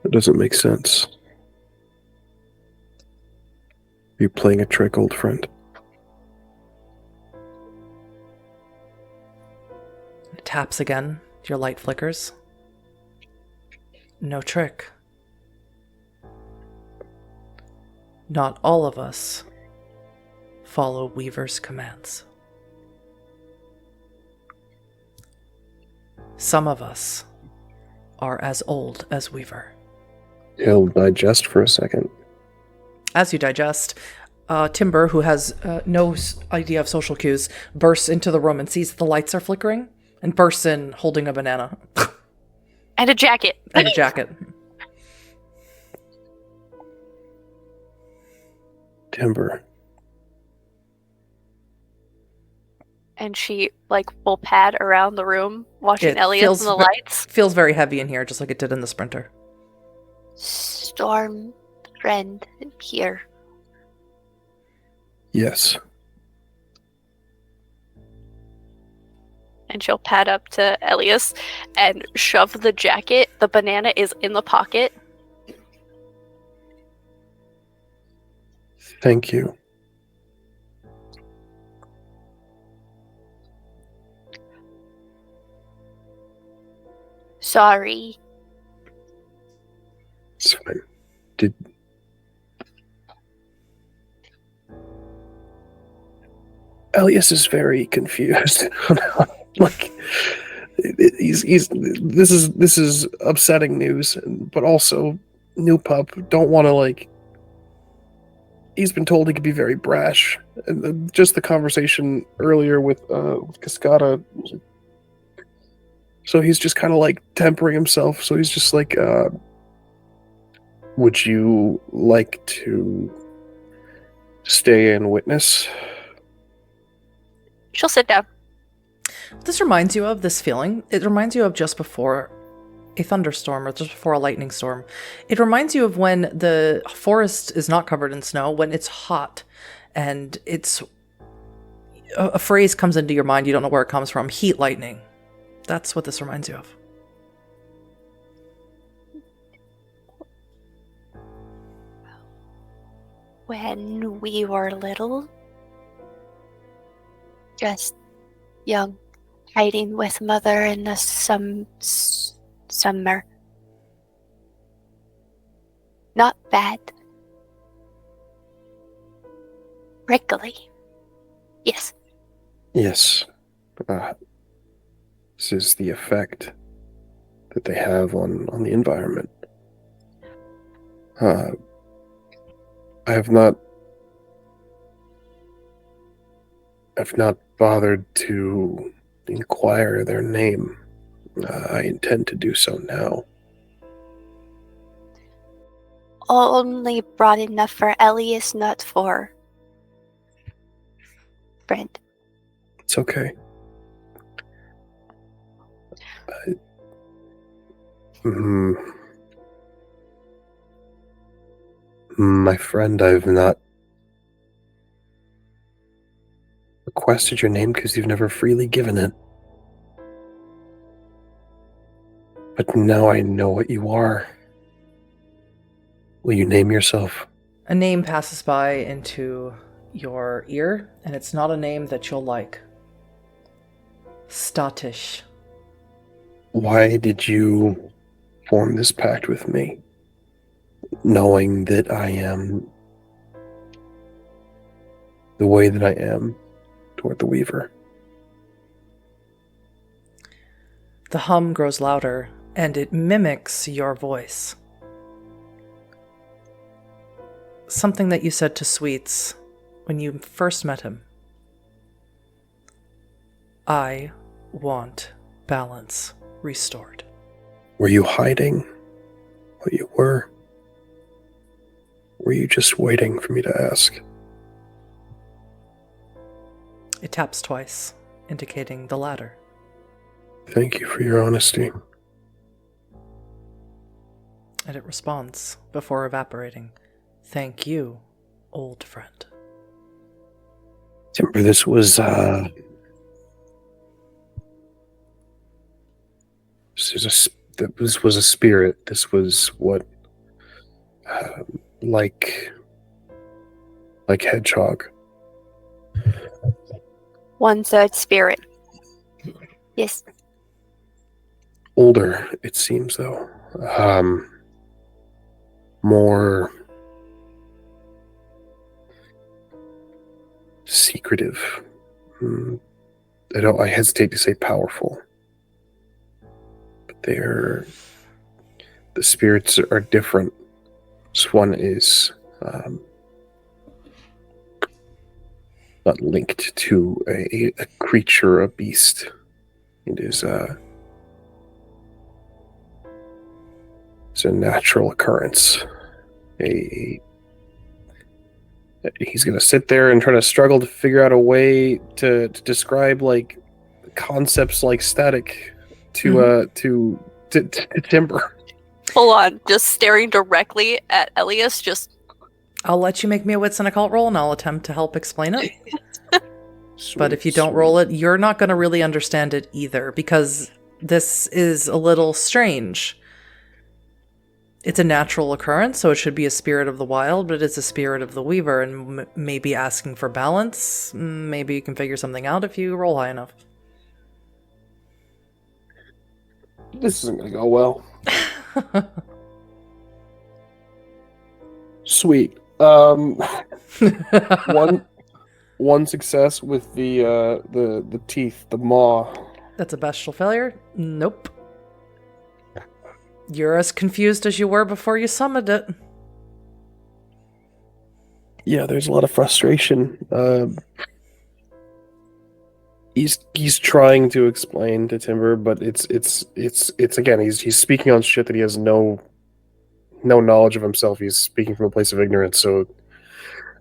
That doesn't make sense. Are you playing a trick, old friend? It taps again. Your light flickers. No trick. Not all of us follow Weaver's commands. Some of us are as old as Weaver. He'll digest for a second. As you digest, Timber, who has no idea of social cues, bursts into the room and sees that the lights are flickering and bursts in holding a banana. And a jacket. And a jacket. Timber. And she, will pad around the room, watching Elias and the lights. Feels very heavy in here, just like it did in the Sprinter. Storm friend here. Yes. And she'll pad up to Elias and shove the jacket. The banana is in the pocket. Thank you. Sorry. It's fine. Did... Elias is very confused. This is upsetting news, but also new pup. Don't want to he's been told he could be very brash. And just the conversation earlier with Cascada. So he's just kind of like tempering himself. So he's just like, would you like to stay and witness? She'll sit down. This reminds you of this feeling. It reminds you of just before a thunderstorm or just before a lightning storm. It reminds you of when the forest is not covered in snow, when it's hot and it's a phrase comes into your mind. You don't know where it comes from. Heat lightning. That's what this reminds you of. When we were little, just young, hiding with mother in the summer. Not bad. Prickly. Yes. Yes. This is the effect that they have on the environment. I have not bothered to inquire their name. I intend to do so now. Only brought enough for Elias, not for friend. It's okay. My friend, I've not requested your name because you've never freely given it. But now I know what you are. Will you name yourself? A name passes by into your ear, and it's not a name that you'll like. Statish. Why did you form this pact with me, knowing that I am the way that I am toward the Weaver? The hum grows louder, and it mimics your voice. Something that you said to Sweets when you first met him. I want balance restored. Were you hiding what you were? Were you just waiting for me to ask? It taps twice, indicating the latter. Thank you for your honesty. And it responds, before evaporating. Thank you, old friend. Timber, this was a spirit. This was what, like hedgehog. 1/3 spirit. Yes. Older, it seems, though. More secretive. I hesitate to say powerful. But the spirits are different. This one is not linked to a creature, a beast. It is it's a natural occurrence. He's going to sit there and try to struggle to figure out a way to describe like concepts like static to Timber. Full on, just staring directly at Elias, just... I'll let you make me a wits and occult roll, and I'll attempt to help explain it. Sweet, but if you don't roll it, you're not going to really understand it either, because this is a little strange. It's a natural occurrence, so it should be a spirit of the wild, but it's a spirit of the Weaver, and maybe asking for balance. Maybe you can figure something out if you roll high enough. This isn't going to go well. Sweet. One success with the teeth, the maw. That's a bestial failure? Nope. You're as confused as you were before you summoned it. Yeah, there's a lot of frustration. He's trying to explain to Timber, but it's again, he's speaking on shit that he has no knowledge of himself. He's speaking from a place of ignorance. So,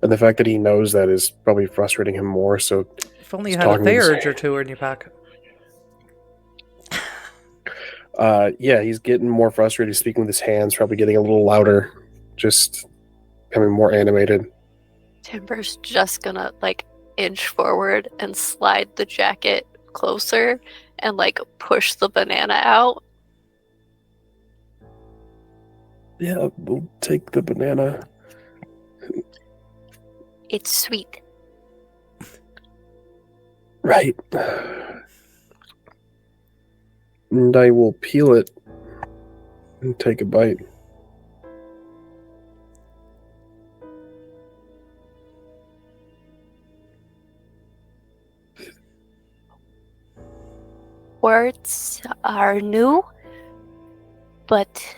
and the fact that he knows that is probably frustrating him more. So, If only you had a Theurge or two in your pack. Yeah, he's getting more frustrated. He's speaking with his hands, probably getting a little louder, just becoming more animated. Timber's just gonna like inch forward and slide the jacket closer and like push the banana out. Yeah, we'll take the banana. It's sweet. Right. And I will peel it and take a bite. Words are new, but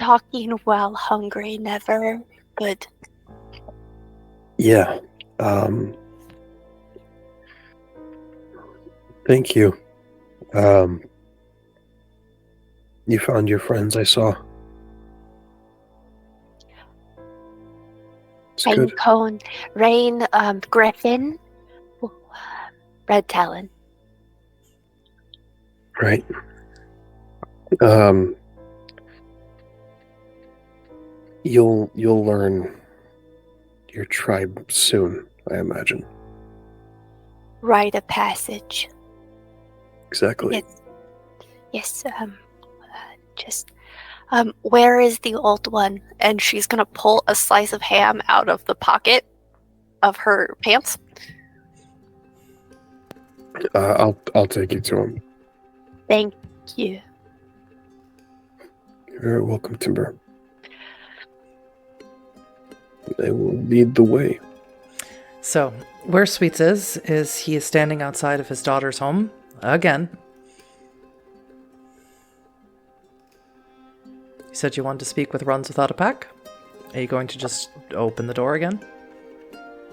talking while hungry never good. Yeah. Thank you. You found your friends, I saw. It's Rain good. Cone, Rain, Griffin, Red Talon. Right. You'll learn your tribe soon, I imagine. Rite of passage. Exactly. Yes. Where is the old one? And she's gonna pull a slice of ham out of the pocket of her pants. I'll take you to him. Thank you. You're very welcome, Timber. They will lead the way. So, where Sweets is he is standing outside of his daughter's home again. You said you wanted to speak with Runs Without a Pack? Are you going to just open the door again?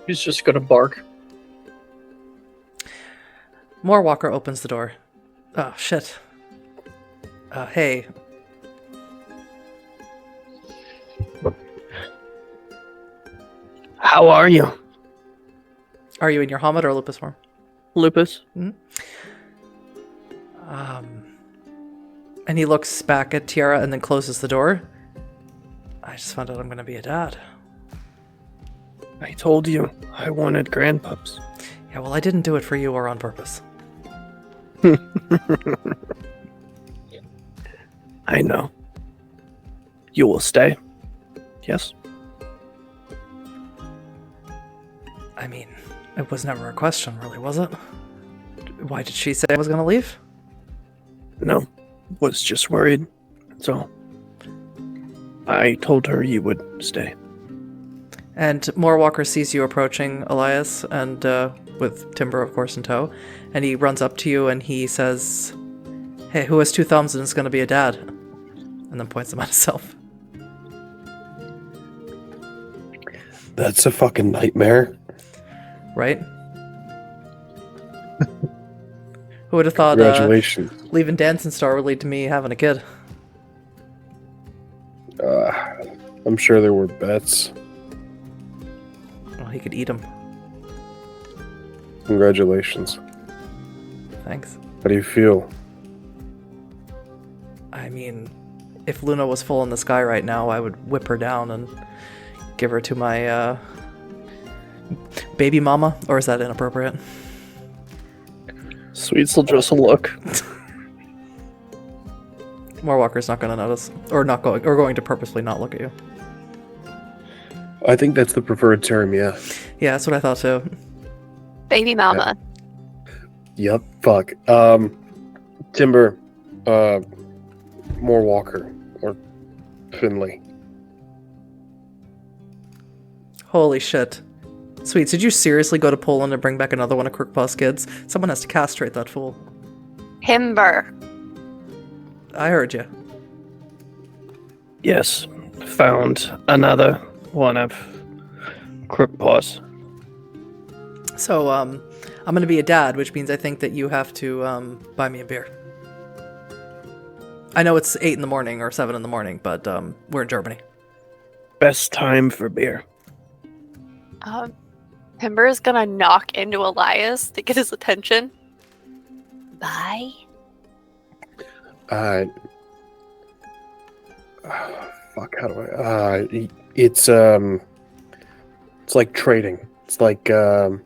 He's just gonna bark. Moorwalker opens the door. Oh, shit. Hey. How are you? Are you in your Hamid or Lupus form? Lupus. And he looks back at Tiara and then closes the door. I just found out I'm going to be a dad. I told you I wanted grandpups. Yeah, well, I didn't do it for you or on purpose. I know. You will stay. Yes? I mean, it was never a question, really, was it? Why did she say I was going to leave? No. Was just worried. So I told her you would stay. And Moorwalker sees you approaching, Elias, and with Timber, of course, in tow. And he runs up to you and he says, "Hey, who has two thumbs and is going to be a dad?" And then points them at himself. That's a fucking nightmare. Right? Who would have thought Congratulations. leaving Dancing Star would lead to me having a kid? I'm sure there were bets. Well, he could eat them. Congratulations. Thanks. How do you feel? I mean, if Luna was full in the sky right now, I would whip her down and give her to my baby mama. Or is that inappropriate? Sweets will just look. Moorwalker's not going to notice, or going to purposely not look at you. I think that's the preferred term, yeah. Yeah, that's what I thought too. Baby mama. Yep, fuck. Timber, Moorwalker, or Finley. Holy shit. Sweets, did you seriously go to Poland and bring back another one of Crookpaw's kids? Someone has to castrate that fool. Timber. I heard you. Yes. found another one of Crookpaws. So, I'm going to be a dad, which means I think that you have to buy me a beer. I know it's 8 in the morning or 7 in the morning, but we're in Germany. Best time for beer. Timber is gonna knock into Elias to get his attention. Bye. Fuck, how do I... it's like trading. It's like, and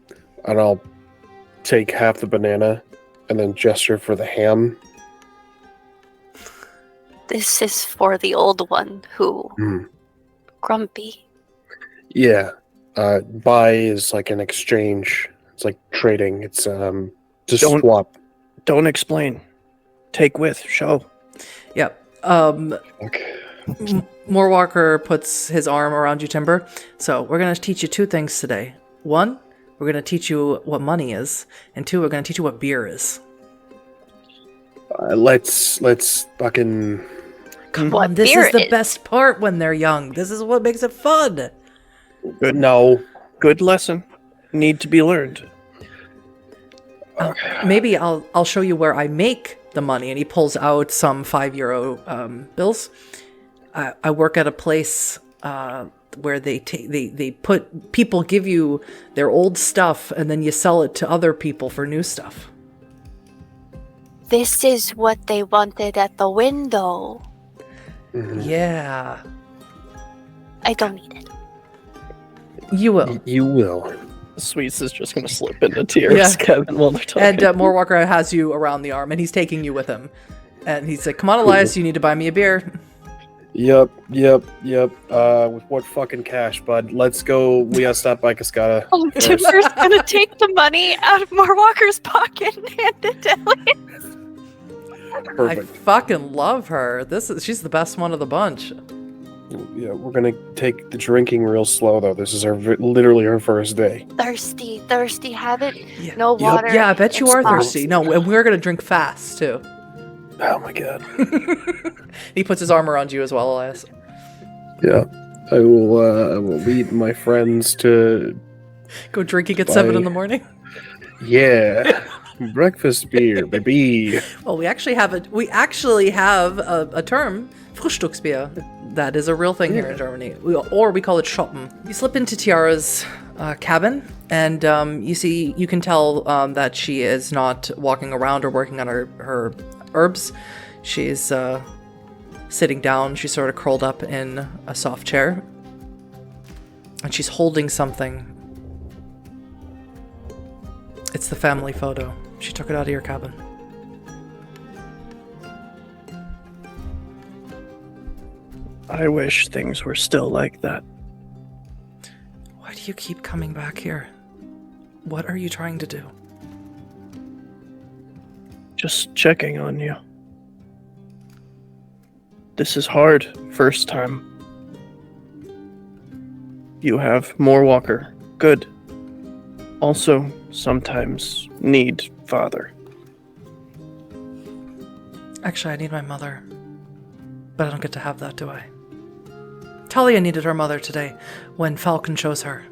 I'll take half the banana and then gesture for the ham. This is for the old one who... Grumpy. Yeah. Buy is like an exchange. It's like trading. It's, just swap. Don't explain. Take with, show. Yep. Okay. Moorwalker puts his arm around you, Timber. So we're going to teach you 2 things today. 1, we're going to teach you what money is. And 2, we're going to teach you what beer is. Let's fucking... Come on, this is the best part when they're young. This is what makes it fun. Good. No. Good lesson. Need to be learned. Maybe I'll show you where I make the money. And he pulls out some €5 bills. I work at a place where they put people give you their old stuff and then you sell it to other people for new stuff. This is what they wanted at the window. Yeah. I don't need it. You will. You will. Sweets is just going to slip into tears, Kevin, while they're talking. And Moorwalker has you around the arm, and he's taking you with him. And he's like, come on, Elias, you need to buy me a beer. Yep. With what fucking cash, bud? Let's go. We gotta stop by Cascada. Timber's gonna take the money out of Moorwalker's pocket and hand it to Elias. Perfect. I fucking love her. She's the best one of the bunch. Yeah, we're gonna take the drinking real slow, though. This is literally her first day. Thirsty, have it? Yeah. No water. Yeah, I bet you are thirsty. No, and we're gonna drink fast, too. Oh my god. He puts his arm around you as well, Elias. Yeah. I will lead my friends to... Go drinking at 7 in the morning? Yeah. Breakfast beer, baby. Well, we actually have a term, Frühstücksbier. That is a real thing here in Germany. Or we call it Shoppen. You slip into Tiara's cabin, and you can tell that she is not walking around or working on her herbs. She's sitting down. She's sort of curled up in a soft chair, and she's holding something. It's the family photo. She took it out of your cabin. I wish things were still like that. Why do you keep coming back here? What are you trying to do? Just checking on you. This is hard. First time. You have Moorwalker. Good. Also, sometimes need father. Actually, I need my mother. But I don't get to have that, do I? Talia needed her mother today when Falcon chose her.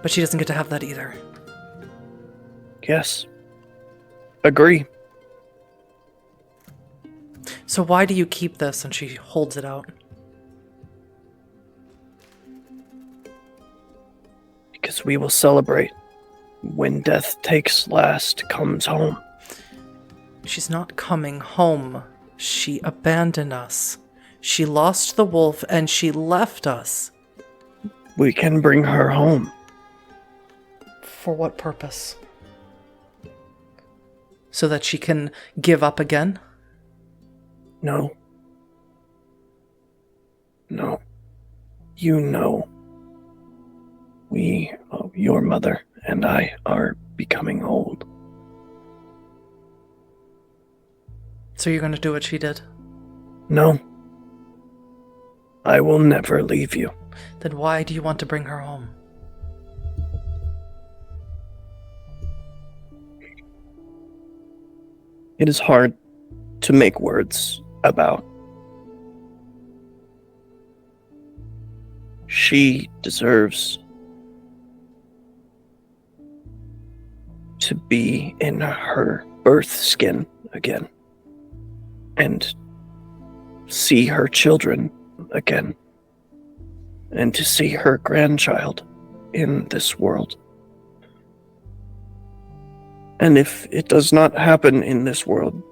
But she doesn't get to have that either. Yes. Agree. So why do you keep this? And she holds it out. Because we will celebrate when death takes last comes home. She's not coming home. She abandoned us. She lost the wolf and she left us. We can bring her home. For what purpose? So that she can give up again? No. You know. Your mother and I are becoming old. So you're going to do what she did? No. I will never leave you. Then why do you want to bring her home? It is hard to make words about She deserves to be in her birth skin again and see her children again and to see her grandchild in this world. And if it does not happen in this world,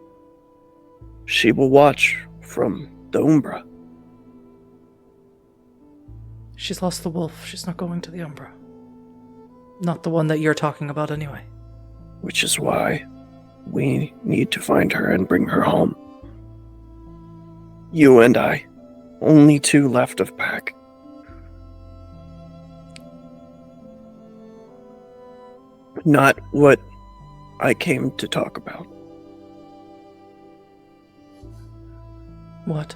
she will watch from the Umbra. She's lost the wolf. She's not going to the Umbra. Not the one that you're talking about anyway. Which is why we need to find her and bring her home. You and I, only two left of pack. Not what I came to talk about. What?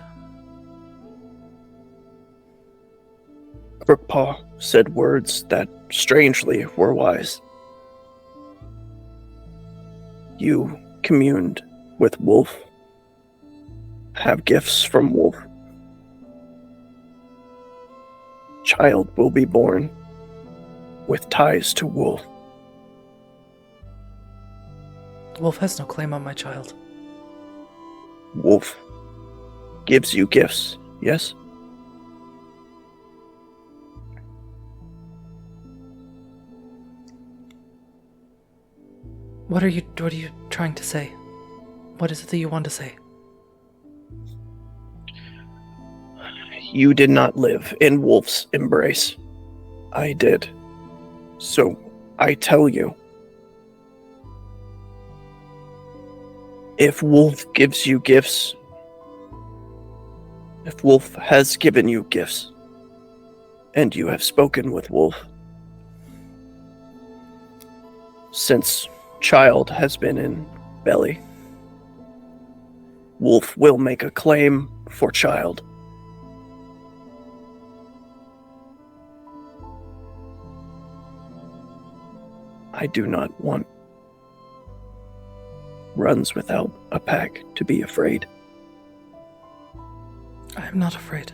Crookpaw said words that strangely were wise. You communed with Wolf, have gifts from Wolf. Child will be born with ties to Wolf. Wolf has no claim on my child. Wolf gives you gifts, yes? What are you trying to say? What is it that you want to say? You did not live in Wolf's embrace. I did. So I tell you, if Wolf gives you gifts, if Wolf has given you gifts, and you have spoken with Wolf, since Child has been in belly, Wolf will make a claim for Child. I do not want runs without a pack to be afraid. I am not afraid.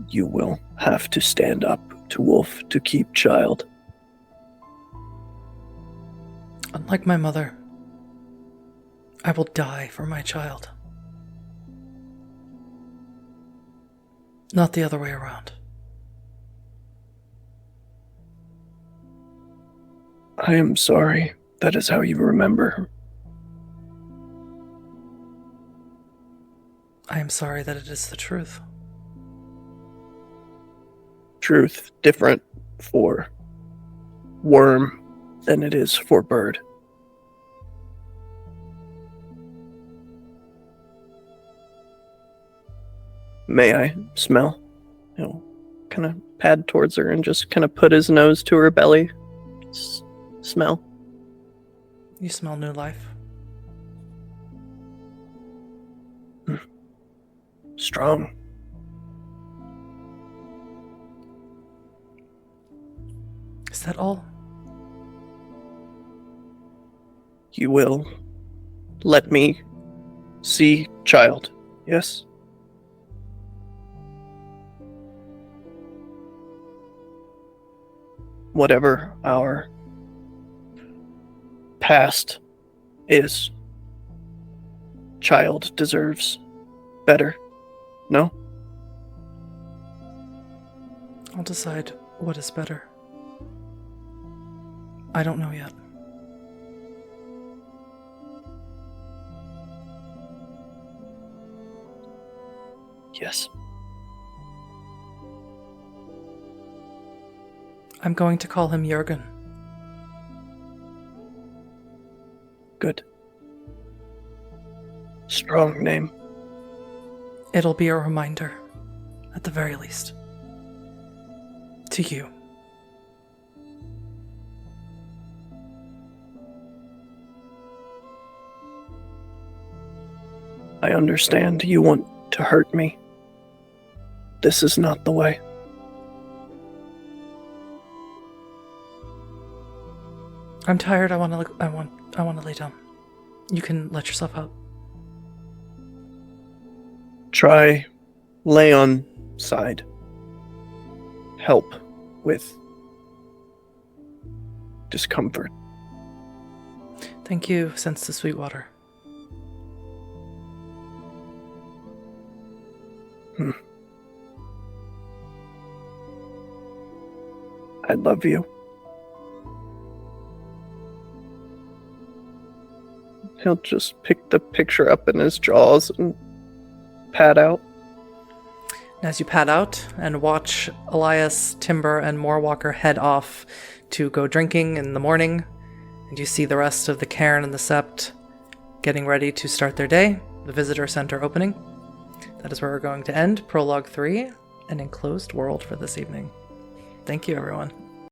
You will have to stand up to Wolf to keep Child. Unlike my mother, I will die for my child. Not the other way around. I am sorry that is how you remember. I am sorry that it is the truth. Truth different for Wyrm than it is for Bird. May I smell? He'll kind of pad towards her and just kind of put his nose to her belly. Smell. You smell new life. Strong. Is that all? You will let me see Child, yes? Whatever our past is, Child deserves better, no? I'll decide what is better. I don't know yet. Yes. I'm going to call him Jürgen. Good. Strong name. It'll be a reminder, at the very least. To you. I understand you want to hurt me. This is not the way. I'm tired. I want to lay down. You can let yourself out. Try lay on side. Help with discomfort. Thank you, Sense to Sweetwater. I love you. He'll just pick the picture up in his jaws and pat out. As you pad out and watch Elias, Timber, and Moorwalker head off to go drinking in the morning, and you see the rest of the Cairn and the Sept getting ready to start their day, the Visitor Center opening. That is where we're going to end Prologue 3, an enclosed world for this evening. Thank you, everyone.